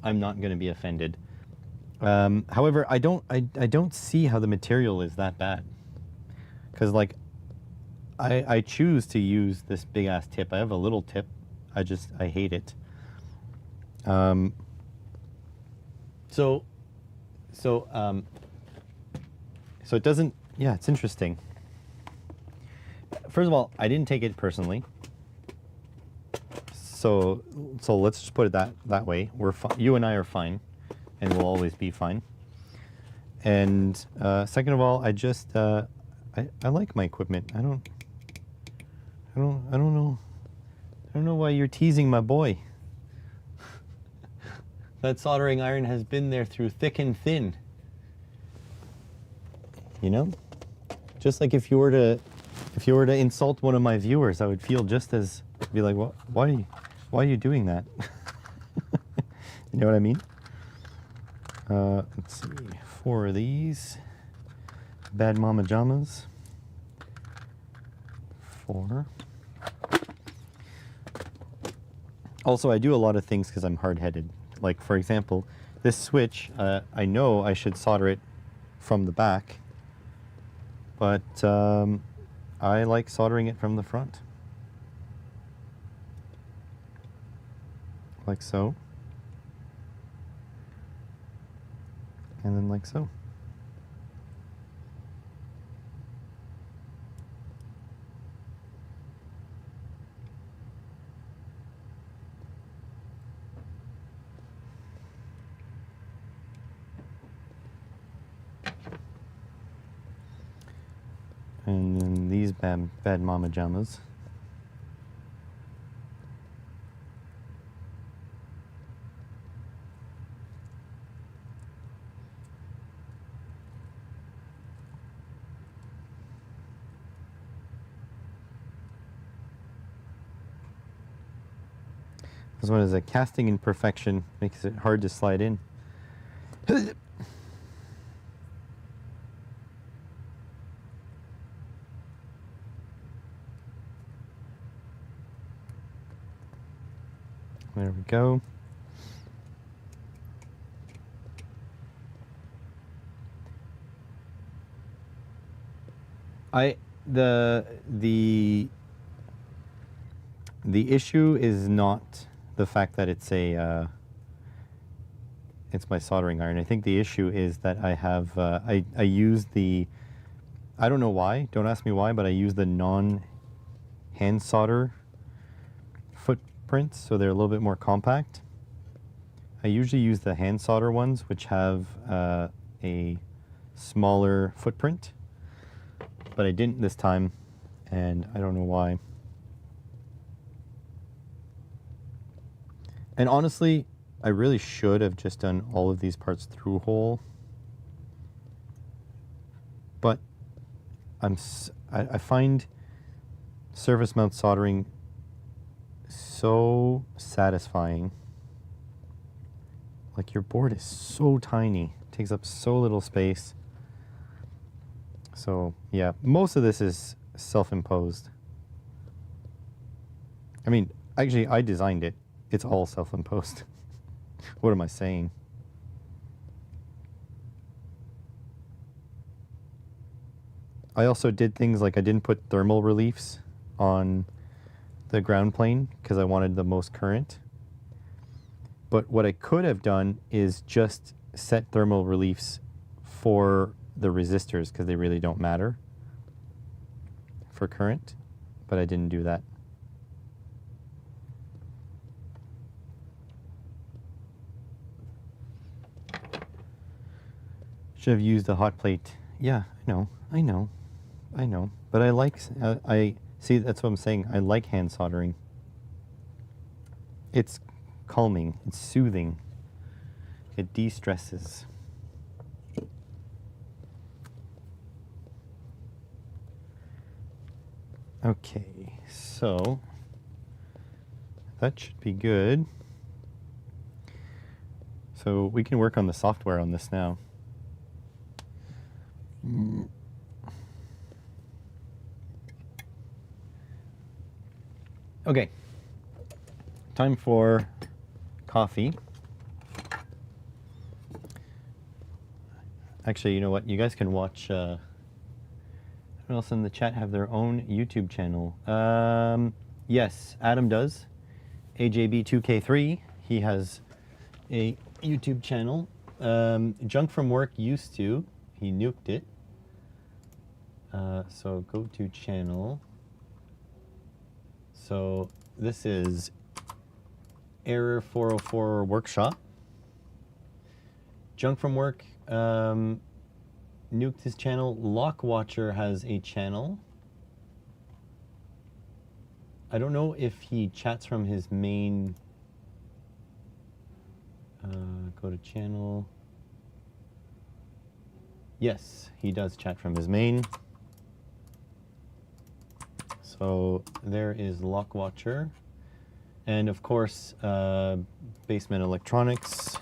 I'm not going to be offended. However, I don't see how the material is that bad. Because like, I choose to use this big ass tip. I have a little tip. I hate it. So it doesn't, yeah, it's interesting. First of all, I didn't take it personally. So let's just put it that way. We're fine. You and I are fine, and we'll always be fine. And second of all, I just I like my equipment. I don't know why you're teasing my boy. That soldering iron has been there through thick and thin. You know? Just like if you were to insult one of my viewers, I would feel just as, be like, what, why are you doing that? You know what I mean? Let's see, 4 of these. Bad Mama Jamas. 4. Also, I do a lot of things because I'm hard-headed. Like, for example, this switch, I know I should solder it from the back, but I like soldering it from the front. Like so. And then like so. And then these bad mama jamas. This one is a casting imperfection, makes it hard to slide in. There we go. The issue is not the fact that it's it's my soldering iron. I think the issue is that I have I use the, I don't know why, don't ask me why, but I use the non-hand solder footprints, so they're a little bit more compact. I usually use the hand solder ones, which have a smaller footprint, but I didn't this time, and I don't know why. And honestly, I really should have just done all of these parts through hole, but I find surface mount soldering so satisfying. Like, your board is so tiny, it takes up so little space. So yeah, most of this is self-imposed. I mean, actually, I designed it. It's all self-imposed. What am I saying? I also did things like I didn't put thermal reliefs on the ground plane because I wanted the most current. But what I could have done is just set thermal reliefs for the resistors because they really don't matter for current, but I didn't do that. Should have used a hot plate. Yeah, I know. But I like, I see, that's what I'm saying. I like hand soldering. It's calming, it's soothing, it de-stresses. Okay, so that should be good. So we can work on the software on this now. Okay, time for coffee. Actually, you know what? You guys can watch, everyone else in the chat have their own YouTube channel. Yes, Adam does. AJB2K3, he has a YouTube channel. Junk from Work used to, he nuked it. So go to channel. So this is Error 404 Workshop. Junk from Work nuked his channel. Lockwatcher has a channel. I don't know if he chats from his main. Go to channel. Yes, he does chat from his main. So there is Lockwatcher. And of course, Basement Electronics,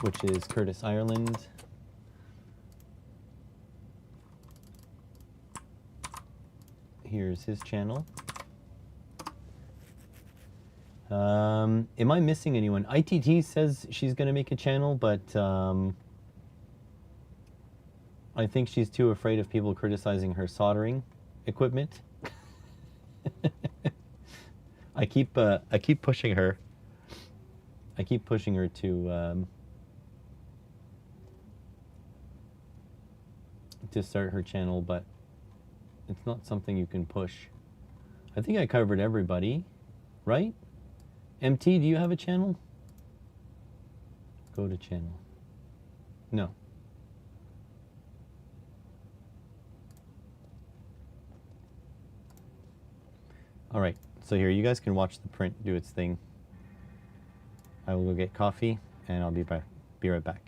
which is Curtis Ireland. Here's his channel. Am I missing anyone? ITT says she's going to make a channel, but I think she's too afraid of people criticizing her soldering equipment. I keep pushing her. I keep pushing her to start her channel, but it's not something you can push. I think I covered everybody, right? MT, do you have a channel? Go to channel. No. All right, so here, you guys can watch the print do its thing. I will go get coffee, and I'll be right back.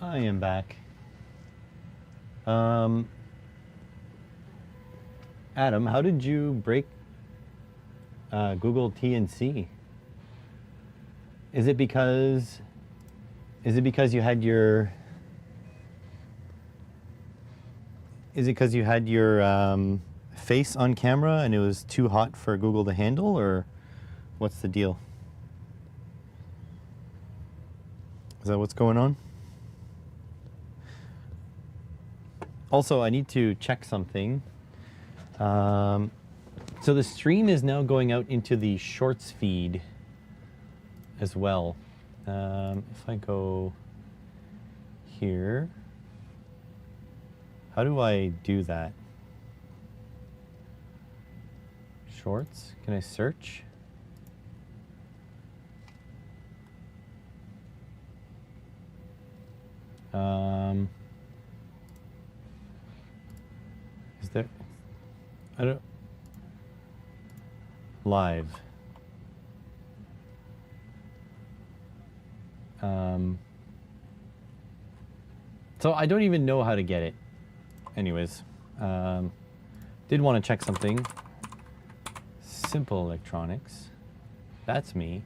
I am back. Adam, how did you break Google TNC? Is it because you had your face on camera and it was too hot for Google to handle, or what's the deal? Is that what's going on? Also, I need to check something. So the stream is now going out into the Shorts feed as well. If I go here, how do I do that? Shorts, can I search? Is there, I don't, live. So I don't even know how to get it. Anyways, did want to check something. Simple Electronics, that's me.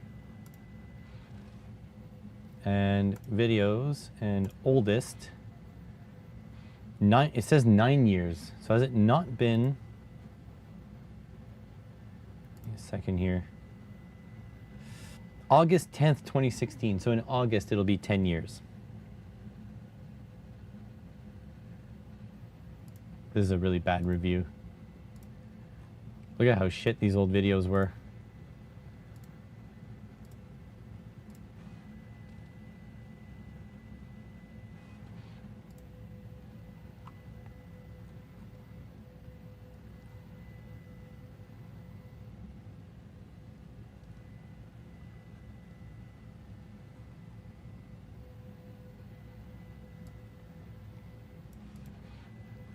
And videos and oldest. It says 9 years. So has it not been? A second here. August 10th, 2016. So in August it'll be 10 years. This is a really bad review. Look at how shit these old videos were.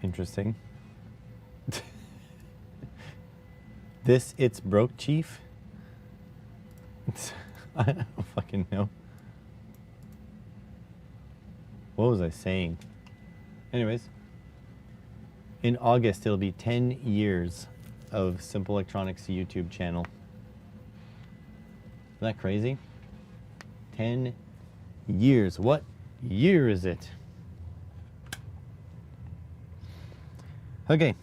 Interesting. It's broke, Chief? I don't fucking know. What was I saying? Anyways, in August it'll be 10 years of Simple Electronics YouTube channel. Isn't that crazy? 10 years. What year is it? Okay.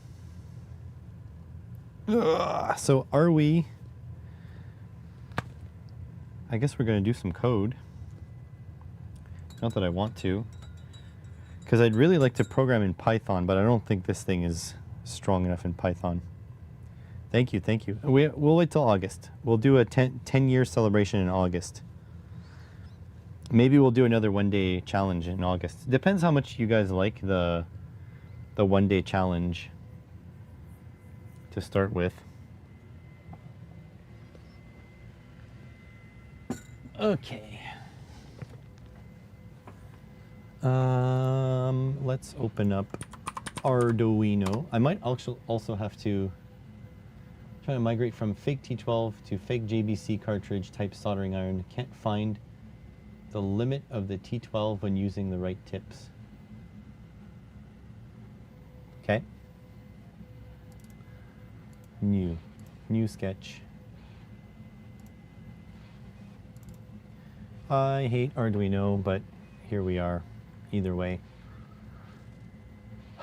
So are we... I guess we're going to do some code. Not that I want to. Because I'd really like to program in Python, but I don't think this thing is strong enough in Python. Thank you, thank you. We'll wait till August. We'll do a 10-year celebration in August. Maybe we'll do another one-day challenge in August. Depends how much you guys like the one-day challenge to start with. Okay. Let's open up Arduino. I might also have to try to migrate from fake T12 to fake JBC cartridge type soldering iron. Can't find the limit of the T12 when using the right tips. Okay. New sketch. I hate Arduino, but here we are. Either way.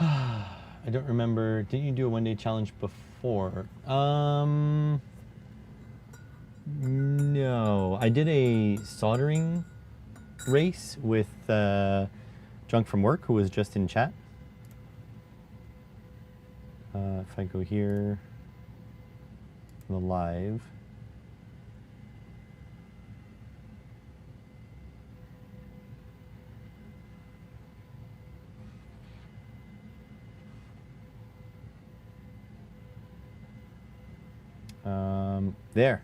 I don't remember. Didn't you do a one-day challenge before? No. I did a soldering race with Drunk from Work, who was just in chat. If I go here, the live. There.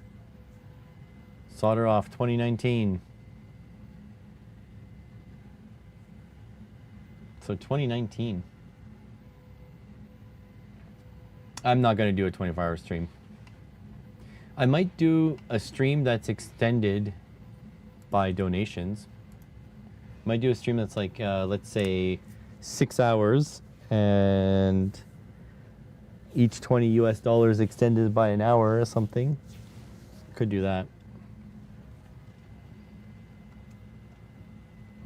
Solder off 2019. So 2019. I'm not going to do a 24-hour stream. I might do a stream that's extended by donations. Might do a stream that's like, let's say, 6 hours, and each $20 extended by an hour or something. Could do that.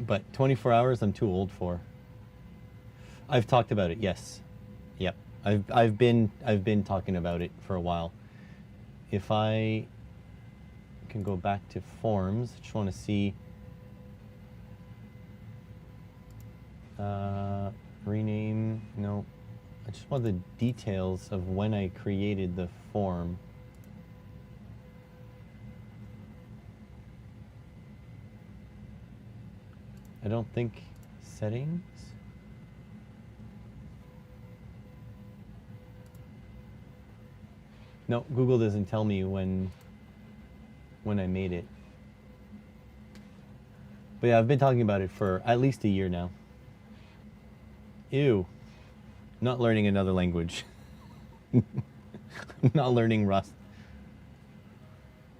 But 24 hours, I'm too old for. I've talked about it. Yes. Yep. I've been talking about it for a while. If I can go back to forms, I just want to see. Rename. No. I just want the details of when I created the form. I don't think settings. No, Google doesn't tell me when I made it. But yeah, I've been talking about it for at least a year now. Ew. Not learning another language. Not learning Rust.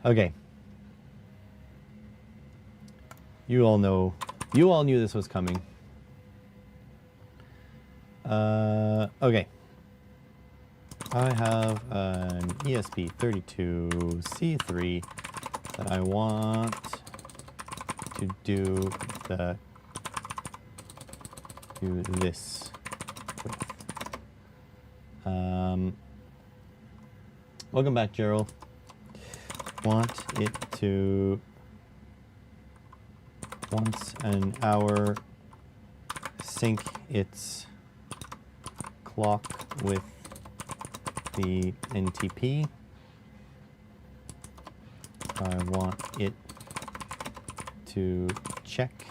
Okay. You all know. You all knew this was coming. Okay. I have an ESP32C3 that I want to do this with. Welcome back, Gerald. Want it to once an hour sync its clock with the NTP. I want it to check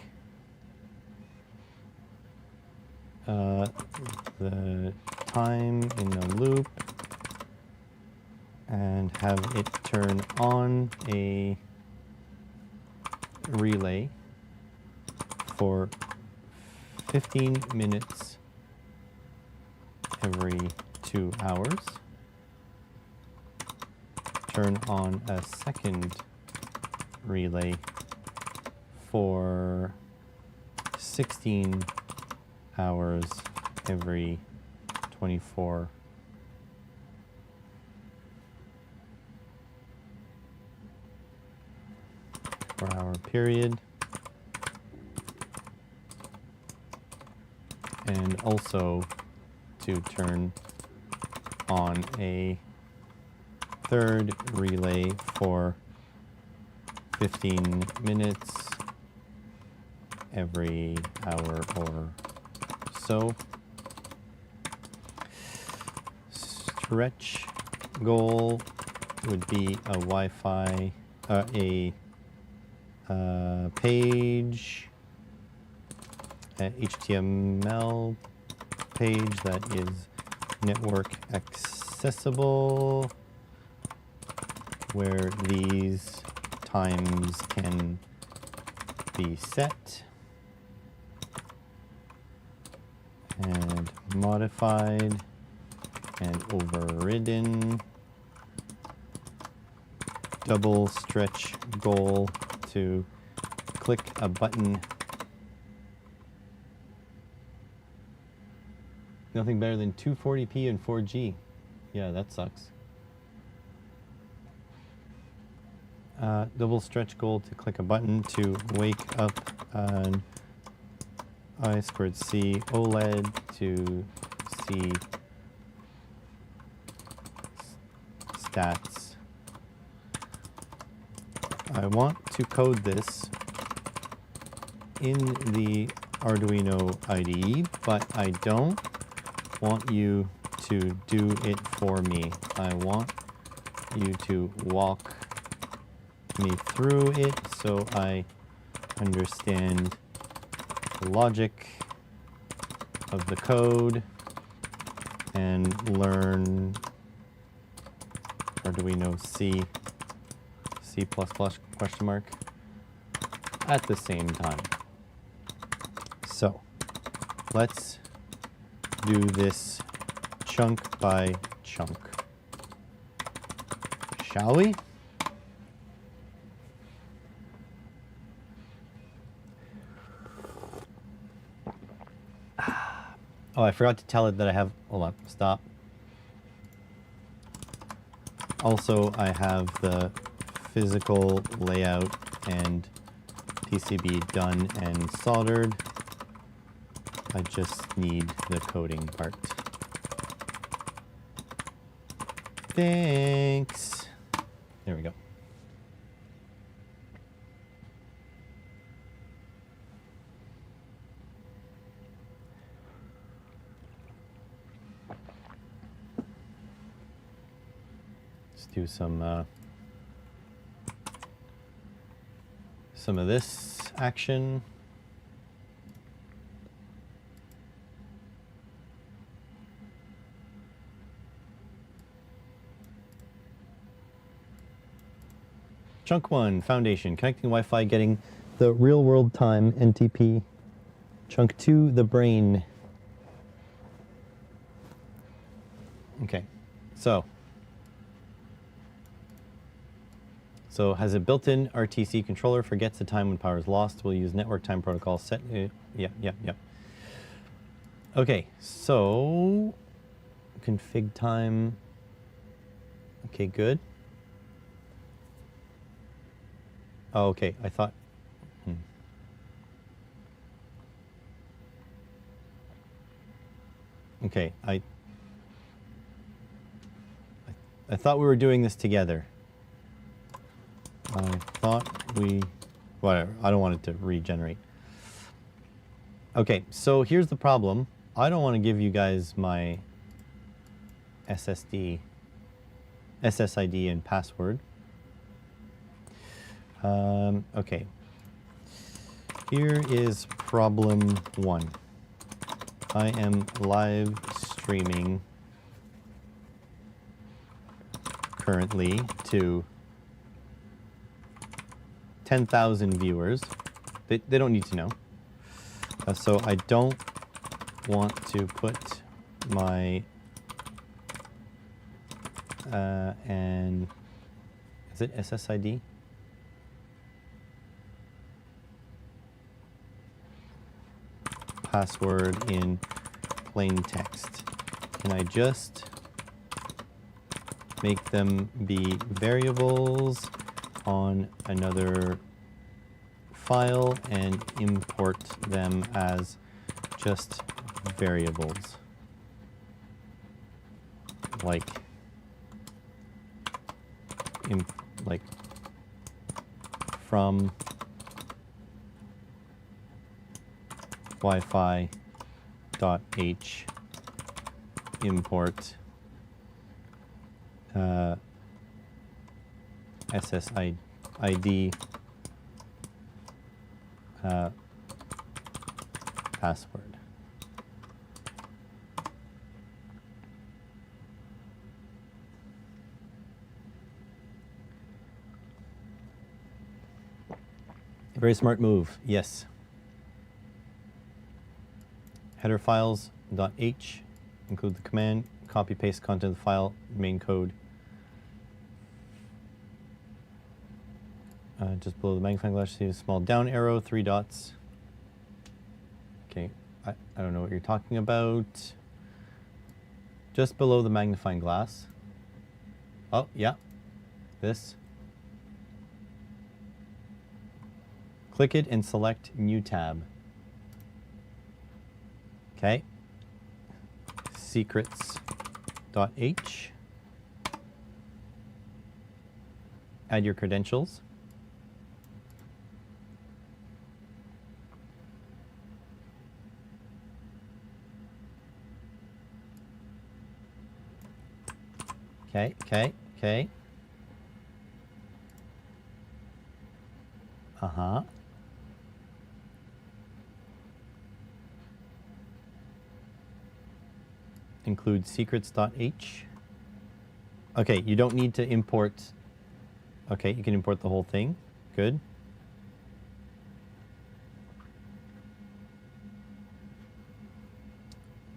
the time in the loop and have it turn on a relay for 15 minutes every 2 hours. Turn on a second relay for 16 hours every 24 hour period. And also to turn on a third relay for 15 minutes every hour or so. Stretch goal would be a Wi-Fi, page, an HTML page that is network accessible, where these times can be set and modified and overridden. Double stretch goal to click a button. Nothing better than 240p and 4G. Yeah, that sucks. Double stretch goal to click a button to wake up an I2C OLED to see stats. I want to code this in the Arduino IDE, but I don't want you to do it for me. I want you to walk me through it so I understand the logic of the code and learn Arduino C question mark at the same time. So let's do this chunk by chunk, shall we? Oh, I forgot to tell it that I have, hold on, stop. Also, I have the physical layout and PCB done and soldered. I just need the coding part. Thanks. There we go. Let's do some of this action. Chunk 1, Foundation, connecting Wi-Fi, getting the real-world time NTP. Chunk 2, the brain. Okay, so has a built-in RTC controller, forgets the time when power is lost. We'll use network time protocol set. Yeah. Okay, so config time. Okay, good. Oh, okay, I thought. Okay, I thought we were doing this together. I thought we, whatever, I don't want it to regenerate. Okay, so here's the problem. I don't want to give you guys my SSID and password. Okay. Here is problem 1. I am live streaming currently to 10,000 viewers. They don't need to know. So I don't want to put my and is it SSID? Password in plain text. Can I just make them be variables on another file and import them as just variables, like from Wi-Fi.h import SSID password. Very smart move, yes. Header files.h include the command, copy paste content of the file, main code. Just below the magnifying glass, see a small down arrow, 3 dots. Okay, I don't know what you're talking about. Just below the magnifying glass. Oh, yeah, this. Click it and select New tab. Okay. Secrets.h. Add your credentials. Okay. Uh-huh. Include secrets.h. Okay, you don't need to import. Okay, you can import the whole thing. Good.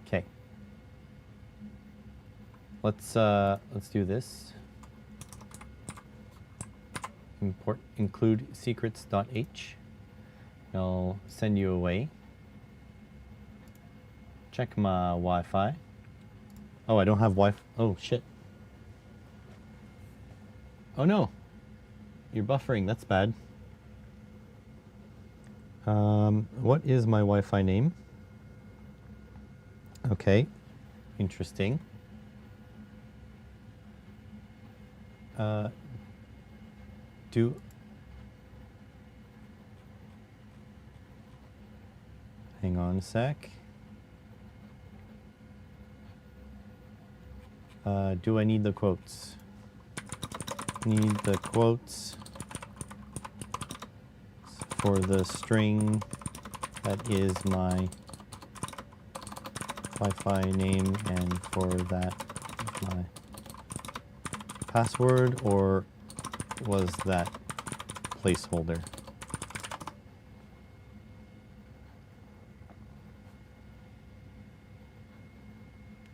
Okay. Let's do this. Include secrets.h. I'll send you away. check my Wi-Fi. Oh, I don't have Wi-Fi. Oh, shit. Oh, no. You're buffering. That's bad. What is my Wi-Fi name? Okay. Interesting. Hang on a sec. Do I need the quotes? Need the quotes for the string that is my Wi-Fi name, and for that my password, or was that placeholder?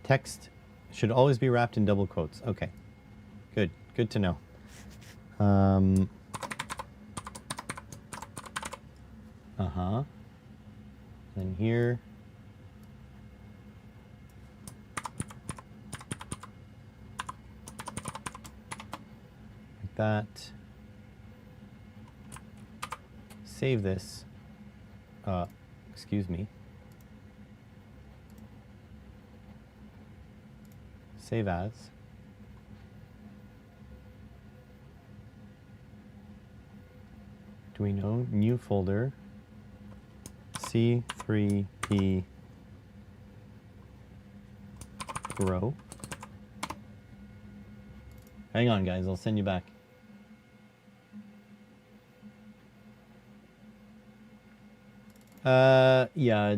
Text should always be wrapped in double quotes. Okay, good, good to know. Then here. Like that. Save this. Excuse me. Save as. Do we know? New folder. C3P grow. Hang on, guys. I'll send you back. Yeah,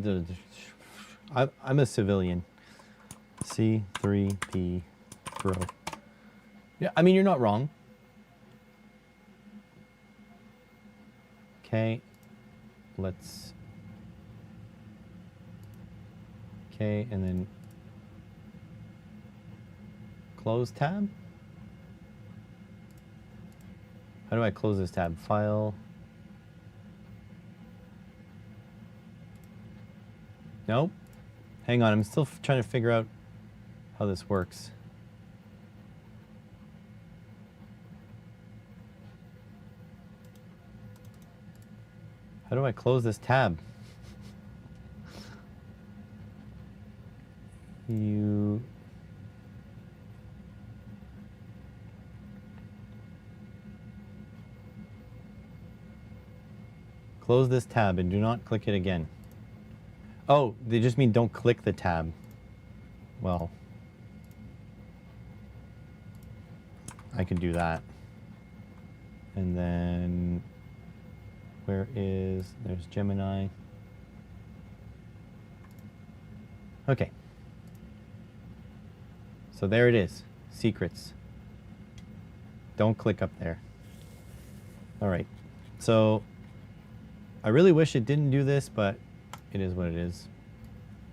I'm a civilian. C3P grow. Yeah, I mean, you're not wrong. Okay, let's. Okay, and then close tab. How do I close this tab? File. Nope. Hang on, I'm still trying to figure out how this works. How do I close this tab? You... Close this tab and do not click it again. Oh, they just mean don't click the tab. Well, I could do that. And then, where is, there's Gemini. Okay. So there it is, secrets. Don't click up there. All right, so I really wish it didn't do this, but it is what it is.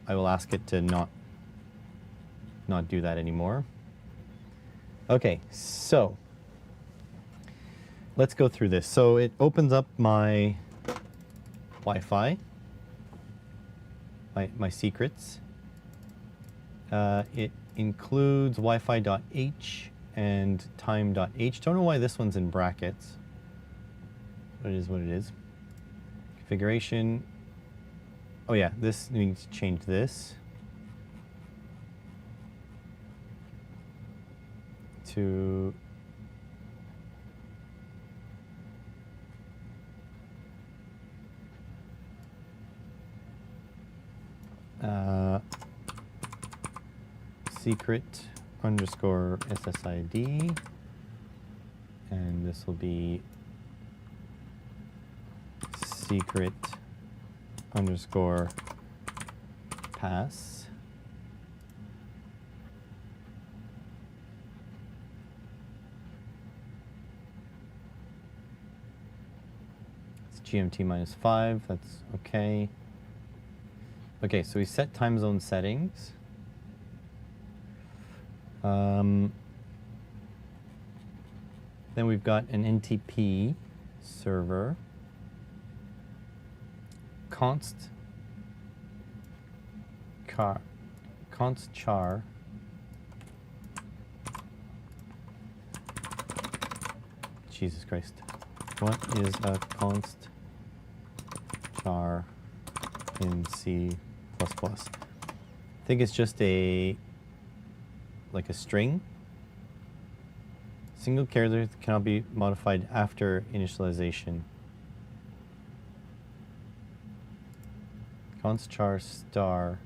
I will ask it to not do that anymore. Okay, so let's go through this. So it opens up my Wi-Fi, my secrets. It includes Wi-Fi.h and time.h. Don't know why this one's in brackets. But it is what it is. Configuration. Oh yeah, this needs to change this to secret underscore SSID, and this will be secret underscore pass. It's GMT -5, that's okay. Okay, so we set time zone settings. Then we've got an NTP server. const char Jesus Christ. What is a const char in C++? I think it's just like a string. Single character cannot be modified after initialization. Const char star.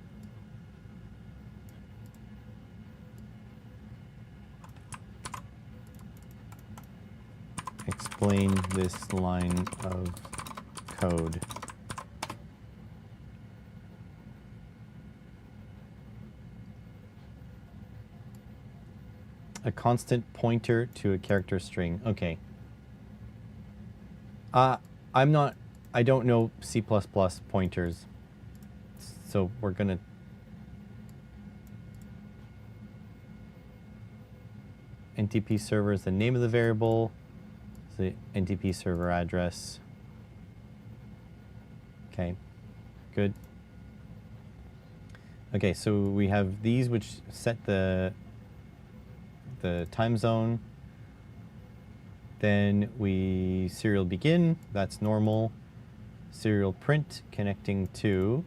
Explain this line of code. A constant pointer to a character string. Okay. I don't know C++ pointers. So we're gonna NTP server is the name of the variable. The NTP server address. Okay, good. Okay, so we have these which set the time zone. Then we serial begin, that's normal. Serial print connecting to,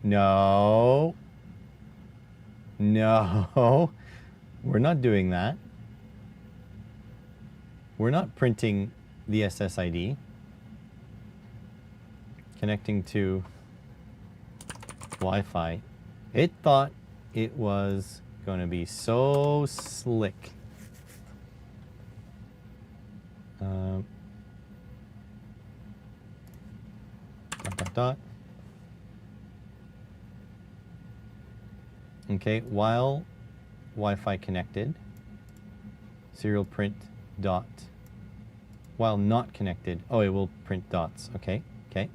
no, we're not doing that. We're not printing the SSID. Connecting to Wi-Fi. It thought it was going to be so slick. Okay, while Wi-Fi connected, serial print dot. While not connected, oh, it will print dots. Okay, okay.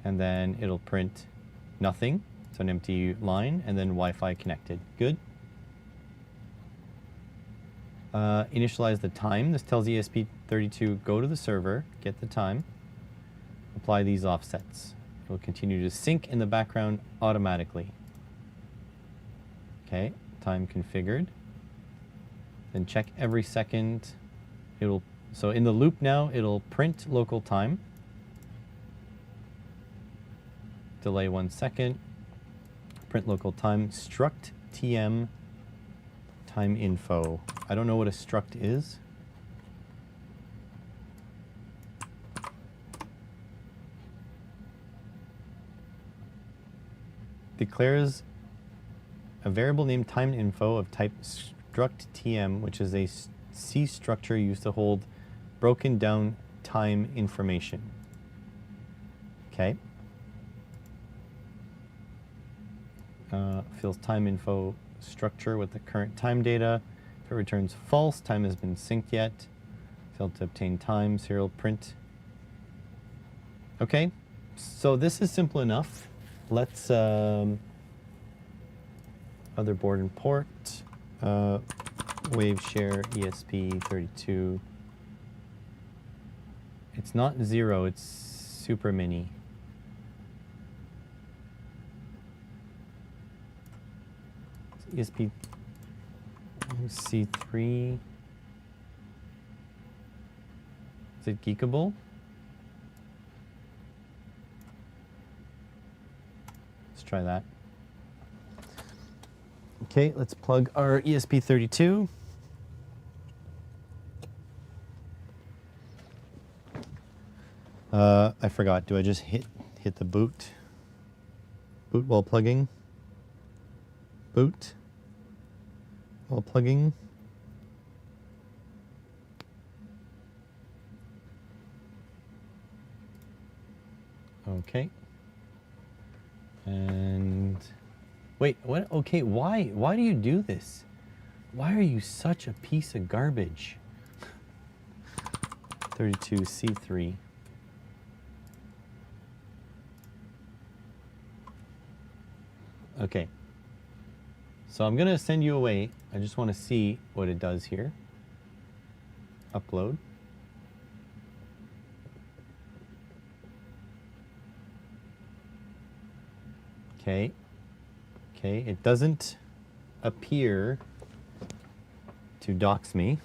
And then it'll print nothing, so an empty line, and then Wi-Fi connected. Good. Initialize the time. This tells ESP32 go to the server, get the time, apply these offsets. It will continue to sync in the background automatically. Okay, time configured. Then check every second. So in the loop now, it'll print local time. Delay 1 second. Print local time. Struct TM time info. I don't know what a struct is. Declares a variable named time info of type struct TM, which is a C structure used to hold broken down time information. Okay. Fills time info structure with the current time data. If it returns false, time has been synced yet. Failed to obtain time, serial print. Okay, so this is simple enough. Let's motherboard and port. Wave share ESP32. It's not 0, it's super mini. ESP C3. Is it geekable? Let's try that. Okay, let's plug our ESP32. I forgot. Do I just hit the boot? Boot while plugging? Boot while plugging? Okay. And wait, what? Okay, why do you do this? Why are you such a piece of garbage? 32C3. Okay. So I'm going to send you away. I just want to see what it does here. Upload. Okay. Okay, it doesn't appear to dox me.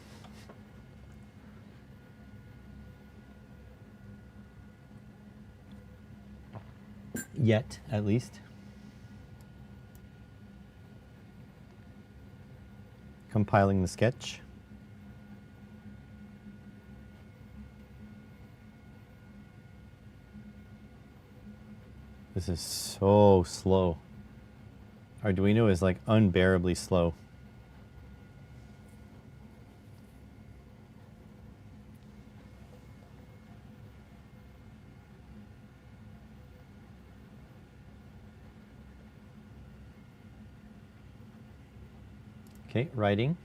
Yet, at least. Compiling the sketch. This is so slow. Arduino is like unbearably slow. Okay, writing.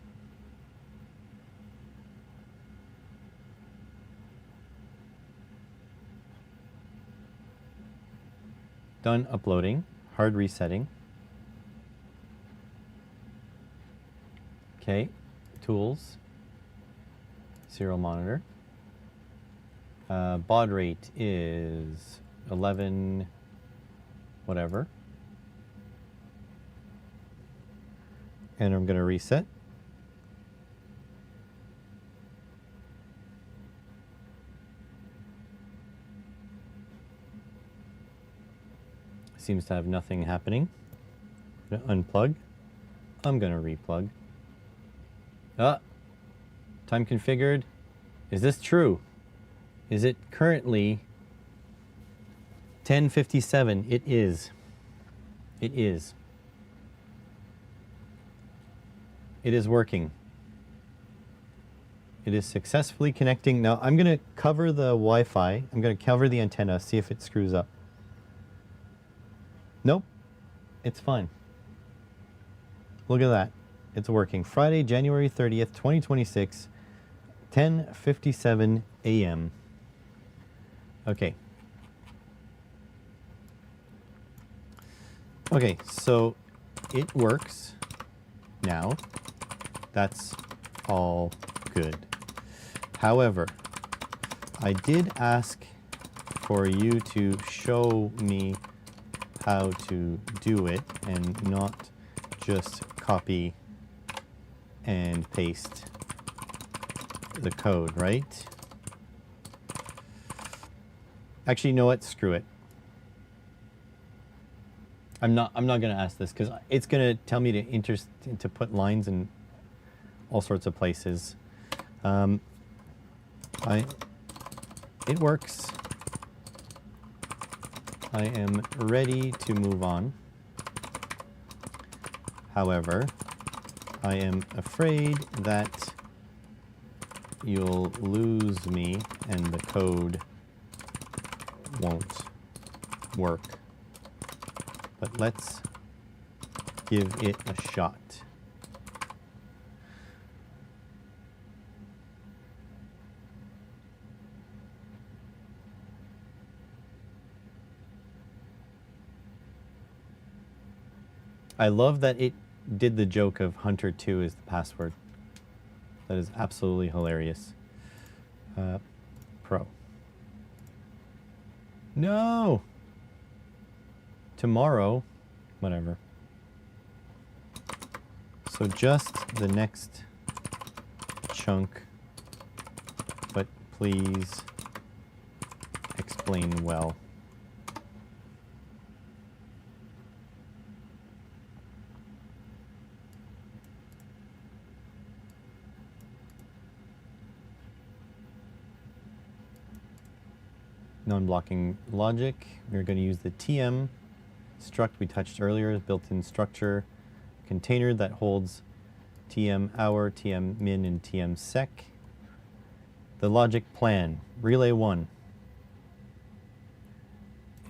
Done uploading. Hard resetting. Okay, tools. Serial monitor. Baud rate is 11 whatever. And I'm going to reset. Seems to have nothing happening. I'm going to unplug. I'm going to replug. Time configured. Is this true? Is it currently 10:57? It is. It is. It is working. It is successfully connecting. Now I'm going to cover the Wi-Fi. I'm going to cover the antenna, see if it screws up. Nope. It's fine. Look at that. It's working. Friday, January 30th, 2026, 10:57 a.m. Okay. Okay, so it works now. That's all good. However, I did ask for you to show me how to do it and not just copy and paste the code, right? Actually, you know what? Screw it. I'm not going to ask this because it's going to tell me to put lines in all sorts of places. It works. I am ready to move on. However, I am afraid that you'll lose me and the code won't work. But let's give it a shot. I love that it did the joke of Hunter2 is the password. That is absolutely hilarious. Pro. No! Tomorrow, whatever. So just the next chunk, but please explain well. Non-blocking logic. We're going to use the TM struct we touched earlier, built-in structure container that holds TM hour, TM min, and TM sec. The logic plan, relay 1.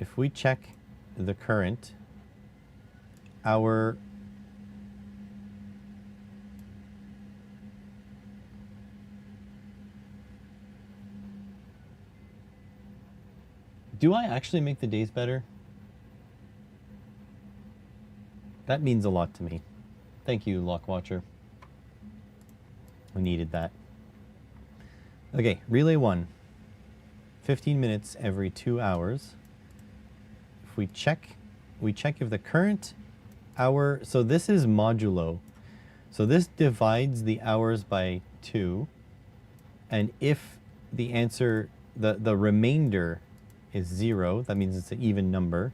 If we check the current, our do I actually make the days better? That means a lot to me. Thank you, Lockwatcher. We needed that. Okay, relay 1. 15 minutes every 2 hours. If we check if the current hour, so this is modulo. So this divides the hours by 2. And if the answer, the remainder is 0, that means it's an even number.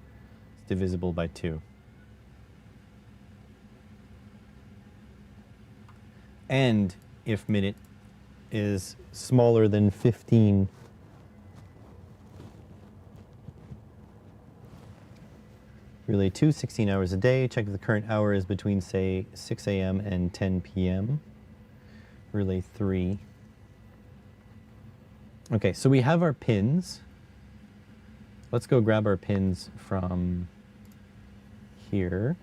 It's divisible by 2. And if minute is smaller than 15, relay 2, 16 hours a day. Check if the current hour is between, say, 6 a.m. and 10 p.m. Relay 3. Okay, so we have our pins. Let's go grab our pins from here.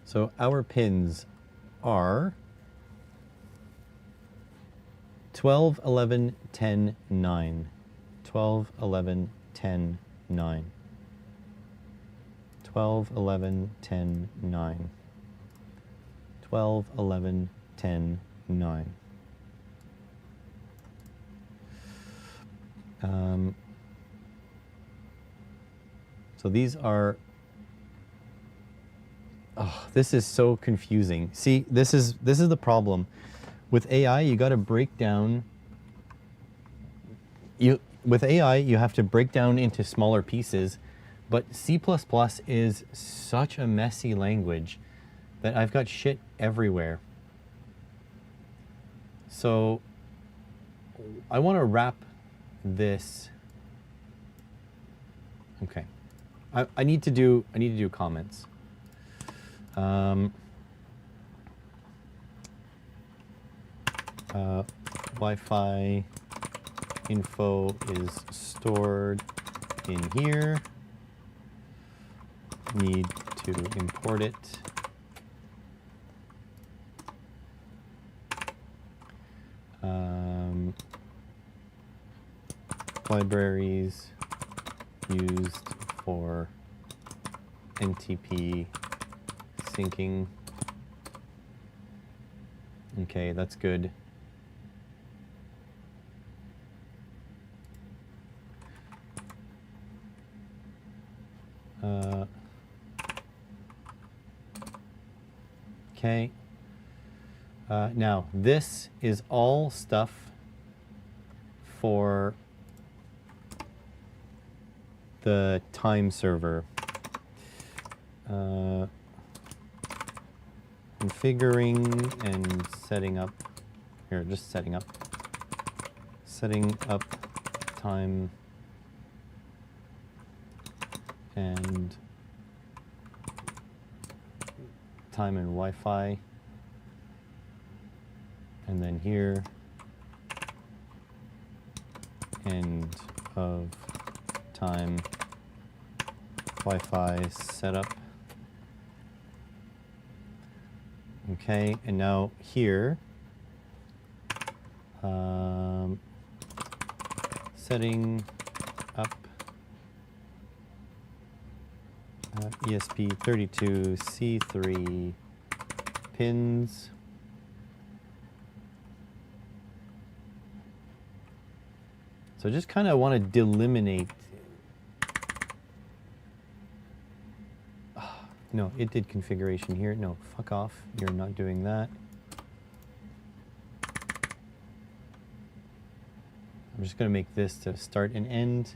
So our pins are 12, 11, 10, 9. 12, 11, 10, 9. 12, 11, 10, 9. 12, 11, 10, 9. So these are, oh, this is so confusing. See, this is the problem. With AI, you got to break down, with AI, you have to break down into smaller pieces, but C++ is such a messy language that I've got shit everywhere. So I want to wrap this. Okay. I need to do comments. Wi-Fi info is stored in here. Need to import it. Libraries used for NTP syncing. Okay, that's good. Okay. Now, this is all stuff for the time server. Configuring and setting up. Here, just setting up. Setting up time and Wi-Fi. And then here, end of time Wi-Fi setup. Okay, and now here, setting up ESP32C3 pins. So just kind of want to delimitate. No, it did configuration here. No, fuck off. You're not doing that. I'm just going to make this to start and end.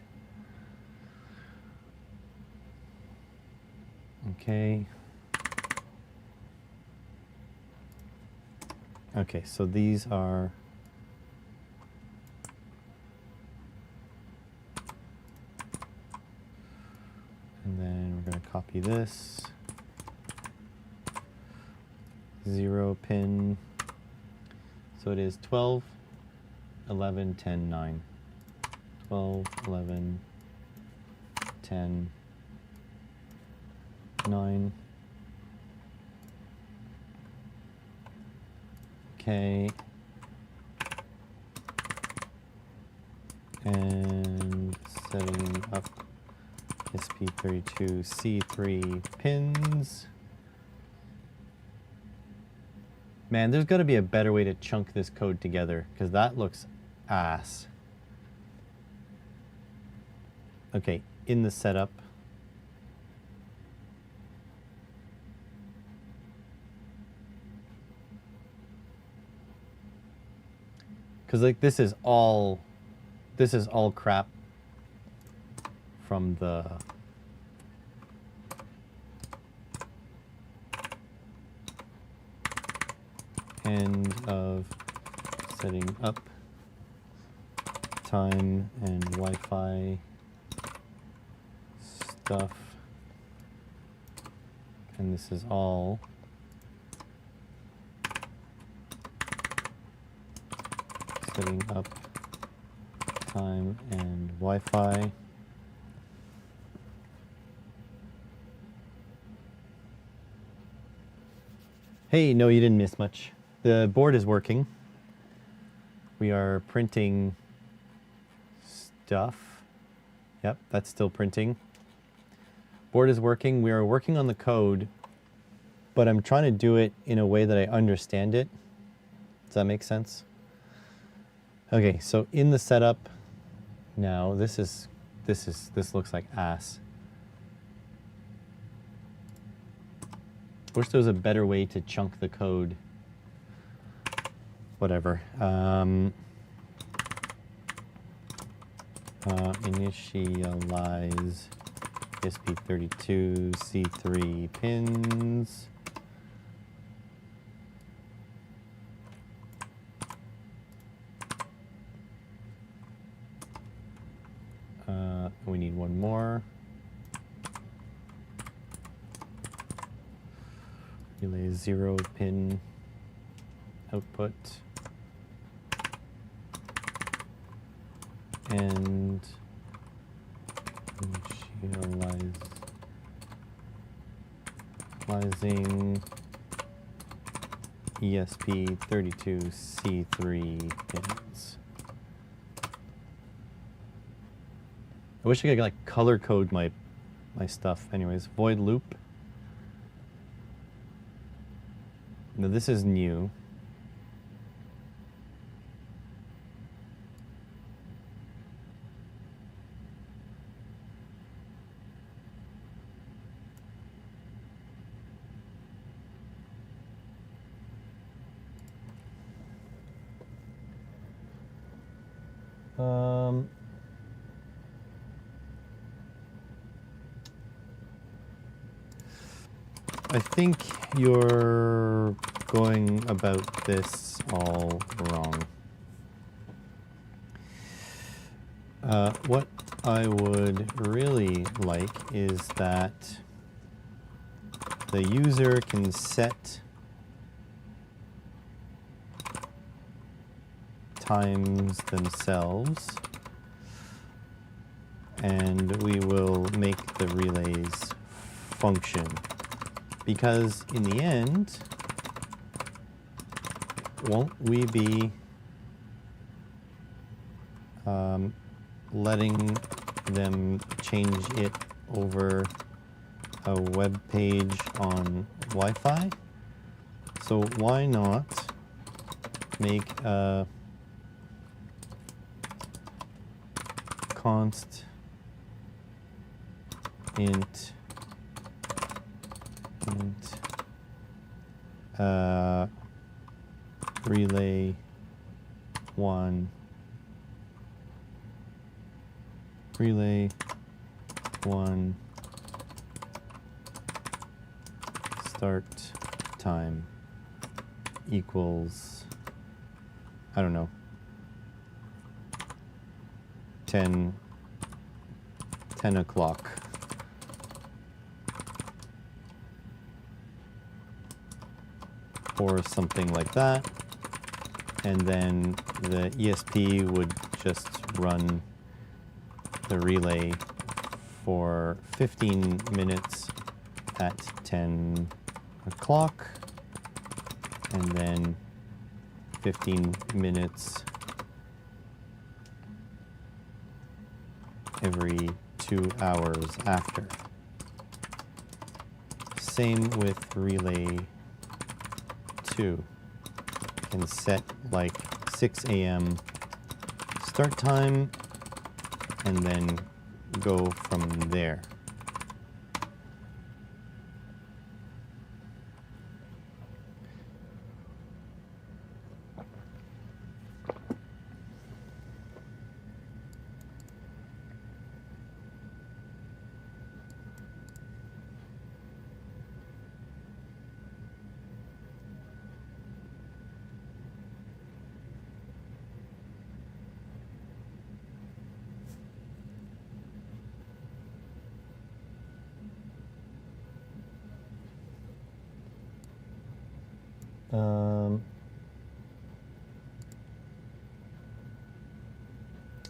Okay. Okay, so these are... And then we're going to copy this. 0 pin. So it is 12, 11, 10, 9. 12, 11, 10, 9. Okay. And setting up SP32C3 pins. Man, there's got to be a better way to chunk this code together, because that looks ass. Okay, in the setup, because like this is all crap from the end of setting up time and Wi-Fi stuff, and this is all setting up time and Wi-Fi. Hey, no, you didn't miss much. The board is working. We are printing stuff. Yep, that's still printing. Board is working. We are working on the code, but I'm trying to do it in a way that I understand it. Does that make sense? Okay, so in the setup now, this looks like ass. Wish there was a better way to chunk the code. Whatever. Initialize ESP32 C3 pins. We need one more. Relay 0 pin output. And initializing ESP32 C3 pins. I wish I could like color code my stuff. Anyways, void loop. Now this is new. I think you're going about this all wrong. What I would really like is that the user can set times themselves, and we will make the relays function. Because in the end, won't we be letting them change it over a web page on Wi-Fi? So why not make a const int relay 1 start time equals, I don't know, 10 o'clock. Or something like that, and then the ESP would just run the relay for 15 minutes at 10 o'clock, and then 15 minutes every 2 hours after. Same with relay 2. Can set like 6 a.m. start time, and then go from there.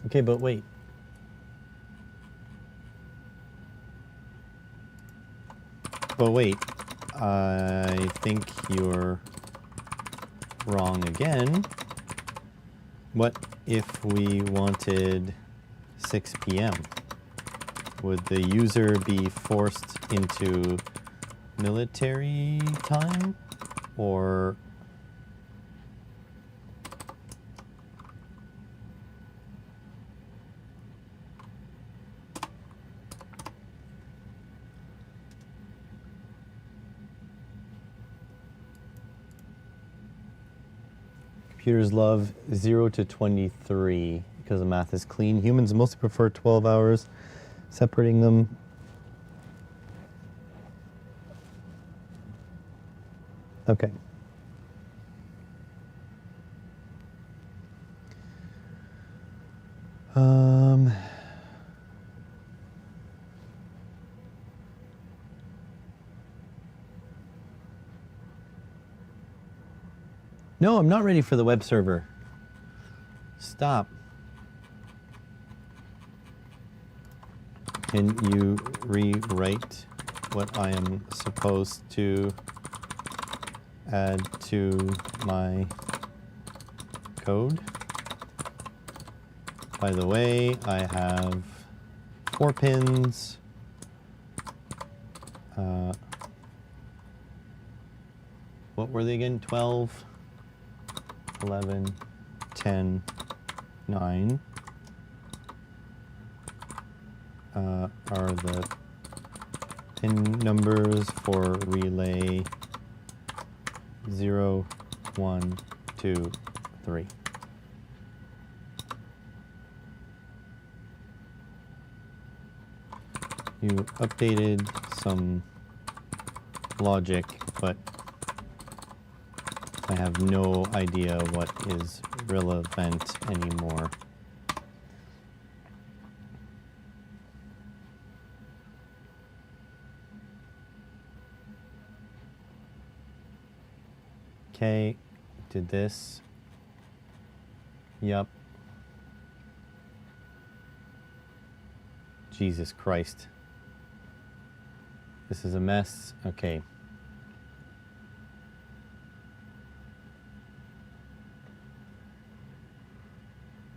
Okay, but wait. But wait, I think you're wrong again. What if we wanted 6 p.m.? Would the user be forced into military time? Or computers love 0 to 23 because the math is clean. Humans mostly prefer 12 hours, separating them. Okay. No, I'm not ready for the web server. Stop. Can you rewrite what I am supposed to add to my code? By the way, I have 4 pins. What were they again? 12, 11, 10, 9 are the pin numbers for relay 0, 1, 2, 3. You updated some logic, but I have no idea what is relevant anymore. Okay, did this. Yup. Jesus Christ. This is a mess. Okay.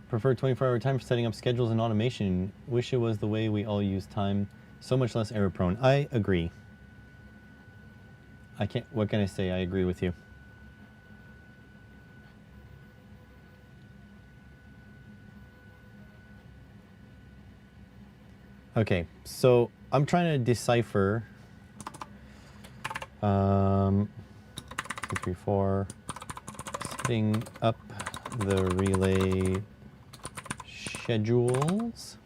Prefer 24-hour time for setting up schedules and automation. Wish it was the way we all use time. So much less error prone. I agree. What can I say? I agree with you. Okay, so I'm trying to decipher 2, 3, 4, setting up the relay schedules.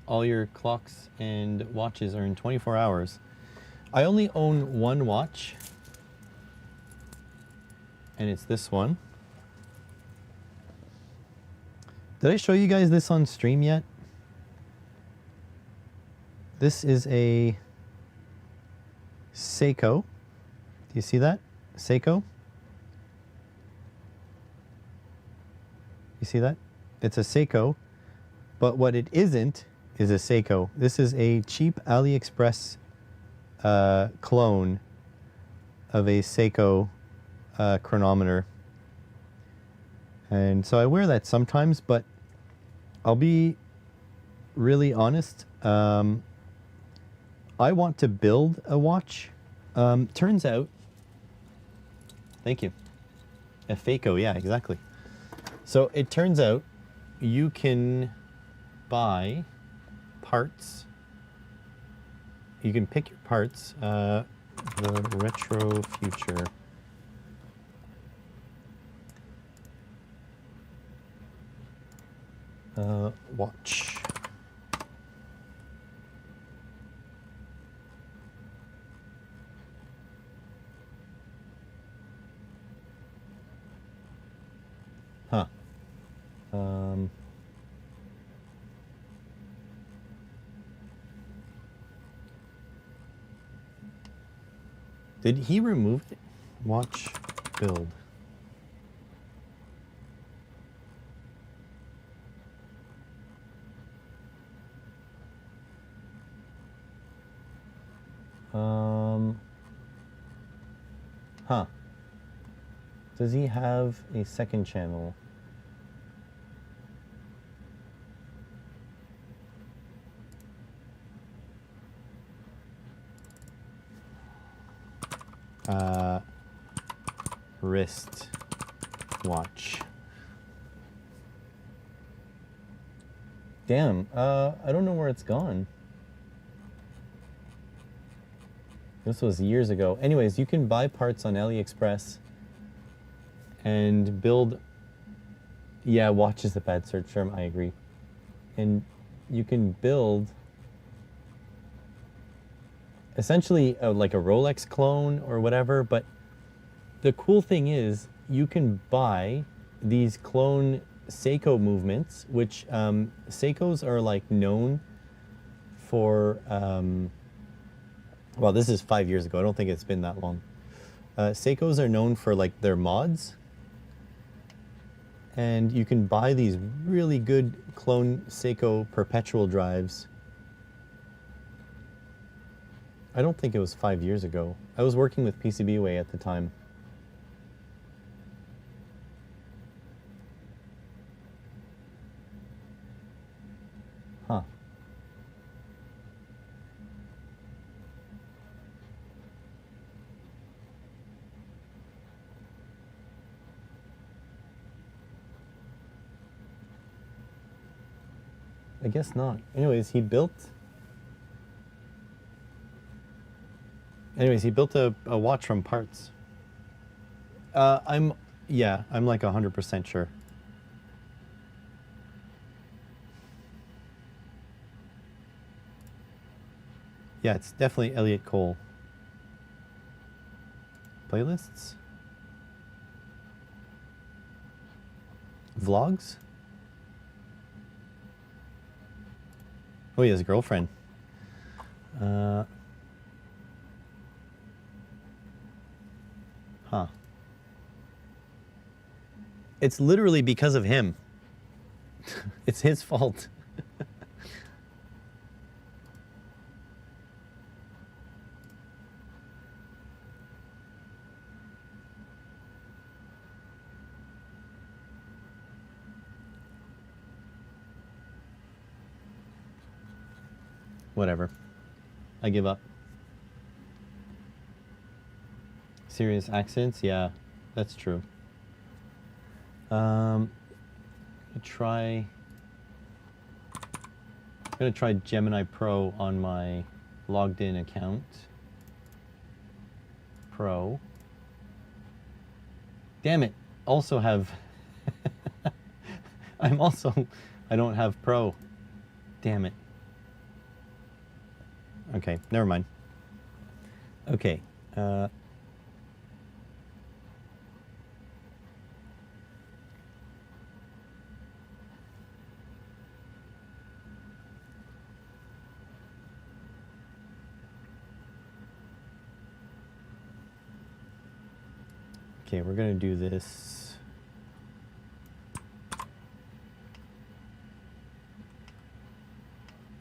All your clocks and watches are in 24 hours. I only own 1 watch, and it's this one. Did I show you guys this on stream yet? This is a Seiko. Do you see that? Seiko? You see that? It's a Seiko, but what it isn't is a Seiko. This is a cheap AliExpress clone of a Seiko chronometer. And so I wear that sometimes, but I'll be really honest. I want to build a watch. Turns out, thank you. A Faco, yeah, exactly. So it turns out you can buy parts. You can pick your parts. The retro future. Watch. Huh. Did he remove it? Watch, build. Huh. Does he have a second channel? Wrist watch. Damn, I don't know where it's gone. This was years ago. Anyways, you can buy parts on AliExpress and build. Yeah, watch is a bad search term, I agree. And you can build essentially like a Rolex clone or whatever, but the cool thing is you can buy these clone Seiko movements, which Seikos are like known for, well, this is 5 years ago. I don't think it's been that long. Seikos are known for like their mods. And you can buy these really good clone Seiko perpetual drives. I don't think it was 5 years ago. I was working with PCBWay at the time. Huh. I guess not. Anyways, he built a watch from parts. I'm like 100% sure. Yeah, it's definitely Elliot Cole. Playlists? Vlogs? Oh, he has a girlfriend. Huh. It's literally because of him. It's his fault. Whatever. I give up. Serious accents? Yeah, that's true. I'm gonna try Gemini Pro on my logged in account. Pro. Damn it. Also have I don't have Pro. Damn it. Okay, never mind. Okay. Okay, we're gonna do this.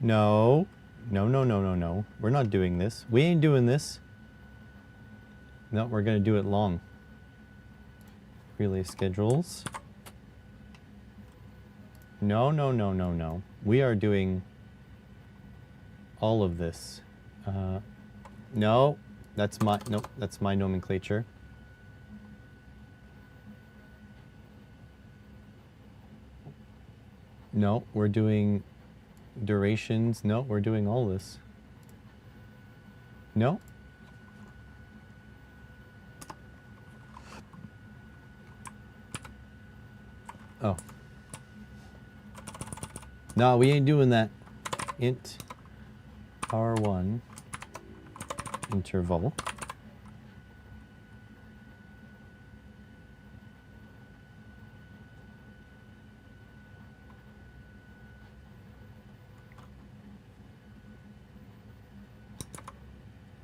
No. No. We're not doing this. We ain't doing this. No, we're gonna do it long. Relay schedules. No. We are doing all of this. No, that's my nomenclature. No, we're doing durations. No, we're doing all this. No. Oh. No, we ain't doing that. Int R1 interval.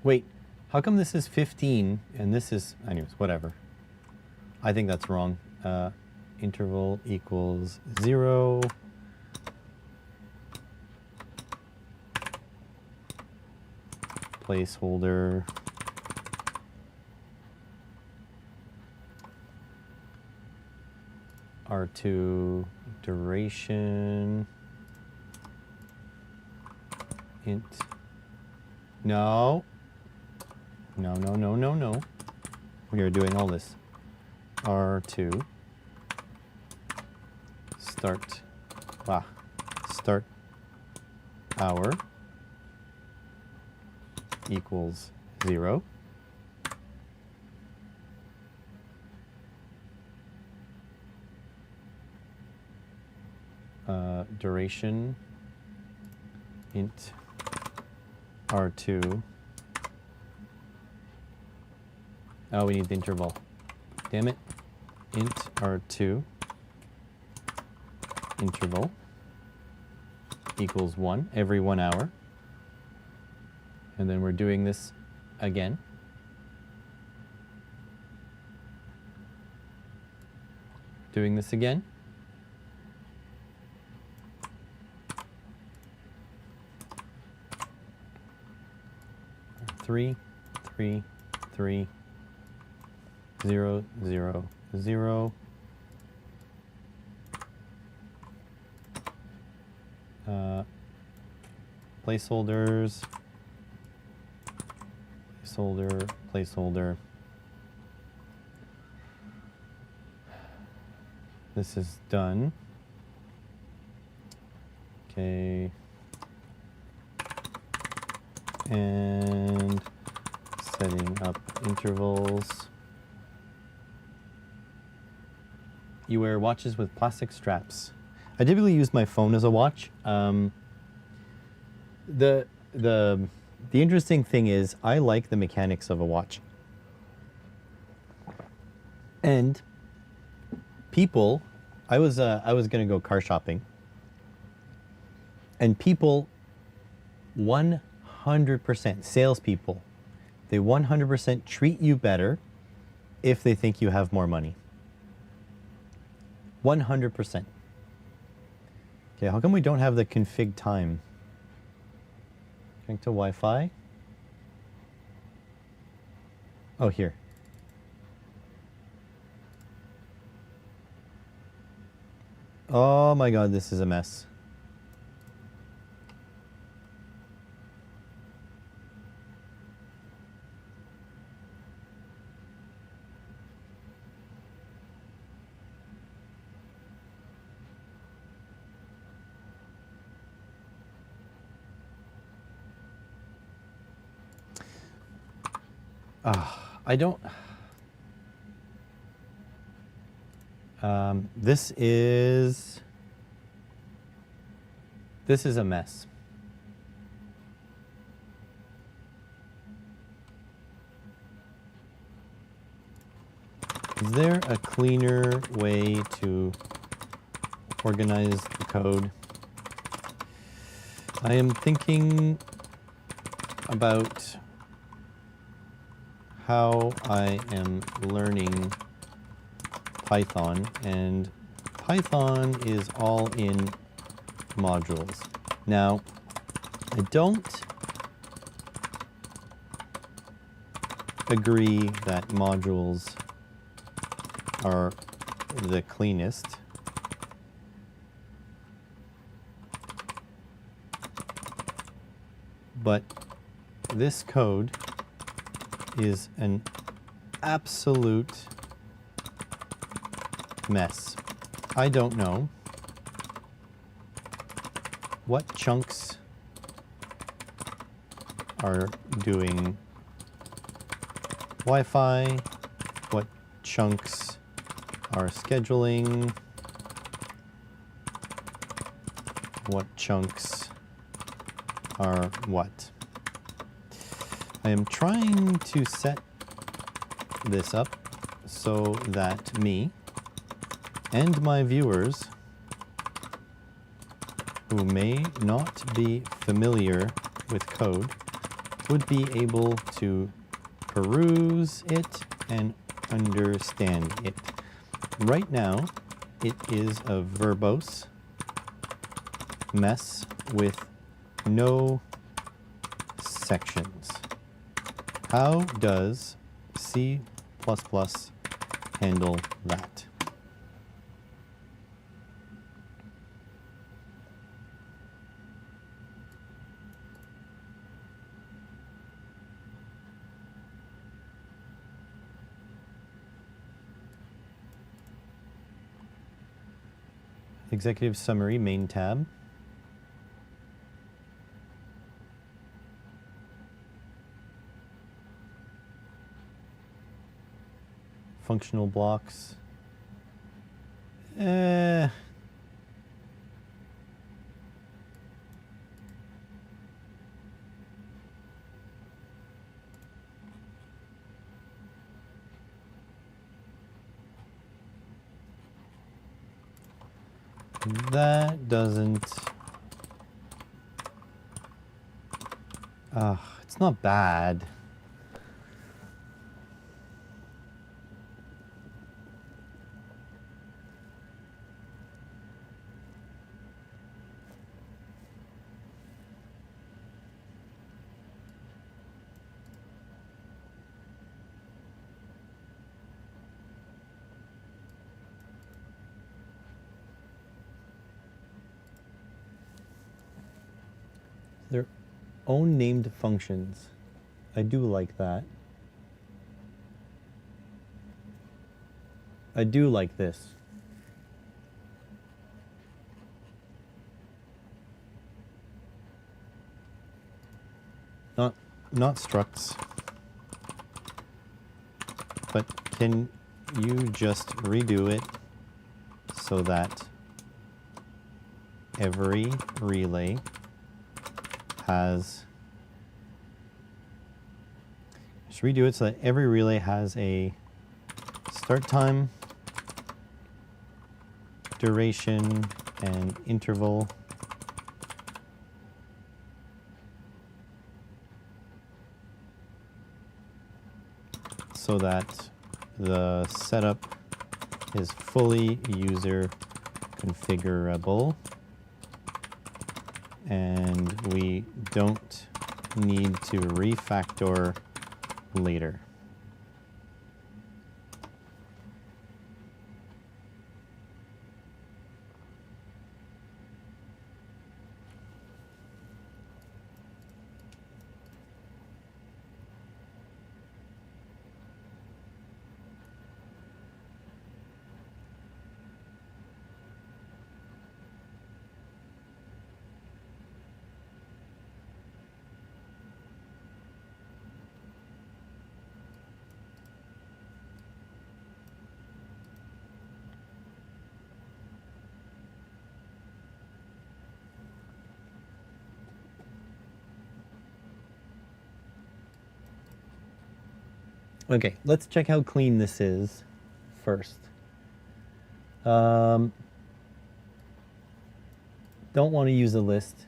Wait, how come this is 15 and this is, anyways, whatever. I think that's wrong. Interval equals 0. Placeholder. R2 duration. Int. No. No, no, no, no, no. We are doing all this. R2. Start. Start hour equals 0. Duration int R2. Oh, we need the interval. Damn it. Int R2 interval equals 1 every 1 hour. And then we're doing this again. Doing this again. Three, 0, 0, 0. Placeholders. Placeholder. This is done. Okay. And setting up intervals. You wear watches with plastic straps. I typically use my phone as a watch. The interesting thing is I like the mechanics of a watch. And people, I was gonna go car shopping, and people 100%, salespeople, they 100% treat you better if they think you have more money. 100%. Okay, how come we don't have the config time? Connect to Wi-Fi. Oh, here. Oh my God, this is a mess. I don't. This is a mess. Is there a cleaner way to organize the code? I am thinking about how I am learning Python, and Python is all in modules. Now, I don't agree that modules are the cleanest. But this code is an absolute mess. I don't know what chunks are doing Wi-Fi, what chunks are scheduling, what chunks are what. I am trying to set this up so that me and my viewers who may not be familiar with code would be able to peruse it and understand it. Right now, it is a verbose mess with no sections. How does C++ handle that? Executive Summary, main tab. Functional blocks. That doesn't... it's not bad. Their own named functions. I do like that. I do like this. Not structs. But can you just redo it so that every relay has... Just redo it so that every relay has a start time, duration, and interval. So that the setup is fully user configurable and we don't need to refactor later. Okay, let's check how clean this is first. Don't want to use a list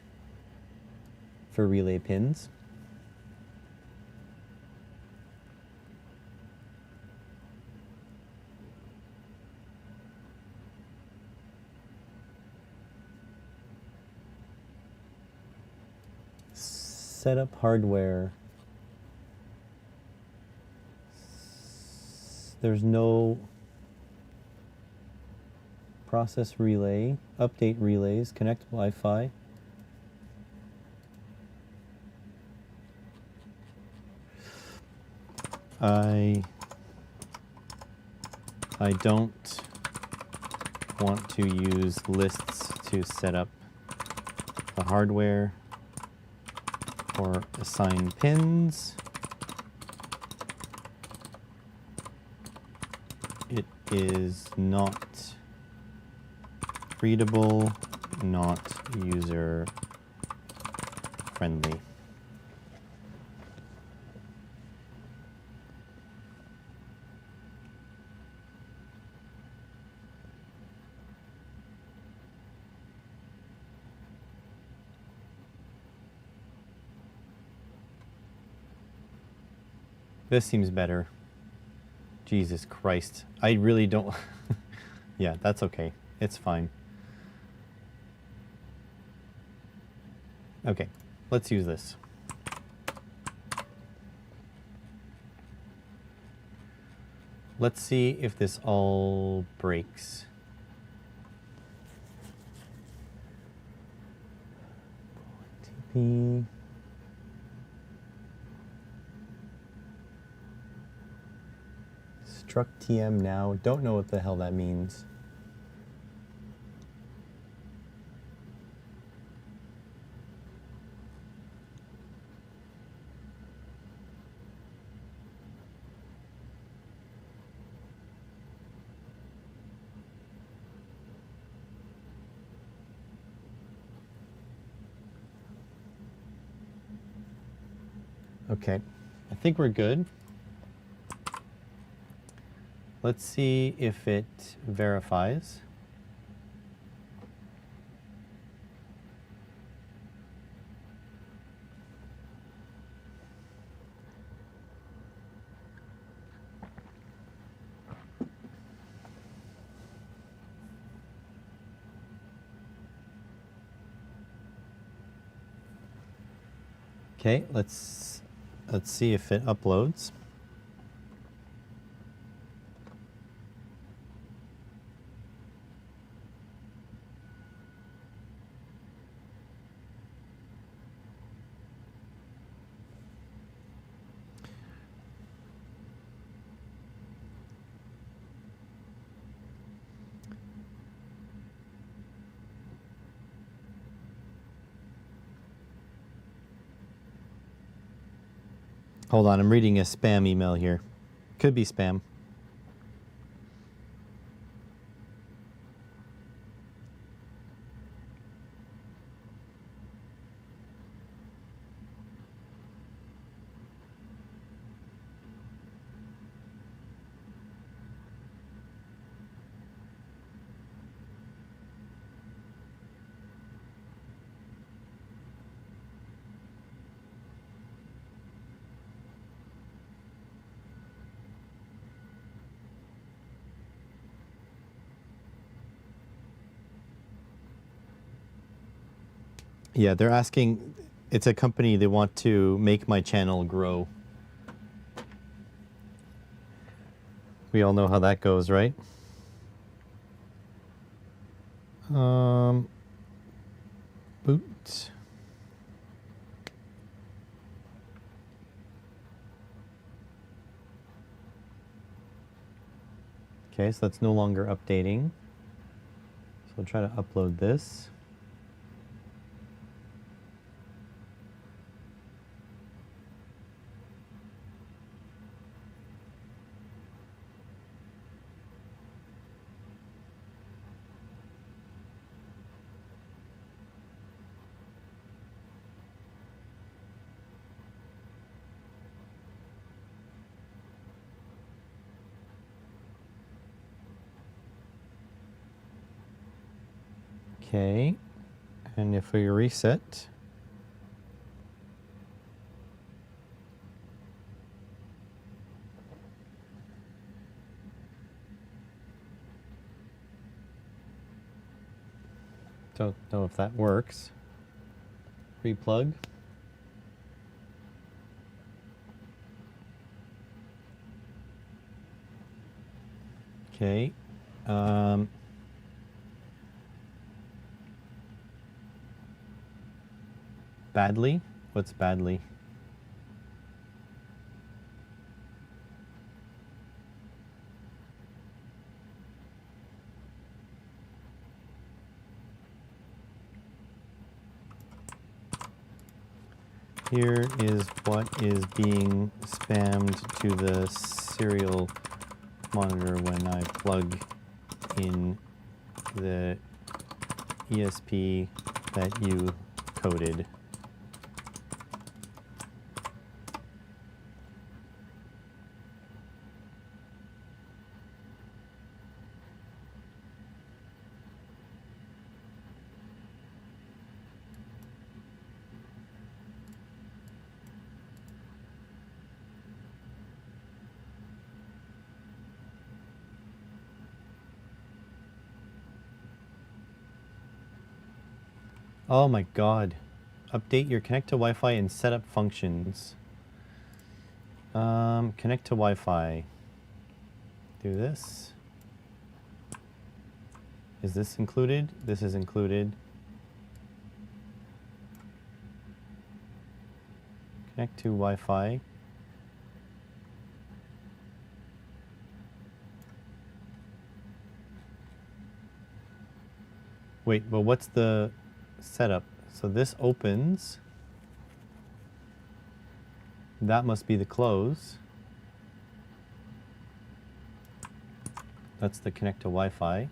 for relay pins. Setup hardware. There's no process relay, update relays, connect Wi-Fi. I don't want to use lists to set up the hardware or assign pins. It is not readable, not user friendly. This seems better. Jesus Christ. I really don't... Yeah, that's okay. It's fine. Okay, let's use this. Let's see if this all breaks. TP. Struck TM now. Don't know what the hell that means. Okay, I think we're good. Let's see if it verifies. Okay, let's see if it uploads. Hold on, I'm reading a spam email here. Could be spam. Yeah, they're asking, it's a company, they want to make my channel grow. We all know how that goes, right? Boot. Okay, so that's no longer updating. So I'll try to upload this. Okay, and if we reset, don't know if that works. Replug. Okay. Badly? What's badly? Here is what is being spammed to the serial monitor when I plug in the ESP that you coded. Oh my god. Update your connect to Wi-Fi and setup functions. Connect to Wi-Fi. Do this. Is this included? This is included. Connect to Wi-Fi. Wait, but what's the setup? So this opens. That must be the close. That's the connect to Wi-Fi.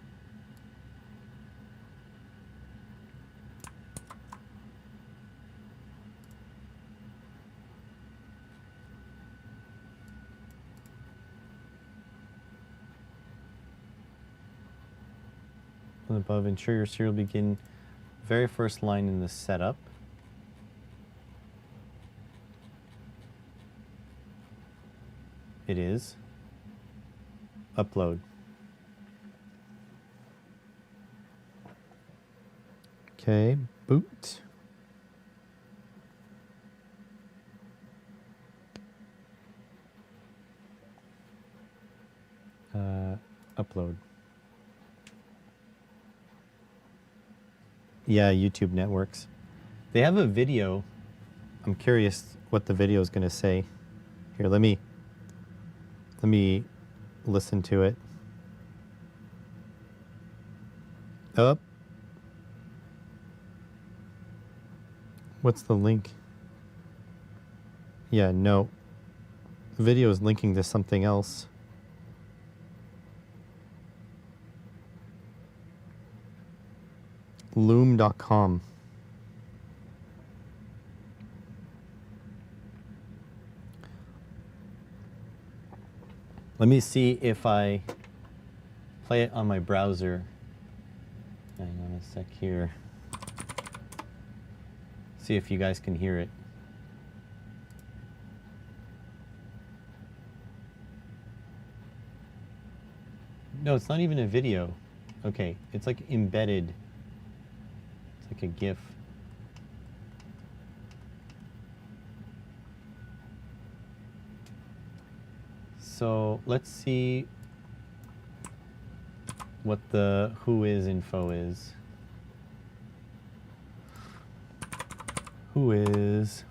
From above, ensure your serial begin very first line in the setup. It is. Upload. Okay, boot. Upload. Yeah, YouTube networks. They have a video. I'm curious what the video is going to say. Here, let me listen to it. Up. What's the link? Yeah, no. The video is linking to something else. Loom.com. Let me see if I play it on my browser. Hang on a sec here. See if you guys can hear it. No, it's not even a video. Okay, it's like embedded. It's like a GIF. So let's see what the who is info is. Who is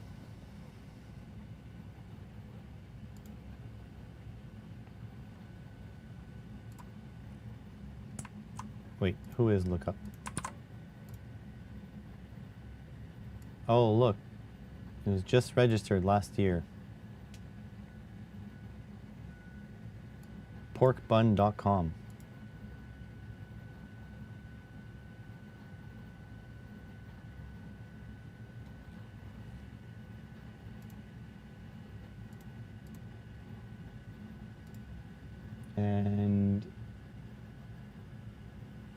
wait, who is lookup? Oh, look. It was just registered last year. Porkbun.com. And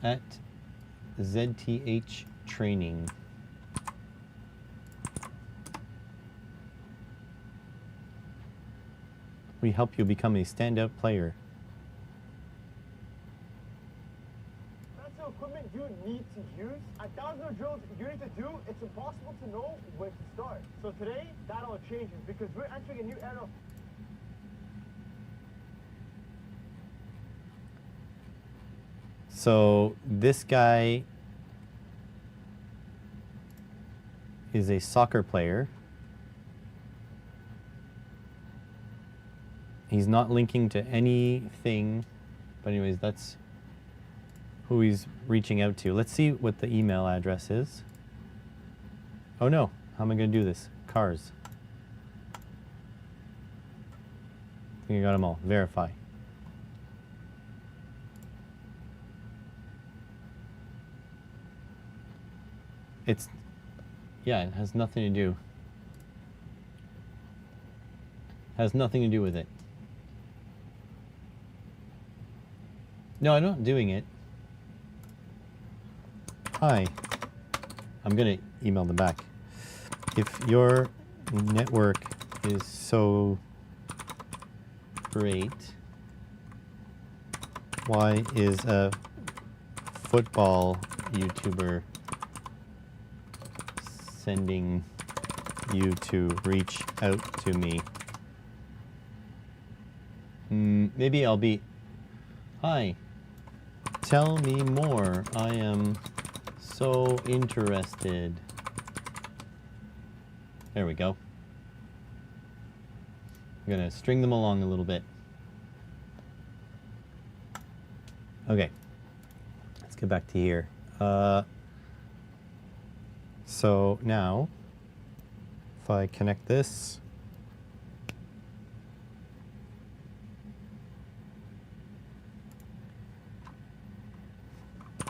at ZTH Training. We help you become a standout player. That's the equipment you need to use. A thousand of drills you need to do, it's impossible to know where to start. So today, that all changes because we're entering a new era. So this guy is a soccer player. He's not linking to anything, but anyways, that's who he's reaching out to. Let's see what the email address is. Oh no, how am I going to do this? Cars. I think I got them all. Verify. It's, yeah, it has nothing to do. Has nothing to do with it. No, I'm not doing it. Hi. I'm gonna email them back. If your network is so great, why is a football YouTuber sending you to reach out to me? Maybe I'll be, hi, tell me more. I am so interested. There we go. I'm gonna string them along a little bit. Okay, let's get back to here. So now, if I connect this,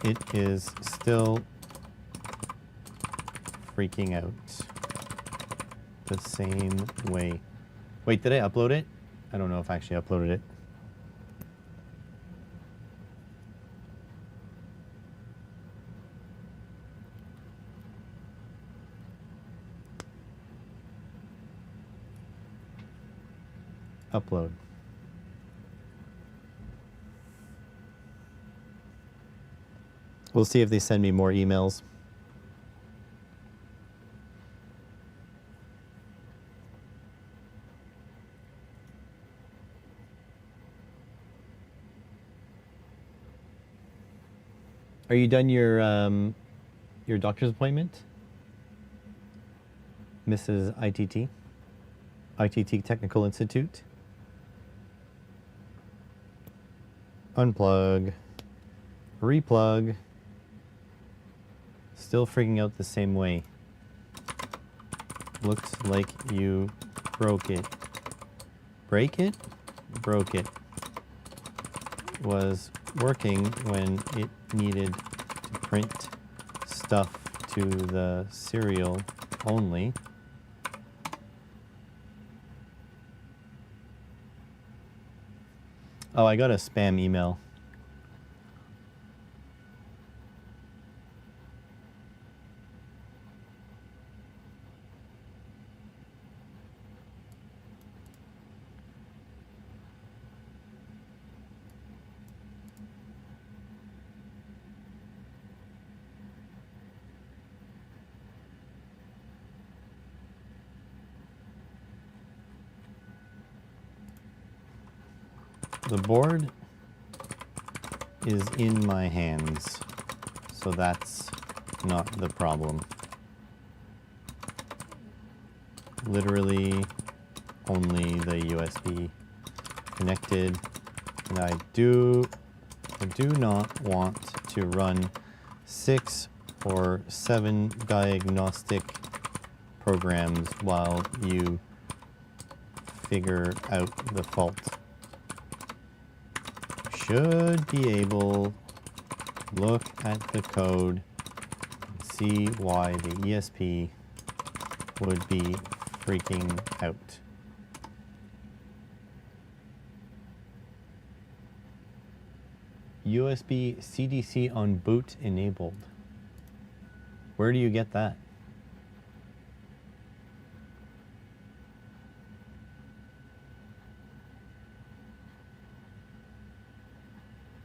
it is still freaking out the same way. Wait, did I upload it? I don't know if I actually uploaded it. Upload. We'll see if they send me more emails. Are you done your doctor's appointment, Mrs. ITT? ITT Technical Institute? Unplug. Replug. Still freaking out the same way. Looks like you broke it. Break it? Broke it. Was working when it needed to print stuff to the serial only. Oh, I got a spam email. The board is in my hands, so that's not the problem. Literally only the USB connected, and I do not want to run 6 or 7 diagnostic programs while you figure out the fault. Should be able to look at the code and see why the ESP would be freaking out. USB CDC on boot enabled. Where do you get that?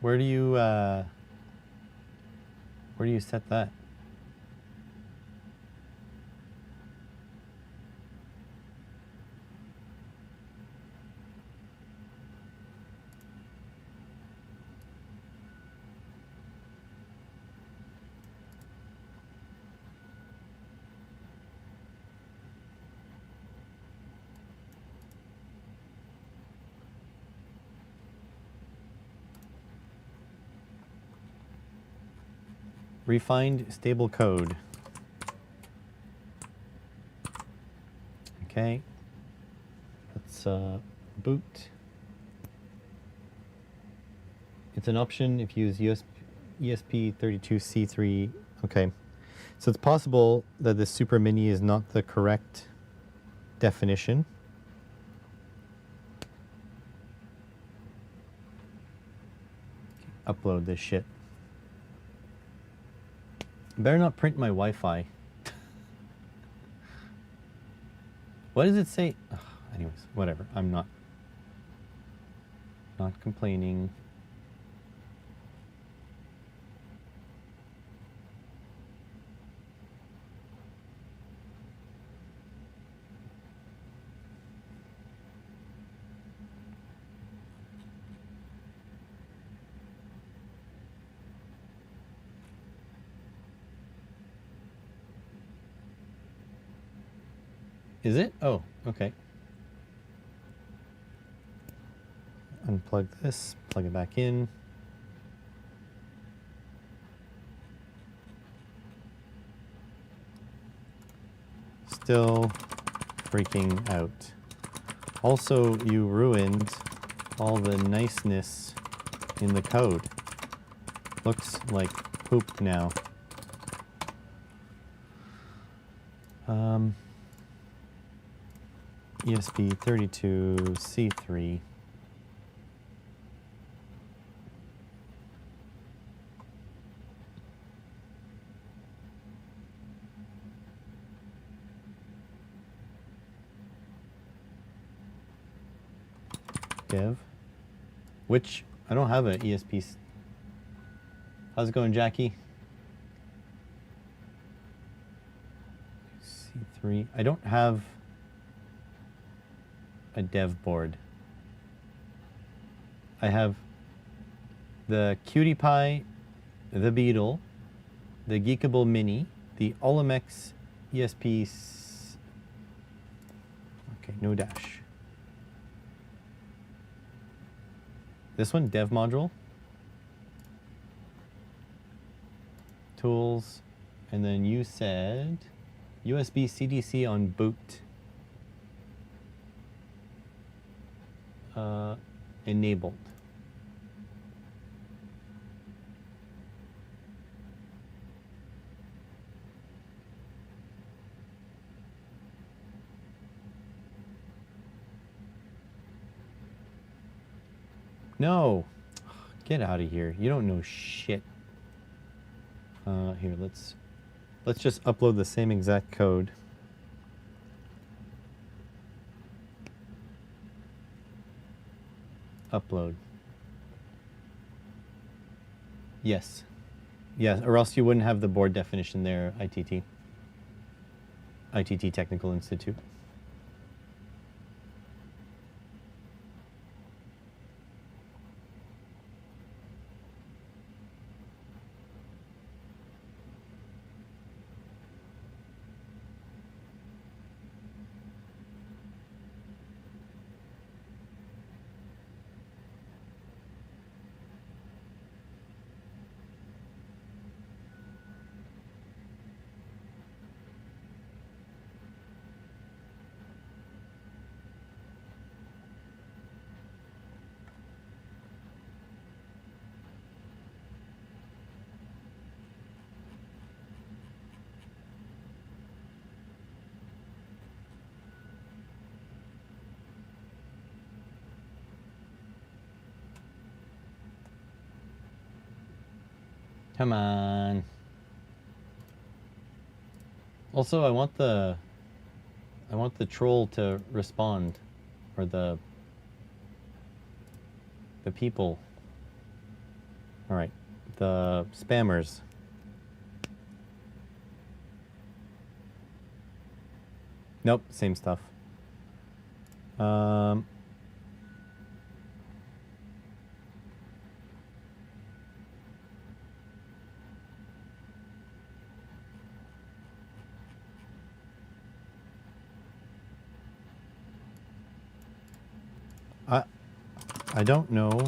Where do you set that? Refined stable code. Okay. Let's boot. It's an option if you use ESP32C3. Okay. So it's possible that the Super Mini is not the correct definition. Upload this shit. Better not print my Wi-Fi. What does it say? Ugh, anyways, whatever. I'm not complaining. Is it? Oh, okay. Unplug this, plug it back in. Still freaking out. Also, you ruined all the niceness in the code. Looks like poop now. ESP32C3. Dev. Which, I don't have an ESP. How's it going, Jackie? C3. I don't have a dev board. I have the Cutie Pie, the Beetle, the Geekable Mini, the Olimex ESP. Okay, no dash. This one, dev module, tools, and then you said USB CDC on boot. Enabled. No, get out of here. You don't know shit. Here, let's just upload the same exact code. Upload. Yes. Yes, or else you wouldn't have the board definition there, ITT. ITT Technical Institute. Come on. Also, I want the troll to respond, or the people. All right, the spammers. Nope, same stuff. I don't know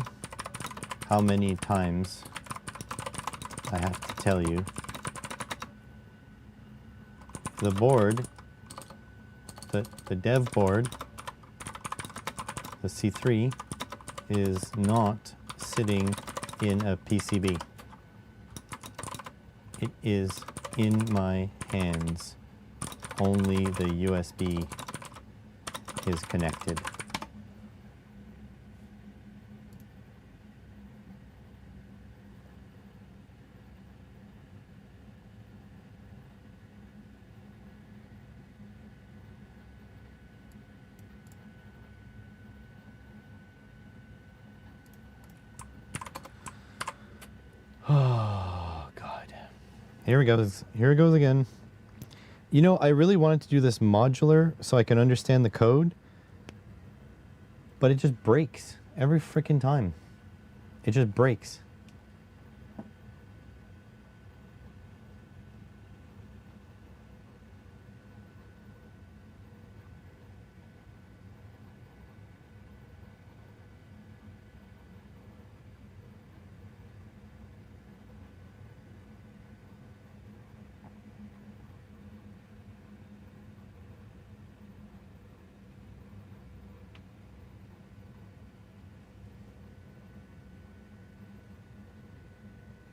how many times I have to tell you. The board, the dev board, the C3, is not sitting in a PCB. It is in my hands. Only the USB is connected. Oh, God. Here he goes. Here it goes again. You know, I really wanted to do this modular so I can understand the code, but it just breaks every freaking time. It just breaks.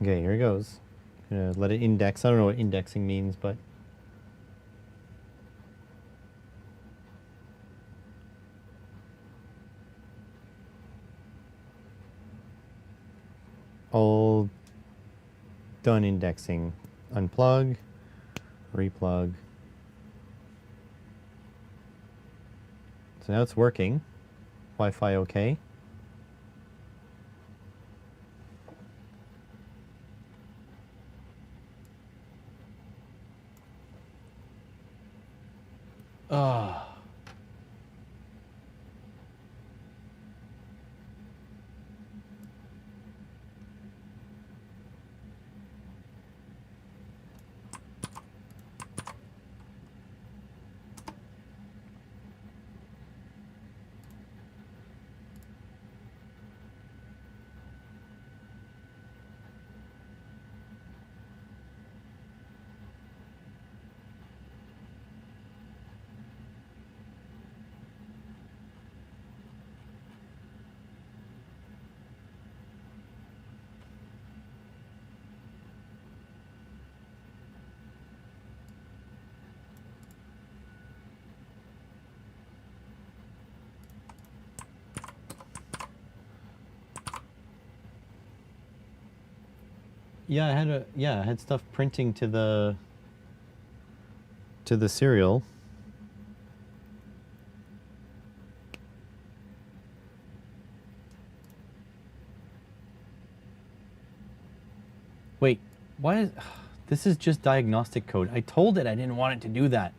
Okay, here it goes. Gonna let it index. I don't know what indexing means, but all done indexing. Unplug, replug. So now it's working. Wi-Fi okay. Ah. Yeah, I had stuff printing to the serial. Wait, why is this is just diagnostic code. I told it I didn't want it to do that.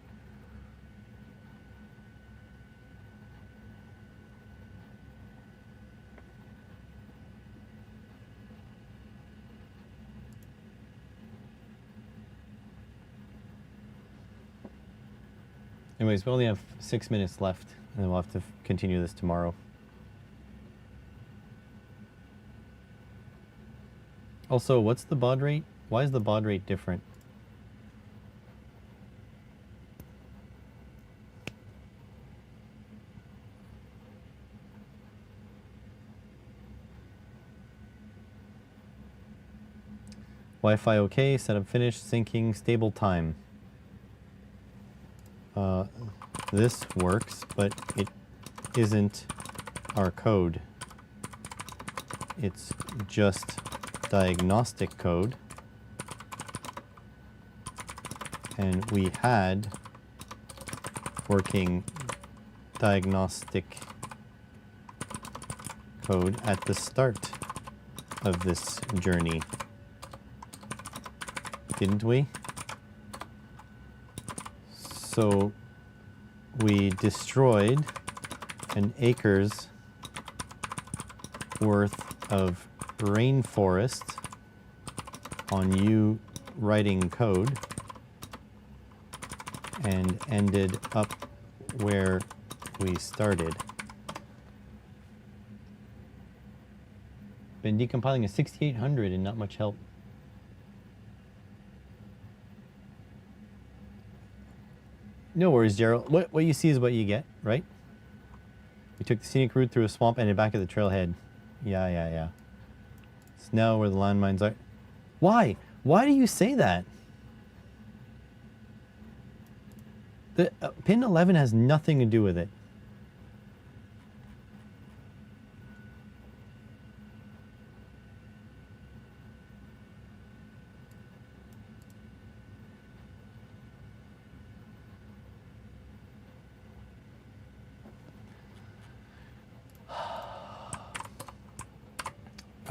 Anyways, we only have 6 minutes left, and then we'll have to continue this tomorrow. Also, what's the baud rate? Why is the baud rate different? Wi-Fi okay, setup finished, syncing, stable time. This works, but it isn't our code. It's just diagnostic code. And we had working diagnostic code at the start of this journey. Didn't we? So we destroyed an acre's worth of rainforest on you writing code and ended up where we started. Been decompiling a 6800 and not much help. No worries, Gerald. What you see is what you get, right? We took the scenic route through a swamp and ended back at the trailhead. Yeah. It's now where the landmines are. Why? Why do you say that? The pin 11 has nothing to do with it.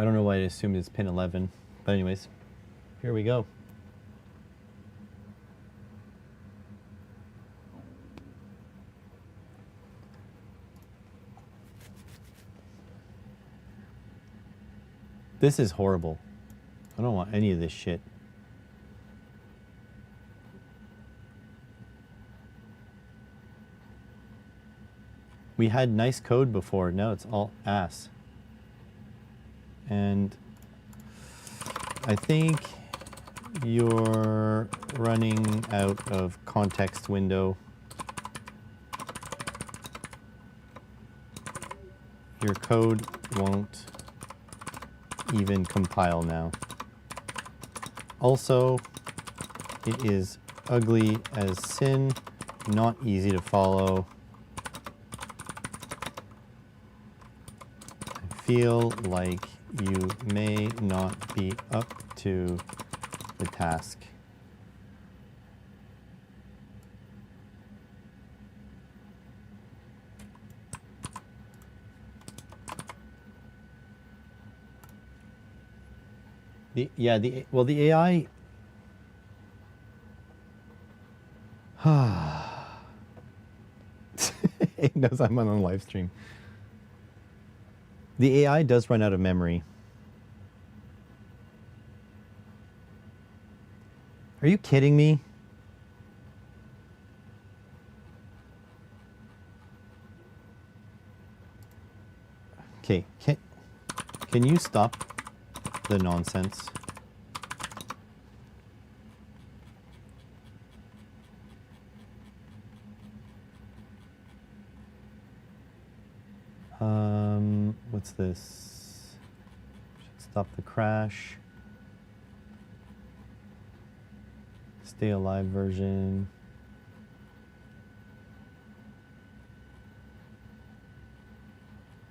I don't know why I assumed it's pin 11, but anyways, here we go. This is horrible. I don't want any of this shit. We had nice code before, now it's all ass. And I think you're running out of context window. Your code won't even compile now. Also, it is ugly as sin, not easy to follow. I feel like you may not be up to the task. The AI. It knows I'm on a live stream. The AI does run out of memory. Are you kidding me? Okay, can you stop the nonsense? What's this? Should stop the crash. Stay alive version.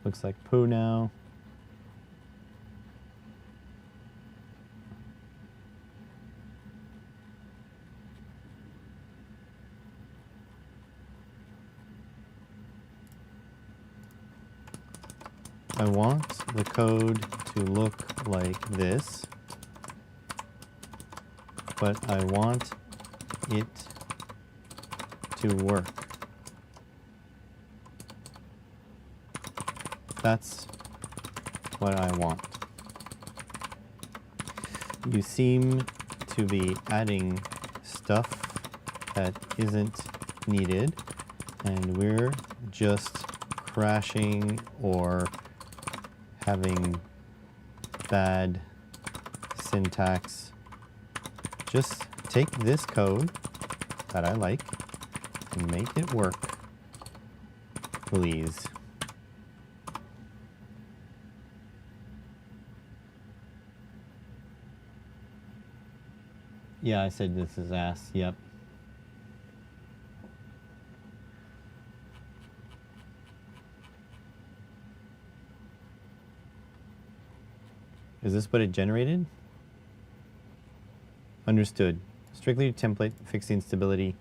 Looks like poo now. I want the code to look like this, but I want it to work. That's what I want. You seem to be adding stuff that isn't needed, and we're just crashing or having bad syntax. Just take this code that I like and make it work, please. Yeah, I said this is ass, yep. Is this what it generated? Understood. Strictly template, fix the instability.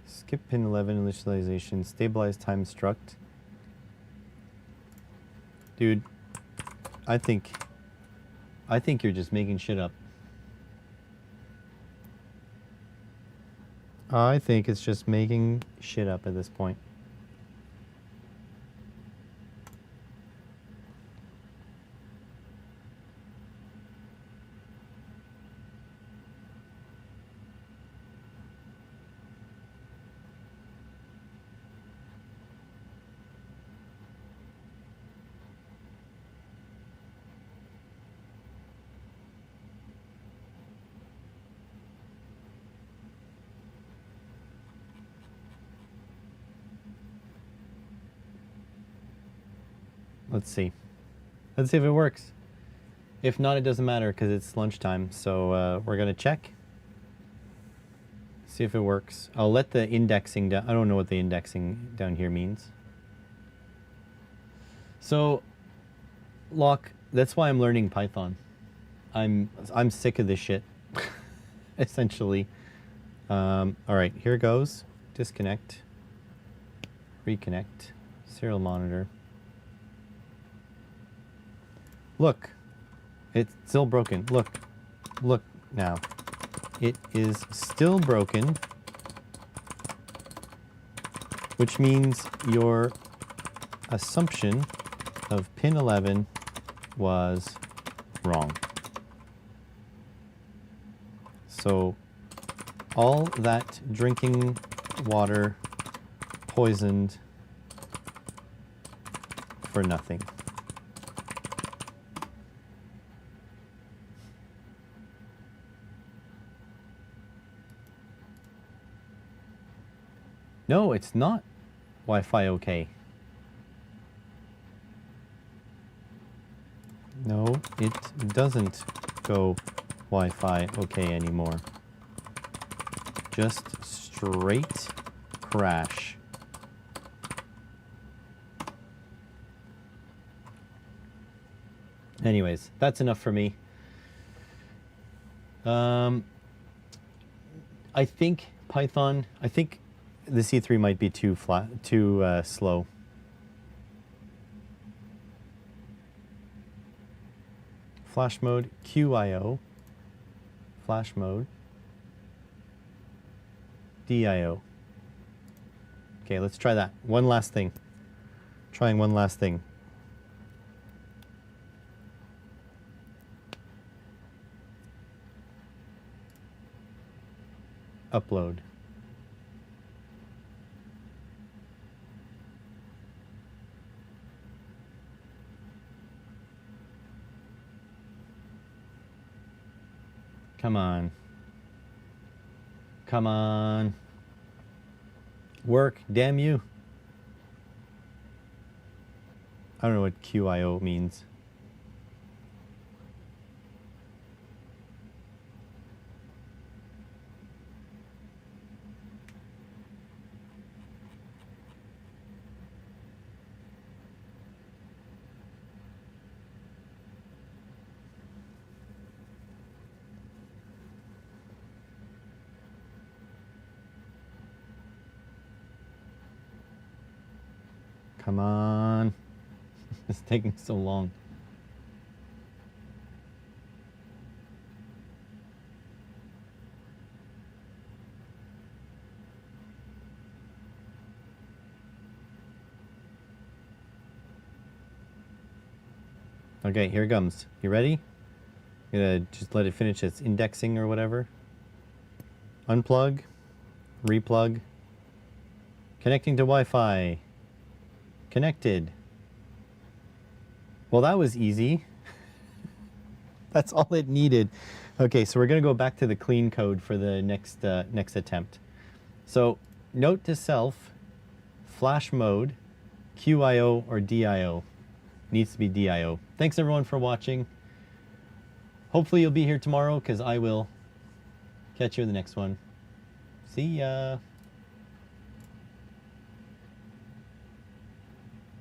Skip pin 11 initialization, stabilize time struct. Dude, I think you're just making shit up. I think it's just making shit up at this point. Let's see. Let's see if it works. If not, it doesn't matter because it's lunchtime. So we're going to check. See if it works. I'll let the indexing down. I don't know what the indexing down here means. So, Locke, that's why I'm learning Python. I'm sick of this shit, essentially. All right, here goes. Disconnect. Reconnect. Serial monitor. Look, it's still broken. Look now. It is still broken, which means your assumption of pin 11 was wrong. So all that drinking water poisoned for nothing. No, it's not Wi-Fi okay. No, it doesn't go Wi-Fi okay anymore. Just straight crash. Anyways, that's enough for me. I think Python, the C3 might be too slow. Flash mode, QIO, flash mode, DIO. Okay, let's try that. One last thing. Trying one last thing. Upload. Come on. Come on. Work, damn you. I don't know what QIO means. Come on. It's taking so long. Okay, here it comes. You ready? I'm gonna just let it finish its indexing or whatever. Unplug. Replug. Connecting to Wi-Fi. Connected. Well, that was easy. That's all it needed. Okay, so we're going to go back to the clean code for the next attempt. So, note to self, flash mode, QIO or DIO. Needs to be DIO. Thanks everyone for watching. Hopefully you'll be here tomorrow because I will. Catch you in the next one. See ya.